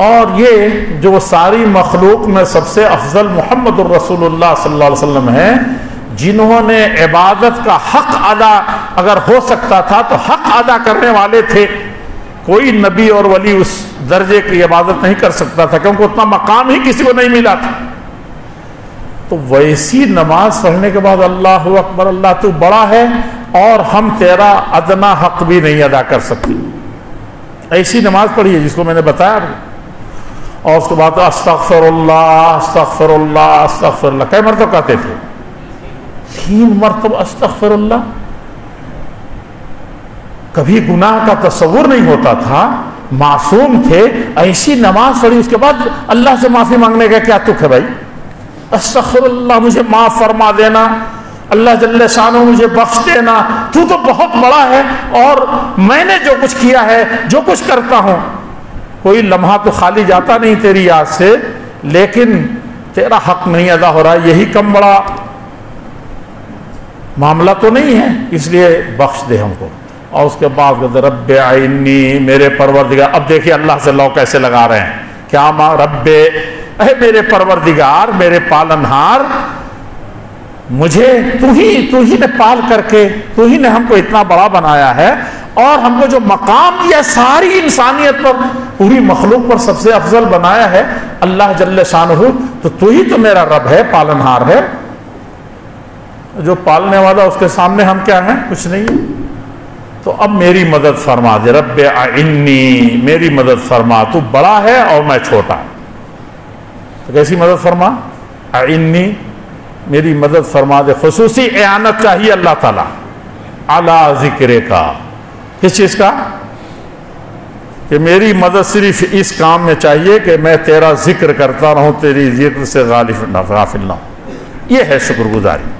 اور یہ جو ساری مخلوق میں سب سے افضل محمد الرسول اللہ صلی اللہ علیہ وسلم ہیں، جنہوں نے عبادت کا حق ادا اگر ہو سکتا تھا تو حق ادا کرنے والے تھے۔ کوئی نبی اور ولی اس درجے کی عبادت نہیں کر سکتا تھا کیونکہ اتنا مقام ہی کسی کو نہیں ملا تھا۔ تو ویسی نماز پڑھنے کے بعد اللہ اکبر، اللہ تو بڑا ہے اور ہم تیرا ادنا حق بھی نہیں ادا کر سکتے، ایسی نماز پڑھی ہے جس کو میں نے بتایا۔ اور اس کے بعد استغفر اللہ استغفر اللہ استغفر اللہ، کئی مرتبہ کہتے تھے؟ 3 مرتبہ استغفر اللہ۔ کبھی گناہ کا تصور نہیں ہوتا تھا، معصوم تھے، ایسی نماز پڑھی، اس کے بعد اللہ سے معافی مانگنے کا کیا تک ہے بھائی؟ استغفر اللہ، مجھے معاف فرما دینا، اللہ جل شانہ مجھے بخش دینا، تو بہت بڑا ہے اور میں نے جو کچھ کیا ہے، جو کچھ کرتا ہوں، کوئی لمحہ تو خالی جاتا نہیں تیری یاد سے، لیکن تیرا حق نہیں ادا ہو رہا، یہی کم بڑا معاملہ تو نہیں ہے، اس لیے بخش دے ہم کو۔ اور اس کے بعد رب اعنی، میرے پروردگار۔ اب دیکھیے اللہ سے لو کیسے لگا رہے ہیں، کیا ماں رب، اے میرے پروردگار، میرے پالنہار، مجھے تو ہی نے پال کر کے، تو ہی نے ہم کو اتنا بڑا بنایا ہے اور ہم کو جو مقام دیا ساری انسانیت پر، پوری مخلوق پر سب سے افضل بنایا ہے اللہ جل شانہ، تو ہی تو میرا رب ہے، پالنہار ہے۔ جو پالنے والا اس کے سامنے ہم کیا ہیں؟ کچھ نہیں۔ تو اب میری مدد فرما دے، رب اعنی، میری مدد فرما، تو بڑا ہے اور میں چھوٹا۔ تو کیسی مدد فرما؟ اعنی، میری مدد فرما دے۔ خصوصی اعانت چاہیے اللہ تعالیٰ اعلیٰ ذکر کا، کس چیز کا؟ کہ میری مدد صرف اس کام میں چاہیے کہ میں تیرا ذکر کرتا رہوں، تیری ذکر سے غافل نہ ہوں۔ یہ ہے شکر گزاری،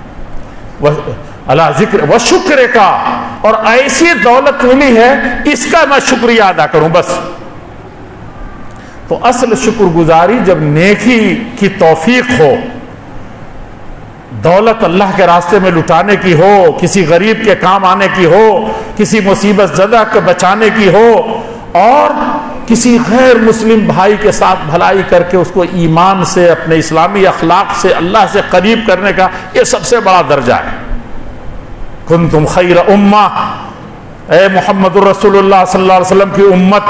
اللہ ذکر و شکر کا، اور ایسی دولت ملی ہے اس کا میں شکریہ ادا کروں بس۔ تو اصل شکر گزاری جب نیکی کی توفیق ہو، دولت اللہ کے راستے میں لٹانے کی ہو، کسی غریب کے کام آنے کی ہو، کسی مصیبت زدہ کو بچانے کی ہو، اور کسی غیر مسلم بھائی کے ساتھ بھلائی کر کے اس کو ایمان سے، اپنے اسلامی اخلاق سے اللہ سے قریب کرنے کا، یہ سب سے بڑا درجہ ہے۔ کنتم خیر امہ، اے محمد الرسول اللہ صلی اللہ علیہ وسلم کی امت،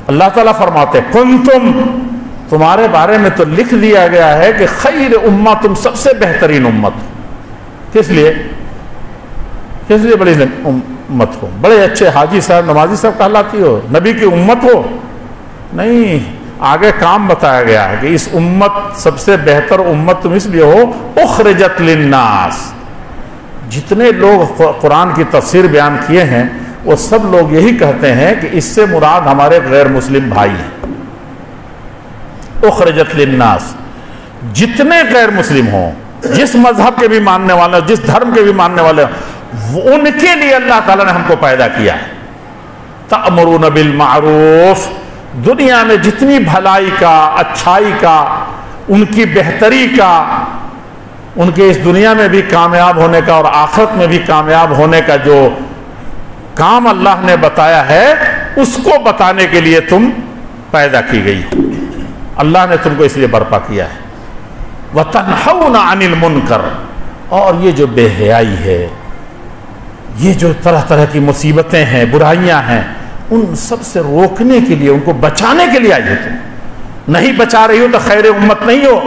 اللہ تعالیٰ فرماتے کنتم، تمہارے بارے میں تو لکھ دیا گیا ہے کہ خیر امہ، تم سب سے بہترین امت۔ کس لیے بڑی امت ہو؟ بڑے اچھے حاجی صاحب، نمازی صاحب کہلاتی ہو، نبی کی امت ہو؟ نہیں، آگے کام بتایا گیا ہے کہ اس امت سب سے بہتر امت تم اس لیے ہو، اخرجت للناس۔ جتنے لوگ قرآن کی تفسیر بیان کیے ہیں وہ سب لوگ یہی کہتے ہیں کہ اس سے مراد ہمارے غیر مسلم بھائی ہیں۔ اخرجت للناس، جتنے غیر مسلم ہوں، جس مذہب کے بھی ماننے والے، جس دھرم کے بھی ماننے والے، ان کے لیے اللہ تعالیٰ نے ہم کو پیدا کیا ہے۔ تأمرون بالمعروف، دنیا میں جتنی بھلائی کا، اچھائی کا، ان کی بہتری کا، ان کے اس دنیا میں بھی کامیاب ہونے کا اور آخرت میں بھی کامیاب ہونے کا جو کام اللہ نے بتایا ہے، اس کو بتانے کے لیے تم پیدا کی گئی، اللہ نے تم کو اس لیے برپا کیا ہے۔ وَتَنْحَوْنَ عَنِ الْمُنْكَرِ، اور یہ جو بے حیائی ہے، یہ جو طرح طرح کی مصیبتیں ہیں، برائیاں ہیں، ان سب سے روکنے کے لیے، ان کو بچانے کے لیے آئی ہو تم۔ نہیں بچا رہی ہو تو خیر امت نہیں ہو،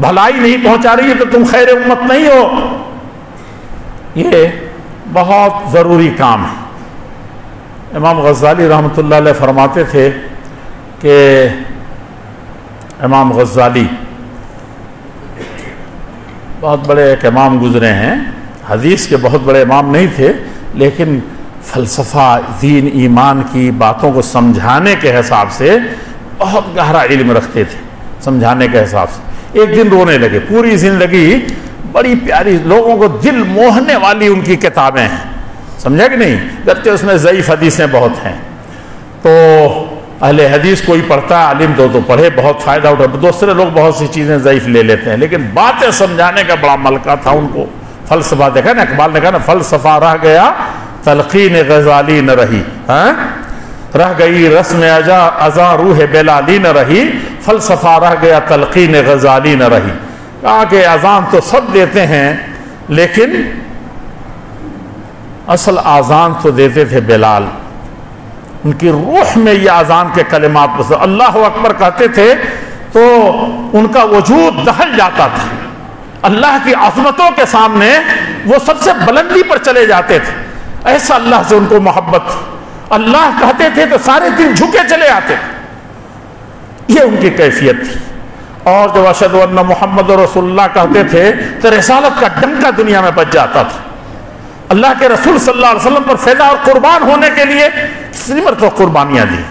بھلائی نہیں پہنچا رہی ہے تو تم خیر امت نہیں ہو۔ یہ بہت ضروری کام ہے۔ امام غزالی رحمۃ اللہ علیہ فرماتے تھے کہ امام غزالی بہت بڑے ایک امام گزرے ہیں، حدیث کے بہت بڑے امام نہیں تھے، لیکن فلسفہ، دین، ایمان کی باتوں کو سمجھانے کے حساب سے بہت گہرا علم رکھتے تھے، سمجھانے کے حساب سے۔ ایک دن رونے لگے، پوری زندگی بڑی پیاری، لوگوں کو دل موہنے والی ان کی کتابیں ہیں، سمجھا کہ نہیں، گرچہ اس میں ضعیف حدیثیں بہت ہیں۔ تو اہل حدیث کوئی پڑھتا ہے، عالم تو پڑھے، بہت فائدہ اٹھا، دوسرے لوگ بہت سی چیزیں ضعیف لے لیتے ہیں، لیکن باتیں سمجھانے کا بڑا ملکہ تھا ان کو۔ فلسفہ دیکھا نا، اقبال نے کہا نا، فلسفہ رہ گیا تلقین غزالی نہ رہی، رہ گئی رسم ازاں روح بلالی نہ رہی، فلسفہ رہ گیا تلقین غزالی نہ رہی۔ کہا کہ اذان تو سب دیتے ہیں، لیکن اصل اذان تو دیتے تھے بلال، ان کی روح میں یہ اذان کے کلمات پسند، اللہ اکبر کہتے تھے تو ان کا وجود دہل جاتا تھا، اللہ کی عظمتوں کے سامنے وہ سب سے بلندی پر چلے جاتے تھے، ایسا اللہ سے ان کو محبت تھی، اللہ کہتے تھے تو سارے دن جھکے چلے آتے تھے، یہ ان کی کیفیت تھی۔ اور جب اشہد ان محمد رسول اللہ کہتے تھے تو رسالت کا ڈنکا دنیا میں بج جاتا تھا، اللہ کے رسول صلی اللہ علیہ وسلم پر فدا اور قربان ہونے کے لیے کتنی مرتبہ قربانیاں دی۔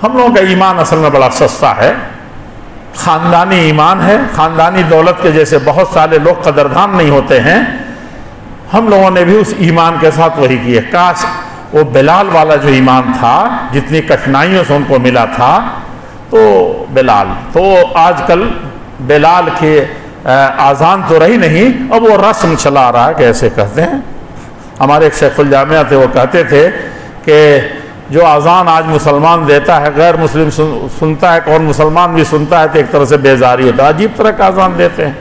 ہم لوگوں کا ایمان اصل میں بڑا سستا ہے، خاندانی ایمان ہے، خاندانی دولت کے جیسے بہت سارے لوگ قدردان نہیں ہوتے ہیں، ہم لوگوں نے بھی اس ایمان کے ساتھ وہی کی ہے۔ کاش وہ بلال والا جو ایمان تھا، جتنی کٹھنائیوں سے ان کو ملا تھا، تو بلال تو آج کل بلال کے آزان تو رہی نہیں، اب وہ رسم چلا رہا ہے کہ ایسے کہتے ہیں۔ ہمارے ایک شیخ الجامعہ تھے، وہ کہتے تھے کہ جو آزان آج مسلمان دیتا ہے غیر مسلم سنتا ہے، اور مسلمان بھی سنتا ہے تو ایک طرح سے بیزاری ہوتا ہے، عجیب طرح کا آزان دیتے ہیں۔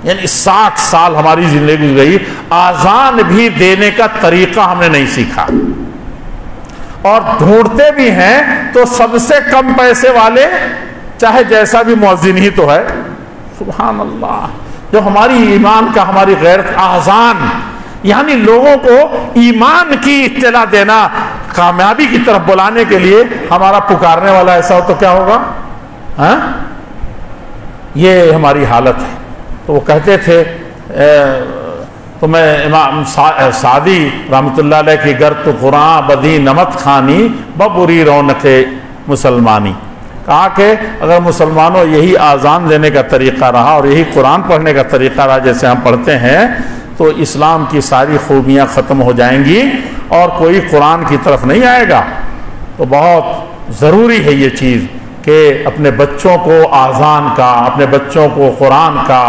یعنی 60 سال ہماری زندگی گئی، آزان بھی دینے کا طریقہ ہم نے نہیں سیکھا، اور ڈھونڈتے بھی ہیں تو سب سے کم پیسے والے، چاہے جیسا بھی مؤذن ہی تو ہے۔ سبحان اللہ، جو ہماری ایمان کا، ہماری غیرت، آزان یعنی لوگوں کو ایمان کی اطلاع دینا، کامیابی کی طرف بلانے کے لیے ہمارا پکارنے والا ایسا ہو تو کیا ہوگا؟ یہ ہماری حالت ہے۔ تو وہ کہتے تھے تو میں امام سعدی رحمۃ اللہ علیہ کی گر تو قرآن بدی نمت خانی ببری رونق مسلمانی، کہا کہ اگر مسلمانوں یہی آزان دینے کا طریقہ رہا اور یہی قرآن پڑھنے کا طریقہ رہا جیسے ہم پڑھتے ہیں، تو اسلام کی ساری خوبیاں ختم ہو جائیں گی اور کوئی قرآن کی طرف نہیں آئے گا۔ تو بہت ضروری ہے یہ چیز کہ اپنے بچوں کو آزان کا، اپنے بچوں کو قرآن کا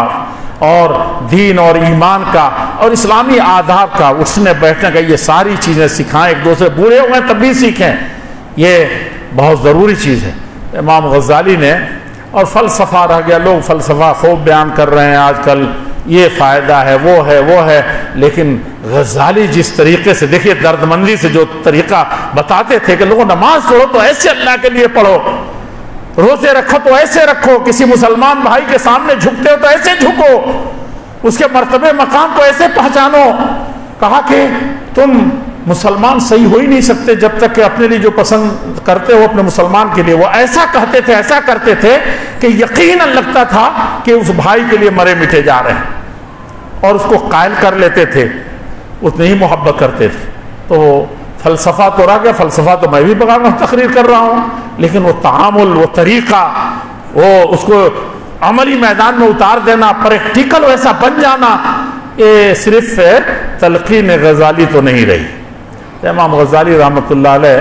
اور دین اور ایمان کا اور اسلامی آداب کا، اٹھنے بیٹھنے کا، یہ ساری چیزیں سکھائیں، ایک دوسرے بوڑھے ہوئے تب بھی سیکھیں، یہ بہت ضروری چیز ہے۔ امام غزالی نے، اور فلسفہ رہ گیا، لوگ فلسفہ خوب بیان کر رہے ہیں آج کل، یہ فائدہ ہے، وہ ہے، وہ ہے، لیکن غزالی جس طریقے سے، دیکھیے درد مندی سے جو طریقہ بتاتے تھے کہ لوگوں نماز پڑھو تو ایسے اللہ کے لیے پڑھو، روزے رکھو تو ایسے رکھو، کسی مسلمان بھائی کے سامنے جھکتے ہو تو ایسے جھکو، اس کے مرتبے مقام کو ایسے پہچانو۔ کہا کہ تم مسلمان صحیح ہو ہی نہیں سکتے جب تک کہ اپنے لیے جو پسند کرتے ہو اپنے مسلمان کے لیے، وہ ایسا کہتے تھے، ایسا کرتے تھے کہ یقیناً لگتا تھا کہ اس بھائی کے لیے مرے مٹے جا رہے ہیں، اور اس کو قائل کر لیتے تھے، اتنی ہی محبت کرتے تھے۔ تو فلسفہ تو رہ گیا، فلسفہ تو میں بھی بغیر تقریر کر رہا ہوں، لیکن وہ تعامل، وہ طریقہ، وہ اس کو عملی میدان میں اتار دینا، پریکٹیکل ویسا بن جانا، یہ صرف تلقین غزالی تو نہیں رہی۔ امام غزالی رحمۃ اللہ علیہ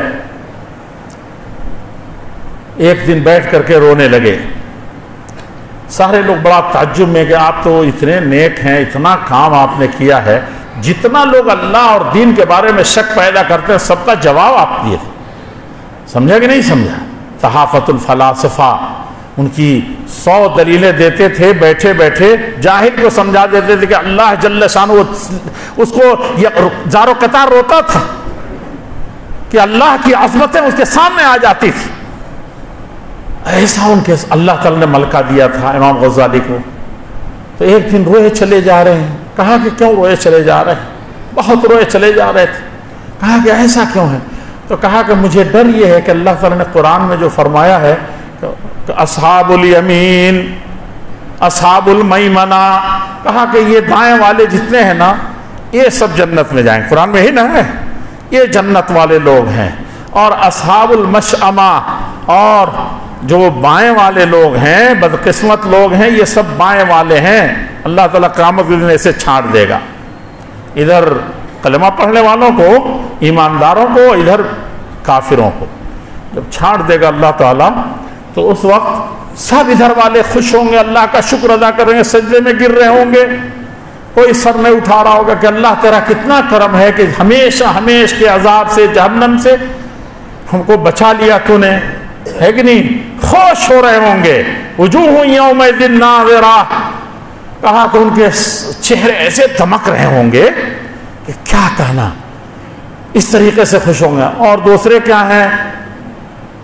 ایک دن بیٹھ کر کے رونے لگے، سارے لوگ بڑا تعجب میں کہ آپ تو اتنے نیک ہیں، اتنا کام آپ نے کیا ہے، جتنا لوگ اللہ اور دین کے بارے میں شک پیدا کرتے ہیں سب کا جواب آپ دیے تھے، سمجھا کہ نہیں سمجھا؟ صحافت الفلاسفہ، ان کی 100 دلیلیں دیتے تھے، بیٹھے بیٹھے جاہل کو سمجھا دیتے تھے کہ اللہ جل شانہ، اس کو زار و قطار روتا تھا کہ اللہ کی عظمتیں اس کے سامنے آ جاتی تھی، ایسا ان کے اللہ تعالی نے ملکہ دیا تھا امام غزالی کو۔ تو ایک دن روئے چلے جا رہے ہیں، کہا کہ کیوں روئے چلے جا رہے ہیں؟ بہت روئے چلے جا رہے تھے، کہا کہ ایسا کیوں ہے؟ تو کہا کہ مجھے ڈر یہ ہے کہ اللہ تعالی نے قرآن میں جو فرمایا ہے اصحاب الیمین، اصحاب المیمنہ، کہا کہ یہ دائیں والے جتنے ہیں نا یہ سب جنت میں جائیں، قرآن میں ہی نہ ہے، یہ جنت والے لوگ ہیں۔ اور اصحاب المشأمہ، اور جو بائیں والے لوگ ہیں، بدقسمت لوگ ہیں، یہ سب بائیں والے ہیں، اللہ تعالیٰ قیامت کے دن ایسے چھانٹ دے گا، ادھر کلمہ پڑھنے والوں کو، ایمانداروں کو، ادھر کافروں کو جب چھانٹ دے گا اللہ تعالیٰ، تو اس وقت سب ادھر والے خوش ہوں گے، اللہ کا شکر ادا کریں گے، سجدے میں گر رہے ہوں گے، کوئی سر نہیں اٹھا رہا ہوگا کہ اللہ تیرا کتنا کرم ہے کہ ہمیشہ ہمیش کے عذاب سے، جہنم سے ہم کو بچا لیا تو نے، ہے کہ نہیں؟ خوش ہو رہے ہوں گے، وجوہ یومئذ ناظرہ، کہا کہ ان کے چہرے ایسے دمک رہے ہوں گے کہ کیا کہنا، اس طریقے سے خوش ہوں گے۔ اور دوسرے کیا ہیں؟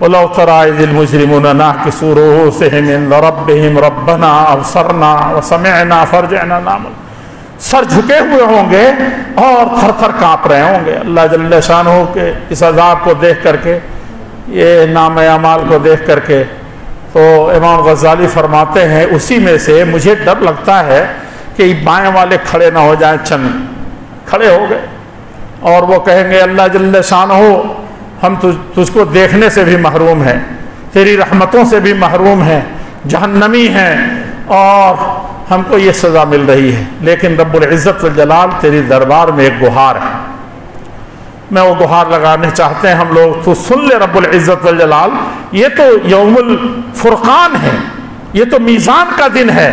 وَلَوْ تَرَىٰ إِذِ الْمُجْرِمُونَ نَاكِسُو رُءُوسِهِمْ عِندَ رَبِّهِمْ رَبَّنَا أَبْصَرْنَا وَسَمِعْنَا فَارْجِعْنَا نَعْمَلْ، سر جھکے ہوئے ہوں گے اور تھر تھر کانپ رہے ہوں گے اللہ جل شانہ کے اس عذاب کو دیکھ کر کے، یہ نام اعمال کو دیکھ کر کے۔ تو امام غزالی فرماتے ہیں اسی میں سے مجھے ڈر لگتا ہے کہ بائیں والے کھڑے نہ ہو جائیں، چند کھڑے ہو گئے اور وہ کہیں گے اللہ جل شانہ ہم تجھ کو دیکھنے سے بھی محروم ہیں، تیری رحمتوں سے بھی محروم ہیں، جہنمی ہیں، اور ہم کو یہ سزا مل رہی ہے، لیکن رب العزت والجلال تیری دربار میں ایک گہار ہے، میں وہ گہار لگانے چاہتے ہیں ہم لوگ، تو سن لے رب العزت والجلال، یہ تو یوم الفرقان ہے، یہ تو میزان کا دن ہے،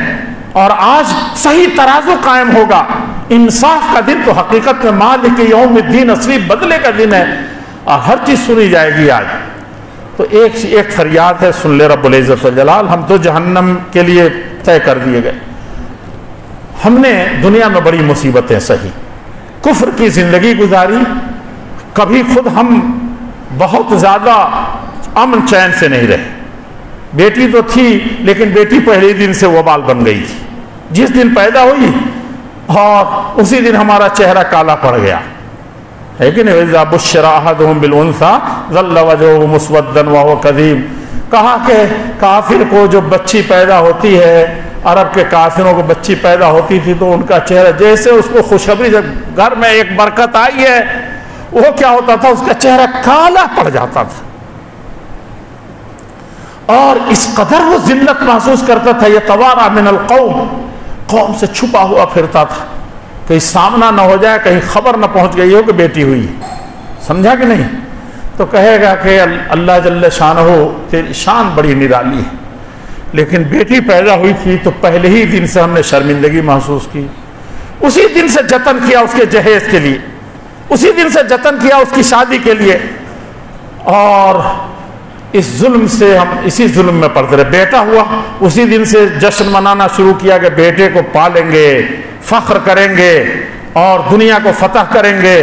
اور آج صحیح ترازو قائم ہوگا، انصاف کا دن، تو حقیقت میں مالک یوم الدین اصلی بدلے کا دن ہے، اور ہر چیز سنی جائے گی آج۔ تو ایک فریاد ہے، سن لے رب العزت والجلال، ہم تو جہنم کے لیے طے کر دیے گئے، ہم نے دنیا میں بڑی مصیبتیں سہی، کفر کی زندگی گزاری، کبھی خود ہم بہت زیادہ امن چین سے نہیں رہے، بیٹی تو تھی لیکن بیٹی پہلے دن سے وبال بن گئی تھی، جس دن پیدا ہوئی اور اسی دن ہمارا چہرہ کالا پڑ گیا، ہے کہ نہیں؟ وَإِذَا بُشِّرَ أَحَدُهُم بِالْأُنثَىٰ ظَلَّ وَجْهُهُ مُسْوَدًّا وَهُوَ كَظِيمٌ، کہا کہ کافر کو جو بچی پیدا ہوتی ہے، عرب کے کافروں کو بچی پیدا ہوتی تھی تو ان کا چہرہ جیسے اس کو خوشخبری، جب گھر میں ایک برکت آئی ہے، وہ کیا ہوتا تھا، اس کا چہرہ کالا پڑ جاتا تھا، اور اس قدر وہ ذلت محسوس کرتا تھا، یتوارا من القوم، قوم سے چھپا ہوا پھرتا تھا، کہیں سامنا نہ ہو جائے، کہیں خبر نہ پہنچ گئی ہو کہ بیٹی ہوئی ہے، سمجھا کہ نہیں؟ تو کہے گا کہ اللہ جل شانہ تیری شان بڑی نرالی ہے، لیکن بیٹی پیدا ہوئی تھی تو پہلے ہی دن سے ہم نے شرمندگی محسوس کی، اسی دن سے جتن کیا اس کے جہیز کے لیے، اسی دن سے جتن کیا اس کی شادی کے لیے، اور اس ظلم سے ہم اسی ظلم میں پڑتے رہے۔ بیٹا ہوا، اسی دن سے جشن منانا شروع کیا کہ بیٹے کو پالیں گے، فخر کریں گے اور دنیا کو فتح کریں گے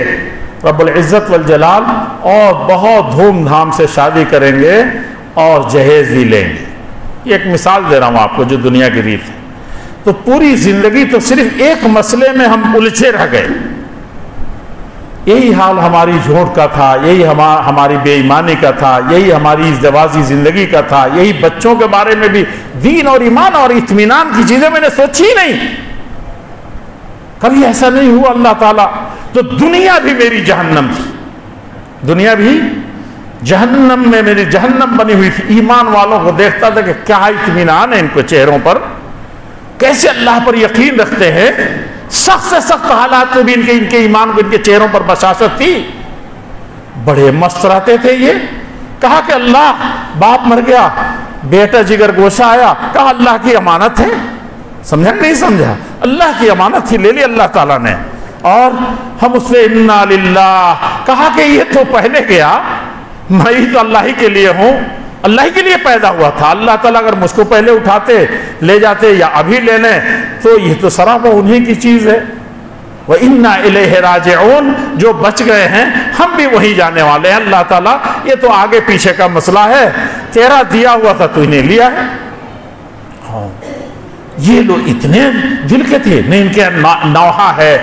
رب العزت والجلال، اور بہت دھوم دھام سے شادی کریں گے اور جہیز بھی لیں گے۔ ایک مثال دے رہا ہوں آپ کو جو دنیا کی ریت ہے، تو پوری زندگی تو صرف ایک مسئلے میں ہم الجھے رہ گئے، یہی حال ہماری جھوٹ کا تھا، یہی ہماری بے ایمانی کا تھا، یہی ہماری ازدواجی زندگی کا تھا، یہی بچوں کے بارے میں بھی دین اور ایمان اور اطمینان کی چیزیں میں نے سوچی ہی نہیں، کبھی ایسا نہیں ہوا اللہ تعالیٰ، تو دنیا بھی میری جہنم تھی، دنیا بھی جہنم میں میری جہنم بنی ہوئی تھی۔ ایمان والوں کو دیکھتا تھا کہ کیا اطمینان ہے ان کو چہروں پر، کیسے اللہ پر یقین رکھتے ہیں، سخت سے سخت حالات میں بھی ان کے ایمان کو، ان کے چہروں پر بشاشت تھی، بڑے مست رہتے تھے یہ۔ کہا کہ اللہ، باپ مر گیا، بیٹا جگر گوشہ آیا، کہا اللہ کی امانت ہے، سمجھا نہیں سمجھا؟ اللہ کی امانت تھی، لے لی اللہ تعالیٰ نے، اور ہم اس میں انا للہ، کہا کہ یہ تو پہلے گیا، میں ہی تو اللہ ہی کے لیے ہوں، اللہ ہی کے لیے پیدا ہوا تھا، اللہ تعالیٰ اگر مجھ کو پہلے اٹھاتے لے جاتے یا ابھی لے لیں تو یہ تو سراپا انہی کی چیز ہے۔ وَإِنَّا إِلَيْهِ رَاجِعُونَ، جو بچ گئے ہیں ہم بھی وہیں جانے والے ہیں، اللہ تعالیٰ یہ تو آگے پیچھے کا مسئلہ ہے، تیرا دیا ہوا تھا تو انہیں لیا ہے۔ یہ لوگ اتنے دل کے تھے، نہیں ان کے نوحہ ہے،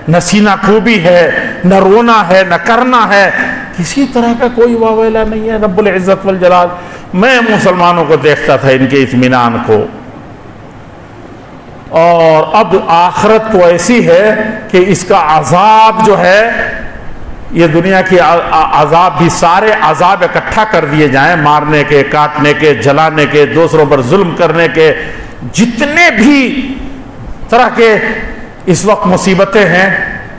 نہ سینہ کوبی ہے، نہ رونا ہے، نہ کرنا ہے، کسی طرح کا کوئی واویلا نہیں ہے۔ رب العزت والجلال، میں مسلمانوں کو دیکھتا تھا ان کے اطمینان کو، اور اب آخرت تو ایسی ہے کہ اس کا عذاب جو ہے، یہ دنیا کی عذاب بھی، سارے عذاب اکٹھا کر دیے جائیں، مارنے کے، کاٹنے کے، جلانے کے، دوسروں پر ظلم کرنے کے، جتنے بھی طرح کے اس وقت مصیبتیں ہیں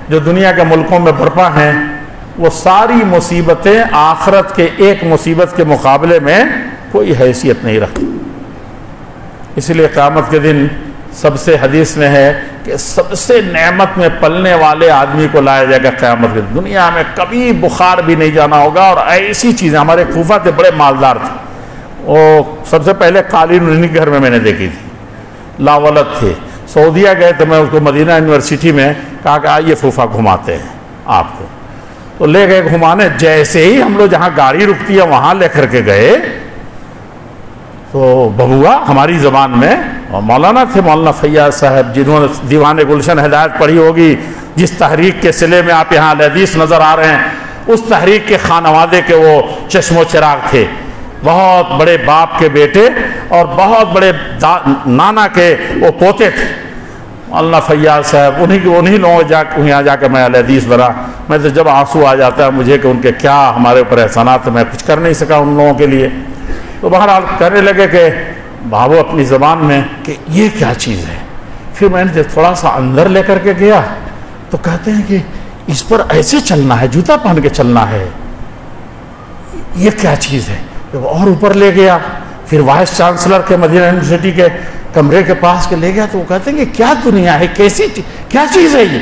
جو دنیا کے ملکوں میں برپا ہیں، وہ ساری مصیبتیں آخرت کے ایک مصیبت کے مقابلے میں کوئی حیثیت نہیں رکھتی۔ اس لیے قیامت کے دن سب سے حدیث میں ہے کہ سب سے نعمت میں پلنے والے آدمی کو لایا جائے گا قیامت کے دن۔ دنیا میں کبھی بخار بھی نہیں جانا ہوگا، اور ایسی چیزیں، ہمارے کوفہ تھے بڑے مالدار تھے، وہ سب سے پہلے قالین انہی گھر میں نے دیکھی تھی، لاولد تھے۔ سعودیہ گئے تو میں اس کو مدینہ یونیورسٹی میں کہا کہ آئیے پھوپھا گھماتے ہیں آپ کو، تو لے گئے گھمانے۔ جیسے ہی ہم لوگ جہاں گاڑی رکتی ہے وہاں لے کر کے گئے تو ببوا ہماری زبان میں، اور مولانا تھے مولانا فیاض صاحب، جنہوں نے دیوان گلشن ہدایت پڑھی ہوگی، جس تحریک کے صلے میں آپ یہاں الحدیث نظر آ رہے ہیں، اس تحریک کے خانوادے کے وہ چشم و چراغ تھے، بہت بڑے باپ کے بیٹے اور بہت بڑے نانا کے وہ پوتے تھے مولانا فیاض صاحب۔ انہی لوگوں یہاں جا کے میں الحدیث بنا، میں تو جب آنسو آ جاتا ہے مجھے کہ ان کے کیا ہمارے اوپر احسانات، میں کچھ کر نہیں سکا ان لوگوں کے لیے۔ تو بہرحال کہنے لگے کہ بھاوو اپنی زبان میں کہ یہ کیا چیز ہے۔ پھر میں نے جب تھوڑا سا اندر لے کر کے گیا تو کہتے ہیں کہ اس پر ایسے چلنا ہے، جوتا پہن کے چلنا ہے، یہ کیا چیز ہے۔ جب اور اوپر لے گیا، پھر وائس چانسلر کے مدینہ یونیورسٹی کے کمرے کے پاس کے لے گیا تو وہ کہتے ہیں کہ کیا دنیا ہے، کیسی کیا چیز ہے یہ۔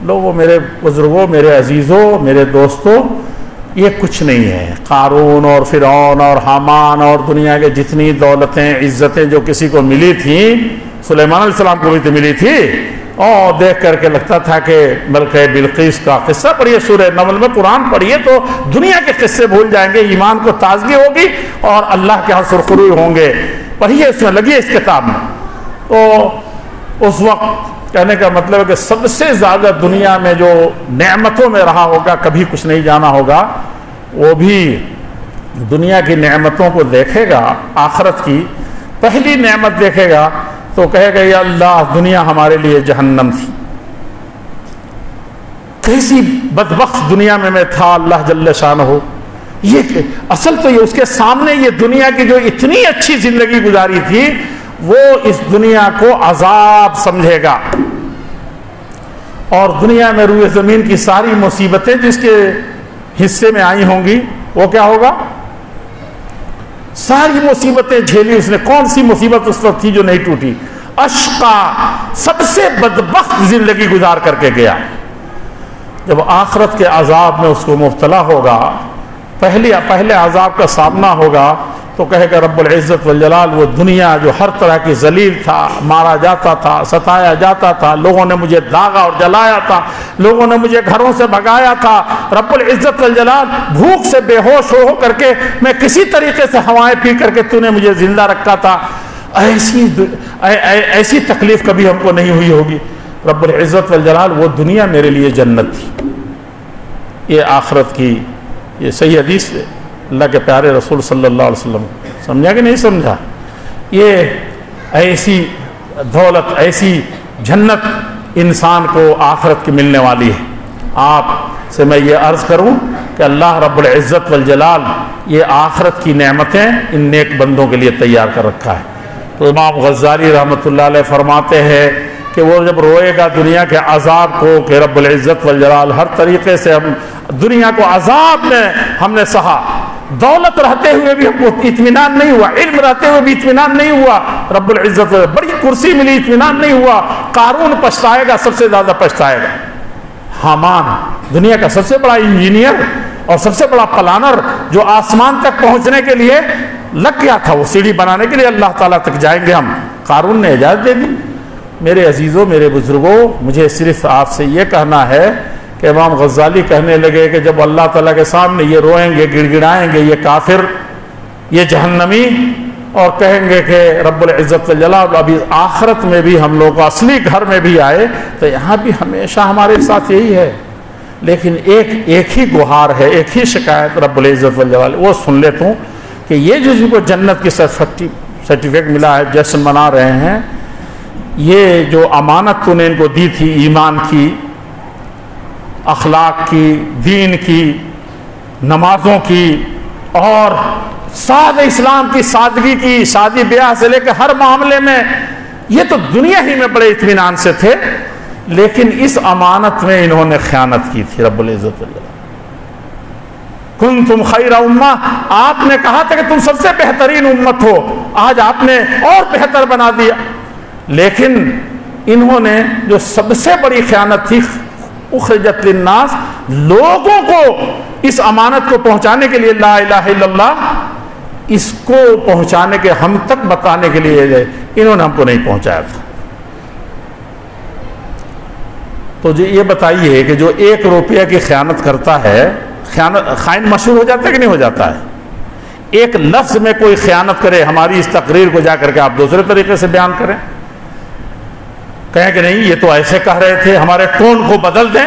لوگوں، میرے بزرگوں، میرے عزیزوں، میرے دوستوں، یہ کچھ نہیں ہے۔ قارون اور فرعون اور حامان اور دنیا کے جتنی دولتیں، عزتیں جو کسی کو ملی تھیں، سلیمان علیہ السلام کو بھی تو ملی تھی، اور دیکھ کر کے لگتا تھا کہ ملکہ بلقیس کا قصہ پڑھیے، سورہ نمل میں قرآن پڑھیے تو دنیا کے قصے بھول جائیں گے، ایمان کو تازگی ہوگی اور اللہ کے ہاں سرخروئی ہوں گے۔ پڑھیے، اس میں لگیے اس کتاب میں۔ تو اس وقت کہنے کا مطلب ہے کہ سب سے زیادہ دنیا میں جو نعمتوں میں رہا ہوگا، کبھی کچھ نہیں جانا ہوگا، وہ بھی دنیا کی نعمتوں کو دیکھے گا، آخرت کی پہلی نعمت دیکھے گا تو کہے گا یا اللہ، دنیا ہمارے لیے جہنم تھی، کیسی بدبخت دنیا میں تھا اللہ جل شانہ ہو۔ یہ اصل تو یہ اس کے سامنے یہ دنیا کی جو اتنی اچھی زندگی گزاری تھی، وہ اس دنیا کو عذاب سمجھے گا، اور دنیا میں روئے زمین کی ساری مصیبتیں جس کے حصے میں آئی ہوں گی، وہ کیا ہوگا؟ ساری مصیبتیں جھیلی اس نے۔ کون سی مصیبت اس وقت تھی جو نہیں ٹوٹی؟ اشقا، سب سے بدبخت زندگی گزار کر کے گیا۔ جب آخرت کے عذاب میں اس کو مبتلا ہوگا، پہلے عذاب کا سامنا ہوگا تو کہے گا رب العزت والجلال، وہ دنیا جو ہر طرح کی ذلیل تھا، مارا جاتا تھا، ستایا جاتا تھا، لوگوں نے مجھے داغا اور جلایا تھا، لوگوں نے مجھے گھروں سے بھگایا تھا، رب العزت والجلال بھوک سے بے ہوش ہو کر کے میں کسی طریقے سے ہوائیں پی کر کے تو نے مجھے زندہ رکھا تھا، ایسی تکلیف کبھی ہم کو نہیں ہوئی ہوگی۔ رب العزت والجلال، وہ دنیا میرے لیے جنت تھی۔ یہ آخرت کی، یہ صحیح حدیث ہے اللہ کے پیارے رسول صلی اللہ علیہ وسلم، سمجھا کہ نہیں سمجھا؟ یہ ایسی دولت، ایسی جنت انسان کو آخرت کی ملنے والی ہے۔ آپ سے میں یہ عرض کروں کہ اللہ رب العزت والجلال یہ آخرت کی نعمتیں ان نیک بندوں کے لیے تیار کر رکھا ہے۔ تو امام غزالی رحمۃ اللہ علیہ فرماتے ہیں کہ وہ جب روئے گا دنیا کے عذاب کو کہ رب العزت والجلال ہر طریقے سے ہم دنیا کو عذاب میں ہم نے سہا، دولت رہتے ہوئے بھی ہم کو اطمینان نہیں ہوا، علم رہتے ہوئے بھی اطمینان نہیں ہوا، رب العزت بڑی کرسی ملی اطمینان نہیں ہوا۔ قارون پچھتائے گا، سب سے زیادہ پچھتائے گا۔ حامان دنیا کا سب سے بڑا انجینئر اور سب سے بڑا پلانر، جو آسمان تک پہنچنے کے لیے لگ گیا تھا، وہ سیڑھی بنانے کے لیے اللہ تعالیٰ تک جائیں گے ہم، قارون نے اجازت دے دی۔ میرے عزیزوں، میرے بزرگوں، مجھے صرف آپ سے یہ کہنا ہے کہ امام غزالی کہنے لگے کہ جب اللہ تعالیٰ کے سامنے یہ روئیں گے، گڑ گڑائیں گے، یہ کافر، یہ جہنمی، اور کہیں گے کہ رب العزت والجلال ابھی آخرت میں بھی ہم لوگ اصلی گھر میں بھی آئے تو یہاں بھی ہمیشہ ہمارے ساتھ یہی ہے. لیکن ایک ہی گہار ہے, ایک ہی شکایت رب العزت والجلال, وہ سن لیتا ہوں کہ یہ جو جن کو جنت کی سرٹیفکیٹ ملا ہے, جشن منا رہے ہیں, یہ جو امانت تو نے ان کو دی تھی ایمان کی, اخلاق کی, دین کی, نمازوں کی اور سادہ اسلام کی سادگی کی, شادی بیاہ سے لے کے ہر معاملے میں, یہ تو دنیا ہی میں بڑے اطمینان سے تھے, لیکن اس امانت میں انہوں نے خیانت کی تھی. رب العزت والجلال کنتم خیر امہ, آپ نے کہا تھا کہ تم سب سے بہترین امت ہو, آج آپ نے اور بہتر بنا دیا. لیکن انہوں نے جو سب سے بڑی خیانت تھی, اخرجت للناس, لوگوں کو اس امانت کو پہنچانے کے لیے, لا الہ الا اللہ, اس کو پہنچانے کے, ہم تک بتانے کے لیے انہوں نے ہم کو نہیں پہنچایا تھا. تو یہ بتائیے کہ جو 1 روپیہ کی خیانت کرتا ہے, خائن مشہور ہو جاتا ہے کہ نہیں ہو جاتا ہے؟ ایک لفظ میں کوئی خیانت کرے, ہماری اس تقریر کو جا کر کے آپ دوسرے طریقے سے بیان کریں, کہیں کہ نہیں یہ تو ایسے کہہ رہے تھے, ہمارے ٹون کو بدل دیں,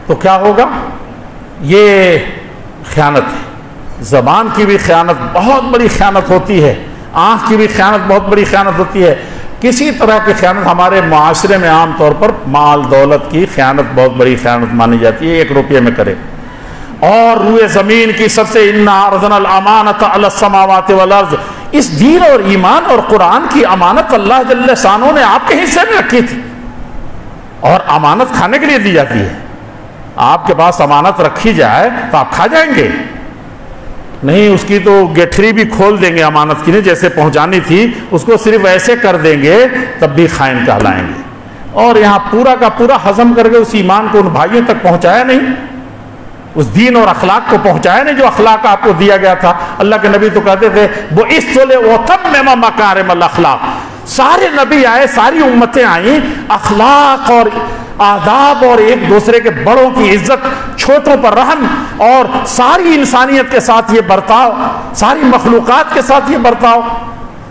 تو کیا ہوگا؟ یہ خیانت ہے. زبان کی بھی خیانت بہت بڑی خیانت ہوتی ہے, آنکھ کی بھی خیانت بہت بڑی خیانت ہوتی ہے. کسی طرح کی خیانت ہمارے معاشرے میں عام طور پر مال دولت کی خیانت بہت بڑی خیانت مانی جاتی ہے, 1 روپیے میں کرے. اور روئے زمین کی سب سے انا عرضنا الامانۃ علی السماوات والارض, اس دین اور ایمان اور قرآن کی امانت اللہ جل شانہ نے آپ کے حصے میں رکھی تھی, اور امانت کھانے کے لیے دی جاتی ہے. آپ کے پاس امانت رکھی جائے تو آپ کھا جائیں گے نہیں, اس کی تو گٹھری بھی کھول دیں گے امانت کی, نہیں جیسے پہنچانی تھی اس کو صرف ایسے کر دیں گے تب بھی خائن کہلائیں گے. اور یہاں پورا کا پورا ہضم کر کے اس ایمان کو ان بھائیوں تک پہنچایا نہیں, اس دین اور اخلاق کو پہنچایا نہیں جو اخلاق آپ کو دیا گیا تھا. اللہ کے نبی تو کہتے تھے بُعِثْتُ لِأُتَمِّمَ مَكَارِمَ الْأَخْلَاقِ, سارے نبی آئے, ساری امتیں آئیں, اخلاق اور آداب اور ایک دوسرے کے بڑوں کی عزت, چھوٹوں پر رحم, اور ساری انسانیت کے ساتھ یہ برتاؤ, ساری مخلوقات کے ساتھ یہ برتاؤ.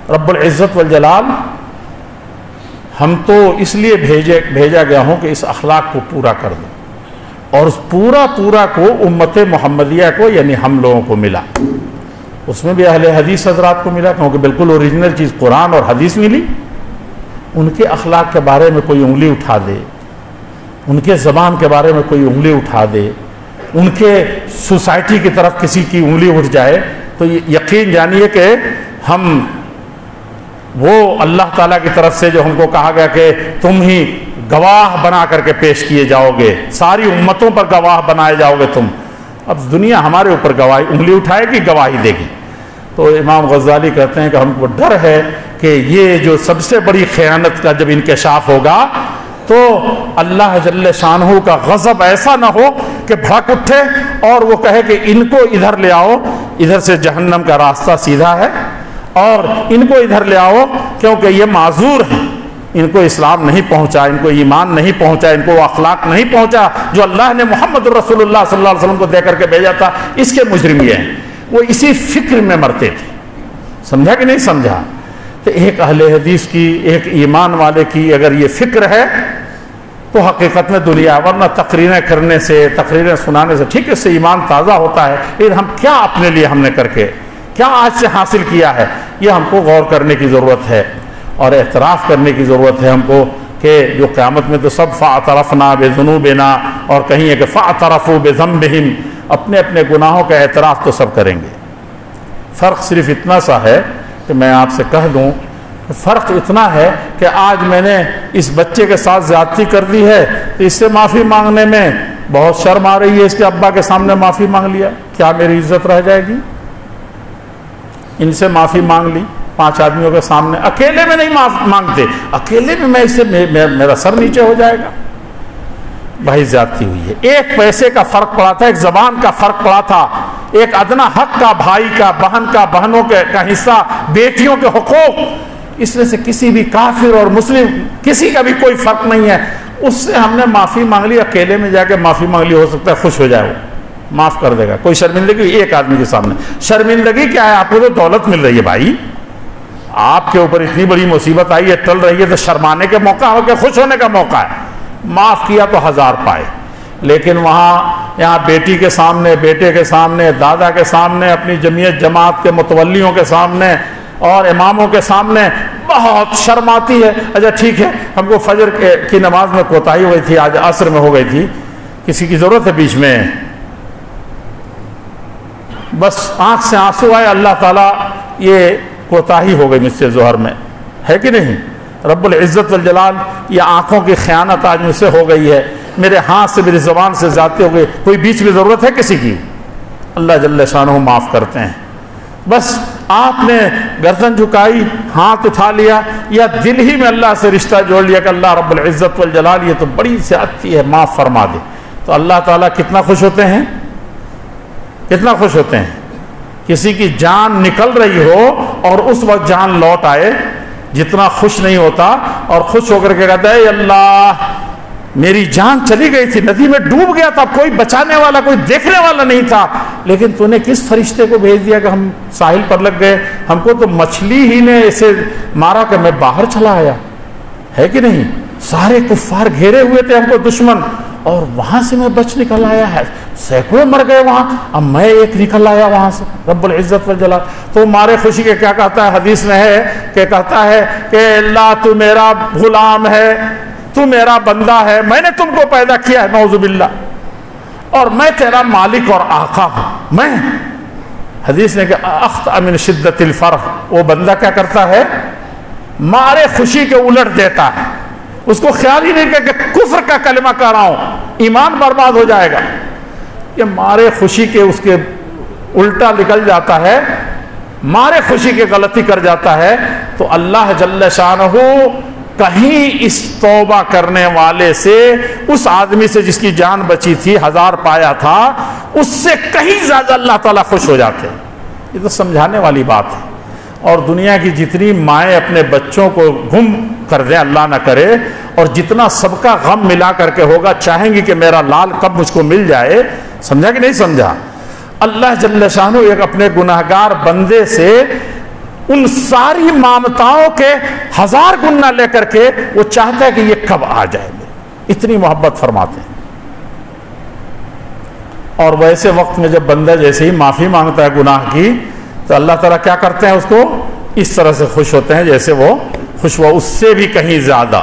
رب العزت والجلال ہم تو اس لیے بھیجا گیا ہوں کہ اس اخلاق کو پورا کر دو, اور اس پورا کو امت محمدیہ کو یعنی ہم لوگوں کو ملا. اس میں بھی اہل حدیث حضرات کو ملا, کیونکہ بالکل اوریجنل چیز قرآن اور حدیث ملی. ان کے اخلاق کے بارے میں کوئی انگلی اٹھا دے, ان کے زبان کے بارے میں کوئی انگلی اٹھا دے, ان کے سوسائٹی کی طرف کسی کی انگلی اٹھ جائے, تو یقین جانیے کہ ہم وہ اللہ تعالیٰ کی طرف سے جو ہم کو کہا گیا کہ تم ہی گواہ بنا کر کے پیش کیے جاؤ گے, ساری امتوں پر گواہ بنائے جاؤ گے تم. اب دنیا ہمارے اوپر گواہی انگلی اٹھائے گی, گواہی دے گی. تو امام غزالی کہتے ہیں کہ ہم کو ڈر ہے کہ یہ جو سب سے بڑی خیانت کا جب انکشاف ہوگا تو اللہ جل شانہ کا غضب ایسا نہ ہو کہ بھڑک اٹھے اور وہ کہے کہ ان کو ادھر لے آؤ, ادھر سے جہنم کا راستہ سیدھا ہے, اور ان کو ادھر لے آؤ کیونکہ یہ معذور ہیں, ان کو اسلام نہیں پہنچا, ان کو ایمان نہیں پہنچا, ان کو اخلاق نہیں پہنچا جو اللہ نے محمد رسول اللہ صلی اللہ علیہ وسلم کو دے کر کے بھیجا تھا, اس کے مجرم یہ ہیں. وہ اسی فکر میں مرتے تھے. سمجھا کہ نہیں سمجھا؟ تو ایک اہل حدیث کی, ایک ایمان والے کی اگر یہ فکر ہے تو حقیقت میں دنیا, ورنہ تقریریں کرنے سے, تقریریں سنانے سے ٹھیک ہے اس سے ایمان تازہ ہوتا ہے, لیکن ہم کیا اپنے لیے ہم نے کر کے کیا آج سے حاصل کیا ہے, یہ ہم کو غور کرنے کی ضرورت ہے اور اعتراف کرنے کی ضرورت ہے ہم کو کہ جو قیامت میں تو سب فاعترفنا بذنوبنا, اور کہیں ہے کہ فاعترفوا بذنبہم, اپنے اپنے گناہوں کا اعتراف تو سب کریں گے. فرق صرف اتنا سا ہے کہ میں آپ سے کہہ دوں, فرق اتنا ہے کہ آج میں نے اس بچے کے ساتھ زیادتی کر دی ہے تو اس سے معافی مانگنے میں بہت شرم آ رہی ہے, اس کے ابا کے سامنے معافی مانگ لیا, کیا میری عزت رہ جائے گی؟ ان سے معافی مانگ لی 5 آدمیوں کے سامنے, اکیلے میں نہیں مانگتے, اکیلے میں میں اس سے میرا سر نیچے ہو جائے گا. بھائی زیادتی ہوئی ہے, 1 پیسے کا فرق پڑا تھا, ایک زبان کا فرق پڑا تھا, ایک ادنا حق کا, بھائی کا, بہن کا, بہنوں کا حصہ, بیٹیوں کے حقوق, اس میں سے کسی بھی کافر اور مسلم کسی کا بھی کوئی فرق نہیں ہے. اس سے ہم نے معافی مانگ لی, اکیلے میں جا کے معافی مانگ لی, ہو سکتا ہے خوش ہو جائے, وہ معاف کر دے گا. کوئی شرمندگی 1 آدمی کے سامنے, شرمندگی کیا ہے؟ آپ کو تو دولت مل رہی ہے بھائی, آپ کے اوپر اتنی بڑی مصیبت آئی ہے، ٹل رہی ہے، تو شرمانے کے موقع ہو کہ خوش ہونے کا موقع ہے. معاف کیا تو 1000 پائے. لیکن یہاں بیٹی کے سامنے، بیٹے کے سامنے، دادا کے سامنے، اپنی جمعیت جماعت کے متولیوں کے سامنے اور اماموں کے سامنے بہت شرم آتی ہے. اچھا ٹھیک ہے، ہم کو فجر کی نماز میں کوتاہی ہو گئی تھی، آج عصر میں ہو گئی تھی، کسی کی ضرورت ہے بیچ میں، بس آنکھ سے آنسو آئے، اللہ تعالیٰ یہ کوتاہی ہو گئی مجھ سے ظہر میں، ہے کہ نہیں؟ رب العزت والجلال، یہ آنکھوں کی خیانت آج مجھ سے ہو گئی ہے، میرے ہاتھ سے، میری زبان سے زیادتی ہو گئی. کوئی بیچ میں ضرورت ہے کسی کی؟ اللہ جل شانہ معاف کرتے ہیں. بس آپ نے گردن جھکائی، ہاتھ اٹھا لیا، یا دل ہی میں اللہ سے رشتہ جوڑ لیا کہ اللہ رب العزت والجلال یہ تو بڑی زیادتی ہے، معاف فرما دے، تو اللہ تعالیٰ کتنا خوش ہوتے ہیں، کتنا خوش ہوتے ہیں. کسی کی جان نکل رہی ہو اور اس وقت جان لوٹ آئے، جتنا خوش نہیں ہوتا، اور خوش ہو کر کے کہتا ہے اللہ میری جان چلی گئی تھی، ندی میں ڈوب گیا تھا، کوئی بچانے والا، کوئی دیکھنے والا نہیں تھا، لیکن تو نے کس فرشتے کو بھیج دیا کہ ہم ساحل پر لگ گئے، ہم کو تو مچھلی ہی نے اسے مارا کہ میں باہر چلا آیا، ہے کہ نہیں؟ سارے کفار گھیرے ہوئے تھے ہم کو دشمن، اور وہاں سے میں بچ نکل آیا ہے، سینکڑوں مر گئے وہاں، اب میں ایک نکل آیا وہاں سے، رب العزت والجلال. تو مارے خوشی کے کیا کہتا ہے، حدیث میں ہے کہ کہتا ہے کہ اللہ تو میرا غلام ہے، تو میرا بندہ ہے، میں نے تم کو پیدا کیا ہے، نعوذ باللہ، اور میں تیرا مالک اور آقا ہوں. میں حدیث نے کہ اخطأ من شدت الفرح، وہ بندہ کیا کرتا ہے، مارے خوشی کے الٹ دیتا ہے، اس کو خیال ہی نہیں کہ کفر کا کلمہ کہہ رہا ہوں، ایمان برباد ہو جائے گا. یہ مارے خوشی کے اس کے الٹا نکل جاتا ہے، مارے خوشی کے غلطی کر جاتا ہے، تو اللہ جل شانہ کہیں اس توبہ کرنے والے سے، اس آدمی سے جس کی جان بچی تھی، 1000 پایا تھا، اس سے کہیں زیادہ اللہ تعالیٰ خوش ہو جاتے. یہ تو سمجھانے والی بات ہے. اور دنیا کی جتنی مائیں اپنے بچوں کو گم کر دیں، اللہ نہ کرے، اور جتنا سب کا غم ملا کر کے ہوگا، چاہیں گی کہ میرا لال کب مجھ کو مل جائے. سمجھا کہ نہیں سمجھا؟ اللہ جل شانہ ایک اپنے گناہگار بندے سے ان ساری مامتاؤں کے 1000 گنا لے کر کے وہ چاہتا ہے کہ یہ کب آ جائے، اتنی محبت فرماتے ہیں. اور ویسے وقت میں جب بندہ جیسے ہی معافی مانگتا ہے گناہ کی، تو اللہ تعالیٰ کیا کرتے ہیں، اس کو اس طرح سے خوش ہوتے ہیں جیسے وہ خوش ہوا، اس سے بھی کہیں زیادہ.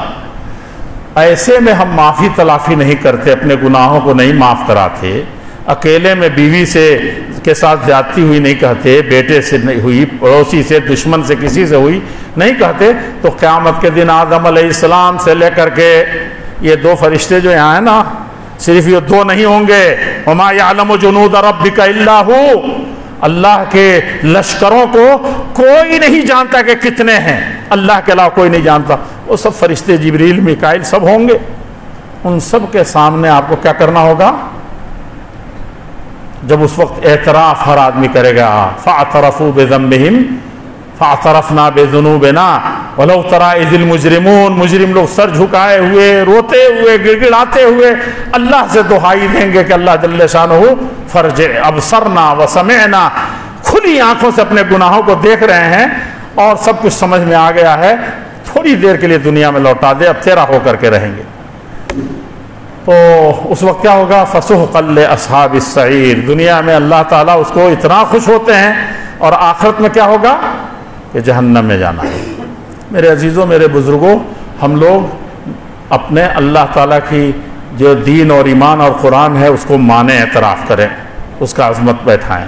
ایسے میں ہم معافی تلافی نہیں کرتے، اپنے گناہوں کو نہیں معاف کراتے. اکیلے میں بیوی سے کے ساتھ زیادتی ہوئی نہیں کہتے، بیٹے سے نہیں ہوئی، پڑوسی سے، دشمن سے، کسی سے ہوئی نہیں کہتے، تو قیامت کے دن آدم علیہ السلام سے لے کر کے یہ 2 فرشتے جو یہاں ہیں نا، صرف یہ 2 نہیں ہوں گے. وما یعلم جنود ربک الا ہو، اللہ کے لشکروں کو کوئی نہیں جانتا کہ کتنے ہیں، اللہ کے علاوہ کوئی نہیں جانتا. وہ سب فرشتے جبریل، میکائیل سب ہوں گے. ان سب کے سامنے آپ کو کیا کرنا ہوگا؟ جب اس وقت اعتراف ہر آدمی کرے گا، فاعترفوا بذنبہم فاعترفنا بذنوبنا ولو تری اذ المجرمون، مجرم لوگ سر جھکائے ہوئے، روتے ہوئے، گڑگڑاتے ہوئے اللہ سے دہائی دیں گے کہ اللہ جل شانہ فرجع ابصرنا وسمعنا، کھلی آنکھوں سے اپنے گناہوں کو دیکھ رہے ہیں اور سب کچھ سمجھ میں آ گیا ہے، تھوڑی دیر کے لیے دنیا میں لوٹا دے، اب تیرا ہو کر کے رہیں گے. تو اس وقت کیا ہوگا؟ فسحقا لاصحاب السعیر. دنیا میں اللہ تعالیٰ اس کو اتنا خوش ہوتے ہیں، اور آخرت میں کیا ہوگا؟ کہ جہنم میں جانا ہے. میرے عزیزوں، میرے بزرگوں، ہم لوگ اپنے اللہ تعالیٰ کی جو دین اور ایمان اور قرآن ہے اس کو مانیں، اعتراف کریں، اس کا عظمت بیٹھائیں،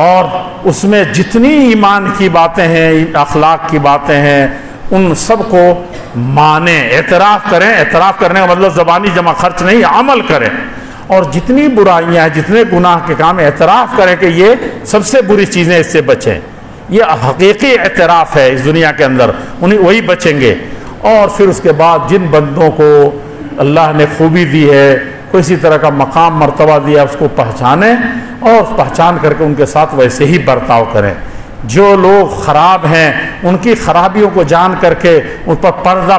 اور اس میں جتنی ایمان کی باتیں ہیں، اخلاق کی باتیں ہیں، ان سب کو مانیں، اعتراف کریں. اعتراف کرنے کا مطلب زبانی جمع خرچ نہیں، عمل کریں. اور جتنی برائیاں ہیں، جتنے گناہ کے کام، اعتراف کریں کہ یہ سب سے بری چیزیں، اس سے بچیں. یہ حقیقی اعتراف ہے اس دنیا کے اندر، وہی بچیں گے. اور پھر اس کے بعد جن بندوں کو اللہ نے خوبی دی ہے، کسی طرح کا مقام مرتبہ دیا، اس کو پہچانیں، اور پہچان کر کے ان کے ساتھ ویسے ہی برتاؤ کریں. جو لوگ خراب ہیں ان کی خرابیوں کو جان کر کے ان پر پردہ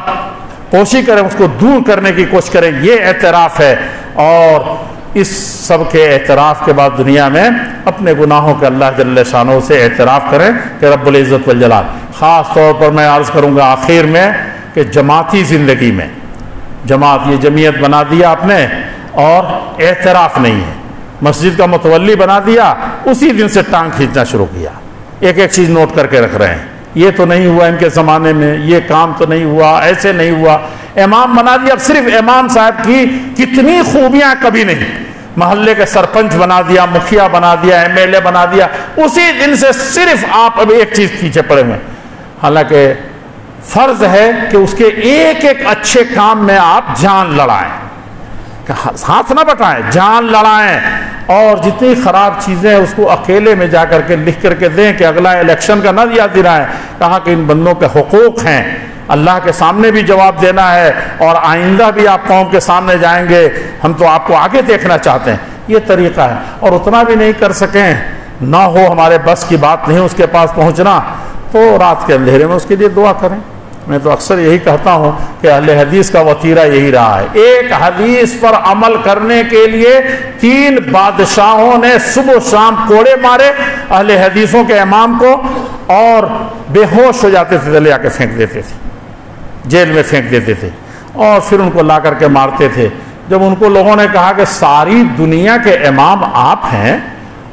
پوشی کریں، اس کو دور کرنے کی کوشش کریں. یہ اعتراف ہے. اور اس سب کے اعتراف کے بعد دنیا میں اپنے گناہوں کے اللہ جل شانہ سے اعتراف کریں کہ رب العزت والجلال. خاص طور پر میں عرض کروں گا آخر میں کہ جماعتی زندگی میں جماعت، یہ جمعیت بنا دیا آپ نے اور اعتراف نہیں ہے، مسجد کا متولی بنا دیا، اسی دن سے ٹانگ کھینچنا شروع کیا. ایک ایک چیز نوٹ کر کے رکھ رہے ہیں، یہ تو نہیں ہوا ان کے زمانے میں، یہ کام تو نہیں ہوا، ایسے نہیں ہوا. امام بنا دیا. اب صرف امام صاحب کی کتنی خوبیاں کبھی نہیں، محلے کے سرپنچ بنا دیا، مکھیا بنا دیا، MLA بنا دیا، اسی دن سے صرف آپ اب ایک چیز پیچھے پڑے ہوئے. حالانکہ فرض ہے کہ اس کے ایک ایک اچھے کام میں آپ جان لڑائیں، ہاتھ نہ بٹائیں، جان لڑائیں. اور جتنی خراب چیزیں ہیں اس کو اکیلے میں جا کر کے لکھ کر کے دیں کہ اگلا الیکشن کا نہ یاد دلائیں. کہا کہ ان بندوں کے حقوق ہیں، اللہ کے سامنے بھی جواب دینا ہے اور آئندہ بھی آپ قوم کے سامنے جائیں گے، ہم تو آپ کو آگے دیکھنا چاہتے ہیں. یہ طریقہ ہے. اور اتنا بھی نہیں کر سکیں، نہ ہو ہمارے بس کی بات نہیں اس کے پاس پہنچنا، تو رات کے اندھیرے میں اس کے لیے دعا کریں. میں تو اکثر یہی کہتا ہوں کہ اہل حدیث کا وتیرہ یہی رہا ہے. ایک حدیث پر عمل کرنے کے لیے 3 بادشاہوں نے صبح و شام کوڑے مارے اہل حدیثوں کے امام کو، اور بے ہوش ہو جاتے تھے، لے آ کے پھینک دیتے تھے، جیل میں پھینک دیتے تھے، اور پھر ان کو لا کر کے مارتے تھے. جب ان کو لوگوں نے کہا کہ ساری دنیا کے امام آپ ہیں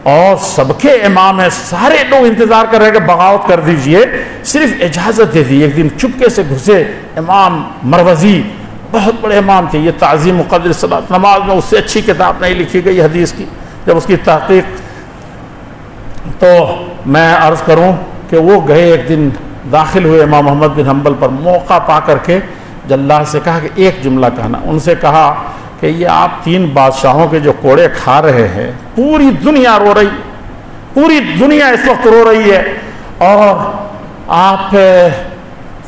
اور سب کے امام ہیں، سارے لوگ انتظار کر رہے ہیں کہ بغاوت کر دیجئے، صرف اجازت دے دی. ایک دن چپکے سے گھسے امام مروزی، بہت بڑے امام تھے، یہ تعظیم قدر صلاۃ نماز میں اس سے اچھی کتاب نہیں لکھی گئی حدیث کی جب اس کی تحقیق. تو میں عرض کروں کہ وہ گئے، ایک دن داخل ہوئے امام محمد بن حنبل پر، موقع پا کر کے جلاد سے کہا کہ ایک جملہ کہنا. ان سے کہا کہ یہ آپ 3 بادشاہوں کے جو کوڑے کھا رہے ہیں، پوری دنیا رو رہی، پوری دنیا اس وقت رو رہی ہے، اور آپ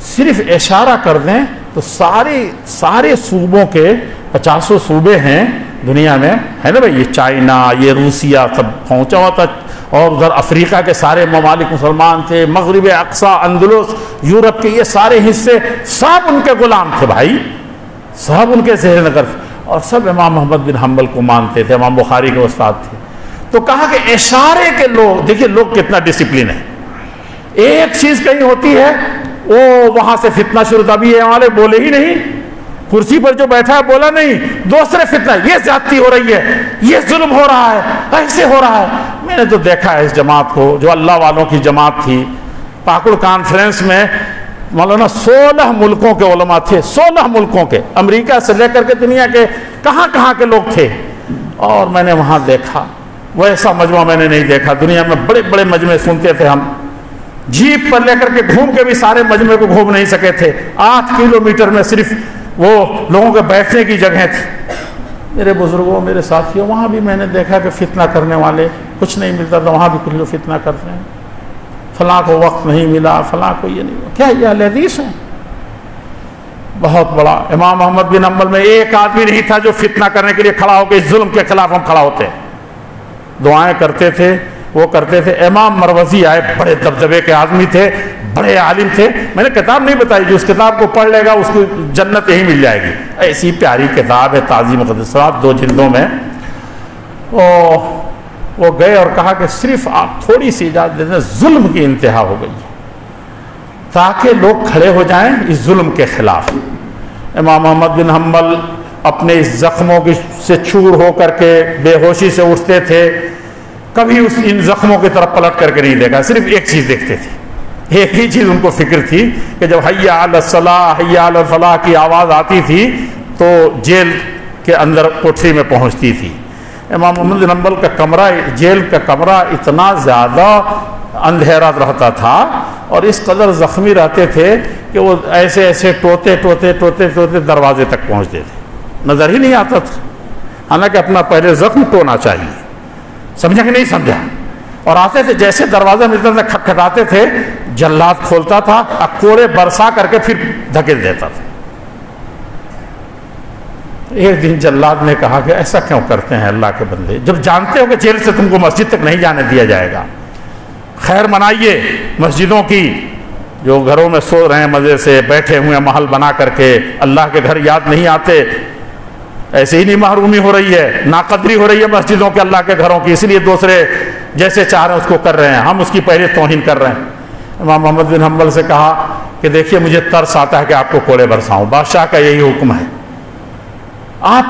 صرف اشارہ کر دیں تو سارے صوبوں کے 50 صوبے ہیں دنیا میں، ہے نا بھائی، یہ چائنا، یہ روسیہ سب پہنچا ہوا تھا، اور ادھر افریقہ کے سارے ممالک مسلمان تھے، مغرب اقصی، اندلس، یورپ کے یہ سارے حصے سب ان کے غلام تھے بھائی، سب ان کے زیر نظر تھے، اور سب امام محمد بن حنبل کو مانتے تھے، امام بخاری کے استاد تھے. تو کہا کہ اشارے کے لوگ، دیکھیے لوگ کتنا ڈسپلن ہے، ایک چیز کہیں ہوتی ہے وہ وہاں سے فتنہ شروع تھا. ابھی یہ والے بولے ہی نہیں، کرسی پر جو بیٹھا ہے بولا نہیں، دوسرے فتنہ، یہ زیادتی ہو رہی ہے، یہ ظلم ہو رہا ہے، ایسے ہو رہا ہے. میں نے تو دیکھا ہے اس جماعت کو، جو اللہ والوں کی جماعت تھی. پاکڑ کانفرنس میں مولانا 16 ملکوں کے علماء تھے، 16 ملکوں کے، امریکہ سے لے کر کے دنیا کے کہاں کہاں کے لوگ تھے. اور میں نے وہاں دیکھا، وہ ایسا مجمع میں نے نہیں دیکھا. دنیا میں بڑے بڑے مجمع سنتے تھے ہم، جیپ پر لے کر کے گھوم کے بھی سارے مجمع کو گھوم نہیں سکے تھے. 8 کلومیٹر میں صرف وہ لوگوں کے بیٹھنے کی جگہیں تھی. میرے بزرگوں، میرے ساتھیوں، وہاں بھی میں نے دیکھا کہ فتنہ کرنے والے، کچھ نہیں ملتا تھا وہاں بھی کچھ لوگ فتنہ کرتے ہیں، فلاں کو وقت نہیں ملا، فلاں کو یہ نہیں. کیا یہ اہل حدیث ہیں؟ بہت بڑا. امام محمد بن حنبل میں ایک آدمی نہیں تھا جو فتنہ کرنے کے لیے کھڑا ہو کے اس ظلم کے خلاف ہم کھڑا ہوتے. دعائیں کرتے تھے، وہ کرتے تھے. امام مروزی آئے، بڑے دبدبے کے آدمی تھے، بڑے عالم تھے. میں نے کتاب نہیں بتائی، جو اس کتاب کو پڑھ لے گا اس کو جنت یہی مل جائے گی. ایسی پیاری کتاب ہے، تعظیم مقدسات، 2 جلدوں میں. وہ گئے اور کہا کہ صرف آپ تھوڑی سی اجازت دے دیں، ظلم کی انتہا ہو گئی ہے، تاکہ لوگ کھڑے ہو جائیں اس ظلم کے خلاف. امام محمد بن حنبل اپنے اس زخموں سے چور ہو کر کے بے ہوشی سے اٹھتے تھے، کبھی ان زخموں کی طرف پلٹ کر کے نہیں دیکھا، صرف ایک چیز دیکھتے تھے. ایک ہی چیز ان کو فکر تھی کہ جب حی علی الصلاح، حی علی الفلاح کی آواز آتی تھی تو جیل کے اندر کوٹری میں پہنچتی تھی. امام محمد بن حنبل کا کمرہ، جیل کا کمرہ اتنا زیادہ اندھیرا رہتا تھا اور اس قدر زخمی رہتے تھے کہ وہ ایسے ایسے ٹوتے دروازے تک پہنچتے تھے، نظر ہی نہیں آتا تھا. حالانکہ اپنا پہلے زخم ٹونا چاہیے. سمجھا کہ نہیں سمجھا؟ اور آتے تھے، جیسے دروازہ ملتا تھا کھٹکھٹاتے تھے، جلاد کھولتا تھا، کوڑے برسا کر کے پھر دھکیل دیتا تھا. ایک دن جلاد نے کہا کہ ایسا کیوں کرتے ہیں اللہ کے بندے، جب جانتے ہو کہ جیل سے تم کو مسجد تک نہیں جانے دیا جائے گا. خیر منائیے مسجدوں کی، جو گھروں میں سو رہے ہیں مزے سے، بیٹھے ہوئے محل بنا کر کے، اللہ کے گھر یاد نہیں آتے. ایسے ہی نہیں محرومی ہو رہی ہے، ناقدری ہو رہی ہے مسجدوں کے، اللہ کے گھروں کی، اس لیے دوسرے جیسے چاہ رہے ہیں اس کو کر رہے ہیں، ہم اس کی پہلے توہین کر رہے ہیں۔ امام محمد بن حنبل سے کہا کہ دیکھیے مجھے ترس آتا ہے کہ آپ کو کوڑے برساؤں، بادشاہ کا یہی حکم ہے، آپ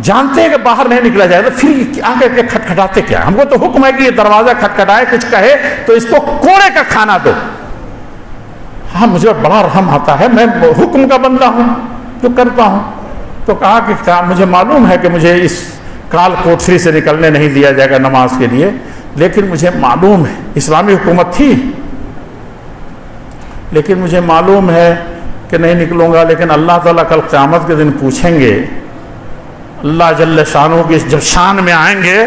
جانتے ہیں کہ باہر نہیں نکلا جائے تو پھر آ کر کے کھٹکھٹاتے کیا؟ ہم کو تو حکم ہے کہ یہ دروازہ کھٹکھٹائے، کچھ کہے تو اس کو کوڑے کا کھانا دو۔ ہاں مجھے بڑا رحم آتا ہے، میں حکم کا بندہ ہوں جو کرتا ہوں۔ تو کہا کہ مجھے معلوم ہے کہ مجھے اس کال کوٹری سے نکلنے نہیں دیا جائے گا نماز کے لیے، لیکن مجھے معلوم ہے اسلامی حکومت تھی، لیکن مجھے معلوم ہے کہ نہیں نکلوں گا، لیکن اللہ تعالیٰ کل قیامت کے دن پوچھیں گے، اللہ جل شانہ کی جب شان میں آئیں گے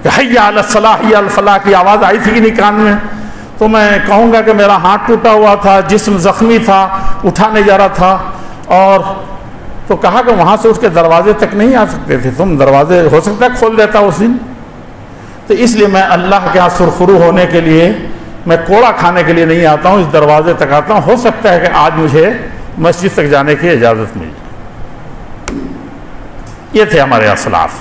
کہ حی علی الصلاح حی علی الفلاح کی آواز آئی تھی کہ نہیں کان میں، تو میں کہوں گا کہ میرا ہاتھ ٹوٹا ہوا تھا، جسم زخمی تھا، اٹھا نہیں جا رہا تھا، اور تو کہا کہ وہاں سے اٹھ کے دروازے تک نہیں آ سکتے تھے تم، دروازے ہو سکتا ہے کھول دیتا اس دن۔ تو اس لیے میں اللہ کے ہاں سرخرو ہونے کے لیے، میں کوڑا کھانے کے لیے نہیں آتا ہوں، اس دروازے تک آتا ہوں، ہو سکتا ہے کہ آج مجھے مسجد تک جانے کی اجازت مل جائے۔ یہ تھے ہمارے اسلاف،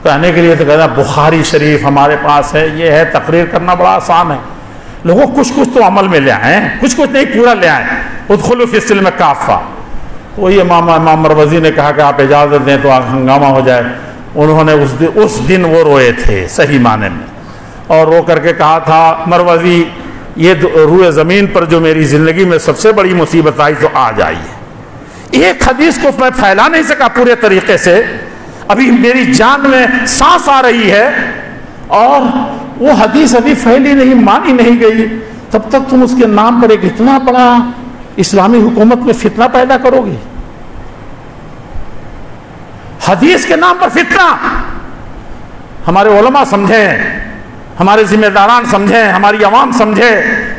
کہنے کے لیے تو کہنا بخاری شریف ہمارے پاس ہے، یہ ہے، تقریر کرنا بڑا آسان ہے، لوگوں کچھ تو عمل میں لے آئیں، کچھ نہیں پورا لے آئیں، ادخلوا فی السلم کافہ۔ وہی امام مروزی نے کہا کہ آپ اجازت دیں تو ہنگامہ ہو جائے، انہوں نے اس دن وہ روئے تھے صحیح معنی میں، اور رو کر کے کہا تھا مروزی یہ روئے زمین پر جو میری زندگی میں سب سے بڑی مصیبت آئی تو آج آئی ہے، ایک حدیث کو میں پھیلا نہیں سکا پورے طریقے سے، ابھی میری جان میں سانس آ رہی ہے اور وہ حدیث ابھی پھیلی نہیں، مانی نہیں گئی، تب تک تم اس کے نام پر ایک اتنا بڑا اسلامی حکومت میں فتنہ پیدا کرو گے، حدیث کے نام پر فتنہ۔ ہمارے علماء سمجھیں، ہمارے ذمہ داران سمجھیں، ہماری عوام سمجھے،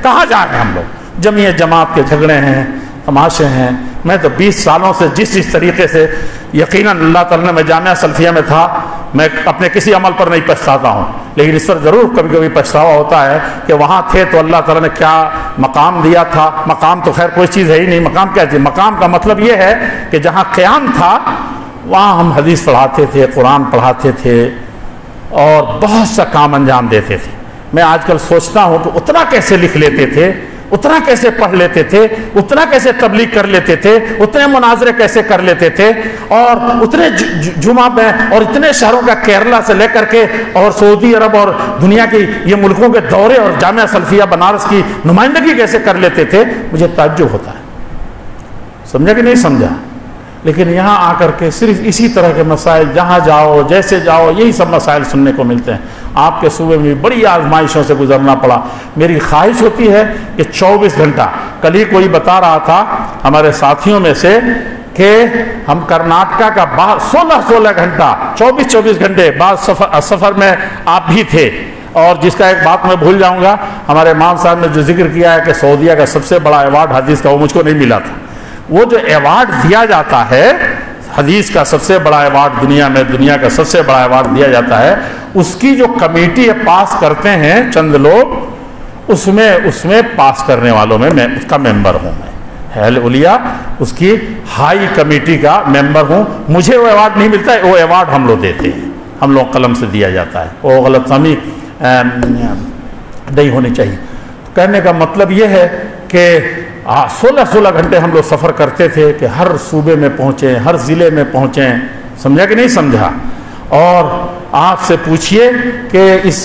کہاں جا رہے ہیں ہم لوگ؟ جمعیت جماعت کے جھگڑے ہیں، تماشے ہیں۔ میں تو 20 سالوں سے جس طریقے سے یقیناً اللہ تعالیٰ نے، میں جامعہ سلفیہ میں تھا، میں اپنے کسی عمل پر نہیں پچھتاتا ہوں، لیکن اس پر ضرور کبھی کبھی پچھتاوا ہوتا ہے کہ وہاں تھے تو اللہ تعالیٰ نے کیا مقام دیا تھا۔ مقام تو خیر کوئی چیز ہے ہی نہیں، مقام کیا چیز؟ مقام کا مطلب یہ ہے کہ جہاں قیام تھا وہاں ہم حدیث پڑھاتے تھے، قرآن پڑھاتے تھے اور بہت سا کام انجام دیتے تھے۔ میں آج کل سوچتا ہوں کہ اتنا کیسے لکھ لیتے تھے، اتنا کیسے پڑھ لیتے تھے، اتنا کیسے تبلیغ کر لیتے تھے، اتنے مناظرے کیسے کر لیتے تھے، اور اتنے جمعہ میں اور اتنے شہروں کا کیرلا سے لے کر کے اور سعودی عرب اور دنیا کی یہ ملکوں کے دورے اور جامعہ سلفیہ بنارس کی نمائندگی کیسے کر لیتے تھے، مجھے تعجب ہوتا ہے۔ سمجھا کہ نہیں سمجھا؟ لیکن یہاں آ کر کے صرف اسی طرح کے مسائل، جہاں جاؤ جیسے جاؤ یہی سب مسائل سننے کو ملتے ہیں۔ آپ کے صوبے میں بڑی آزمائشوں سے گزرنا پڑا۔ میری خواہش ہوتی ہے کہ 24 گھنٹہ، کل ہی کوئی بتا رہا تھا ہمارے ساتھیوں میں سے کہ ہم کرناٹکا کا 16 گھنٹہ 24 گھنٹے بعد سفر میں آپ بھی تھے، اور جس کا ایک بات میں بھول جاؤں گا، ہمارے امام صاحب نے جو ذکر کیا ہے کہ سعودیہ کا سب سے بڑا ایوارڈ حدیث کا، وہ مجھ کو نہیں ملا تھا۔ وہ جو ایوارڈ دیا جاتا ہے حدیث کا، سب سے بڑا ایوارڈ دنیا کا سب سے بڑا ایوارڈ دیا جاتا ہے، اس کی جو کمیٹی پاس کرتے ہیں چند لوگ، اس میں پاس کرنے والوں میں میں اس کا ممبر ہوں، میں اہل اولیاء اس کی ہائی کمیٹی کا ممبر ہوں۔ مجھے وہ ایوارڈ نہیں ملتا ہے، وہ ایوارڈ ہم لوگ دیتے ہیں، ہم لوگ قلم سے دیا جاتا ہے، وہ غلط فہمی نہیں ہونی چاہیے۔ کہنے کا مطلب یہ ہے کہ 16 گھنٹے ہم لوگ سفر کرتے تھے کہ ہر صوبے میں پہنچیں، ہر ضلع میں پہنچیں۔ سمجھا کہ نہیں سمجھا؟ اور آپ سے پوچھئے کہ اس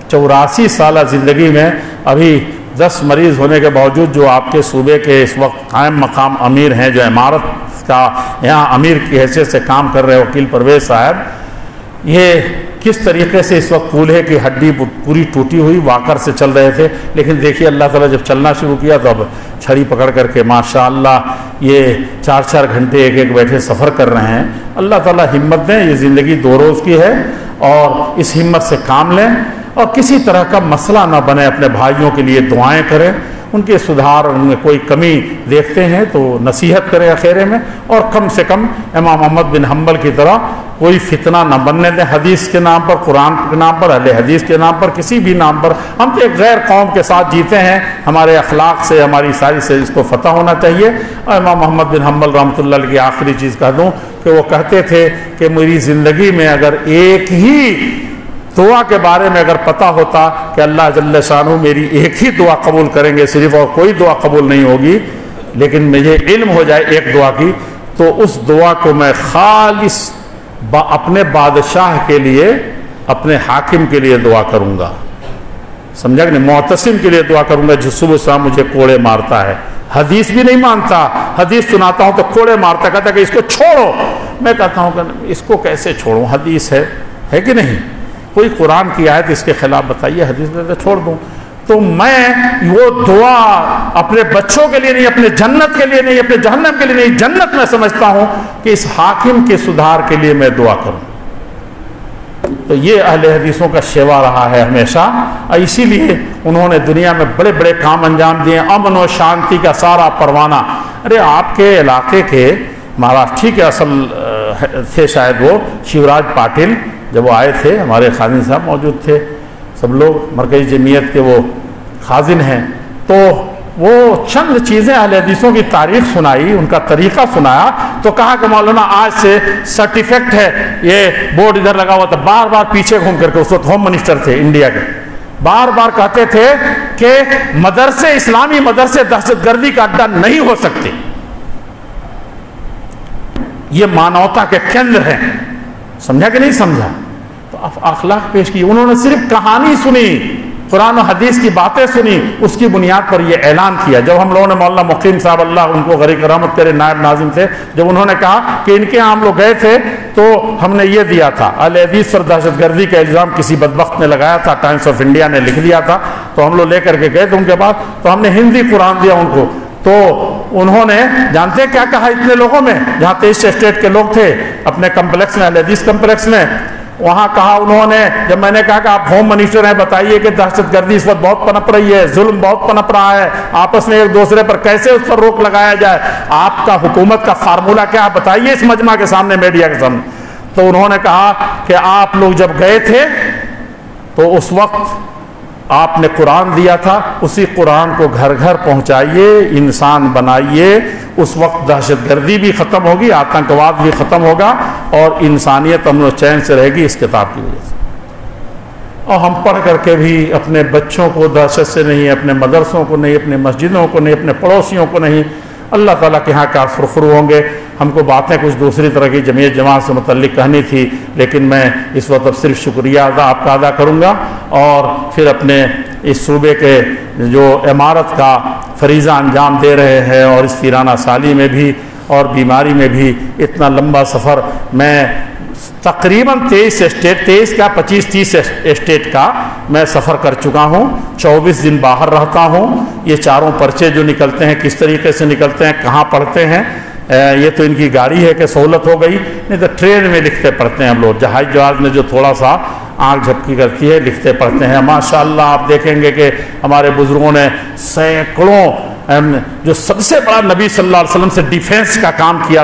84 سالہ زندگی میں ابھی 10 مریض ہونے کے باوجود جو آپ کے صوبے کے اس وقت قائم مقام امیر ہیں، جو عمارت کا یہاں امیر کی حیثیت سے کام کر رہے وکیل پرویز صاحب، یہ کس طریقے سے اس وقت کولہے کی ہڈی پوری ٹوٹی ہوئی واکر سے چل رہے تھے، لیکن دیکھیے اللہ تعالیٰ جب چلنا شروع کیا تو اب چھڑی پکڑ کر کے ماشاءاللہ یہ 4 گھنٹے ایک بیٹھے سفر کر رہے ہیں۔ اللہ تعالیٰ ہمت دیں، یہ زندگی 2 روز کی ہے، اور اس ہمت سے کام لیں، اور کسی طرح کا مسئلہ نہ بنے، اپنے بھائیوں کے لیے دعائیں کریں، ان کے سدھار ان میں کوئی کمی دیکھتے ہیں تو نصیحت کریں اخیرے میں، اور کم سے کم امام احمد بن حنبل کی طرح کوئی فتنہ نہ بننے دیں حدیث کے نام پر، قرآن کے نام پر، اہل حدیث کے نام پر، کسی بھی نام پر۔ ہم تو ایک غیر قوم کے ساتھ جیتے ہیں، ہمارے اخلاق سے، ہماری ساری سے اس کو فتح ہونا چاہیے۔ اور امام احمد بن حنبل رحمۃ اللہ علیہ کی آخری چیز کہہ دوں کہ وہ کہتے تھے کہ میری زندگی میں اگر ایک ہی دعا کے بارے میں اگر پتہ ہوتا کہ اللہ جل شانہ میری ایک ہی دعا قبول کریں گے صرف، اور کوئی دعا قبول نہیں ہوگی، لیکن مجھے علم ہو جائے ایک دعا کی، تو اس دعا کو میں خالص اپنے بادشاہ کے لیے، اپنے حاکم کے لیے دعا کروں گا، سمجھا کہ نہیں، معتصم کے لیے دعا کروں گا جو صبح شام مجھے کوڑے مارتا ہے، حدیث بھی نہیں مانتا، حدیث سناتا ہوں تو کوڑے مارتا، کہتا کہ اس کو چھوڑو، میں کہتا ہوں کہ اس کو کیسے چھوڑوں، حدیث ہے کہ نہیں، کوئی قرآن کی آیت اس کے خلاف بتائیے، حدیث میں چھوڑ دوں، تو میں وہ دعا اپنے بچوں کے لیے نہیں، اپنے جنت کے لیے نہیں، اپنے جہنم کے لیے نہیں، جنت میں سمجھتا ہوں کہ اس حاکم کے سدھار کے لیے میں دعا کروں۔ تو یہ اہل حدیثوں کا شیوا رہا ہے ہمیشہ، اور اسی لیے انہوں نے دنیا میں بڑے بڑے کام انجام دیے، امن و شانتی کا سارا پروانہ۔ ارے آپ کے علاقے کے مہاراشٹر کے اصل تھے شاید وہ شیوراج پاٹل، جب وہ آئے تھے ہمارے خازن صاحب موجود تھے، سب لوگ مرکزی جمعیت کے وہ خازن ہیں، تو وہ چند چیزیں اہل حدیثوں کی تاریخ سنائی، ان کا طریقہ سنایا، تو کہا کہ مولانا آج سے سرٹیفکٹ ہے، یہ بورڈ ادھر لگا ہوا تھا، بار بار پیچھے گھوم کر کے، اس وقت ہوم منسٹر تھے انڈیا کے، بار بار کہتے تھے کہ مدرسے، اسلامی مدرسے دہشت گردی کا اڈا نہیں ہو سکتے، یہ مانوتا کے کیندر ہیں، سمجھا کہ نہیں سمجھا؟ تو اخلاق پیش کی، انہوں نے صرف کہانی سنی، قرآن و حدیث کی باتیں سنی، اس کی بنیاد پر یہ اعلان کیا۔ جب ہم لوگوں نے مولانا مقیم صاحب، اللہ ان کو غریق رحمت کرے، نائب ناظم تھے، جب انہوں نے کہا کہ ان کے یہاں ہم لوگ گئے تھے تو ہم نے یہ دیا تھا، اہل حدیث پر دہشت گردی کا الزام کسی بدبخت نے لگایا تھا، ٹائمز آف انڈیا نے لکھ دیا تھا، تو ہم لوگ لے کر کے گئے تھے ان کے بعد، تو ہم نے ہندی قرآن دیا ان کو، تو انہوں نے جانتے کیا کہا اتنے لوگوں میں، جہاں 23 اسٹیٹ کے لوگ تھے اپنے کمپلیکس میں، اہل حدیث کمپلیکس میں، وہاں کہا انہوں نے، جب میں نے کہا کہ آپ ہوم منسٹر ہیں، بتائیے کہ دہشت گردی اس وقت بہت پنپ رہی ہے، ظلم بہت پنپ رہا ہے، آپس میں ایک دوسرے پر کیسے اس پر روک لگایا جائے، آپ کا حکومت کا فارمولہ کیا، بتائیے اس مجمع کے سامنے، میڈیا کے سامنے۔ تو انہوں نے کہا کہ آپ لوگ جب گئے تھے تو اس وقت آپ نے قرآن دیا تھا، اسی قرآن کو گھر گھر پہنچائیے، انسان بنائیے، اس وقت دہشت گردی بھی ختم ہوگی، آتنکواد بھی ختم ہوگا، اور انسانیت امن و چین سے رہے گی اس کتاب کی وجہ سے۔ اور ہم پڑھ کر کے بھی اپنے بچوں کو دہشت سے نہیں، اپنے مدرسوں کو نہیں، اپنے مسجدوں کو نہیں، اپنے پڑوسیوں کو نہیں، اللہ تعالیٰ کے ہاں کیا فرخرو ہوں گے۔ ہم کو باتیں کچھ دوسری طرح کی جمعیت جماعت سے متعلق کہنی تھی، لیکن میں اس وقت اب صرف شکریہ آپ کا ادا کروں گا، اور پھر اپنے اس صوبے کے جو عمارت کا فریضہ انجام دے رہے ہیں، اور اس ویرانہ سالی میں بھی اور بیماری میں بھی اتنا لمبا سفر، میں تقریباً 25-30 اسٹیٹ کا میں سفر کر چکا ہوں، 24 دن باہر رہتا ہوں، یہ چاروں پرچے جو نکلتے ہیں کس طریقے سے نکلتے ہیں، کہاں پڑھتے ہیں، یہ تو ان کی گاڑی ہے کہ سہولت ہو گئی، نہیں تو ٹرین میں لکھتے پڑھتے ہیں ہم لوگ، جہاز میں جو تھوڑا سا آنکھ جھپکی کرتی ہے لکھتے پڑھتے ہیں۔ ماشاءاللہ آپ دیکھیں گے کہ ہمارے بزرگوں نے سینکڑوں، جو سب سے بڑا نبی صلی اللہ علیہ وسلم سے ڈیفینس کا کام کیا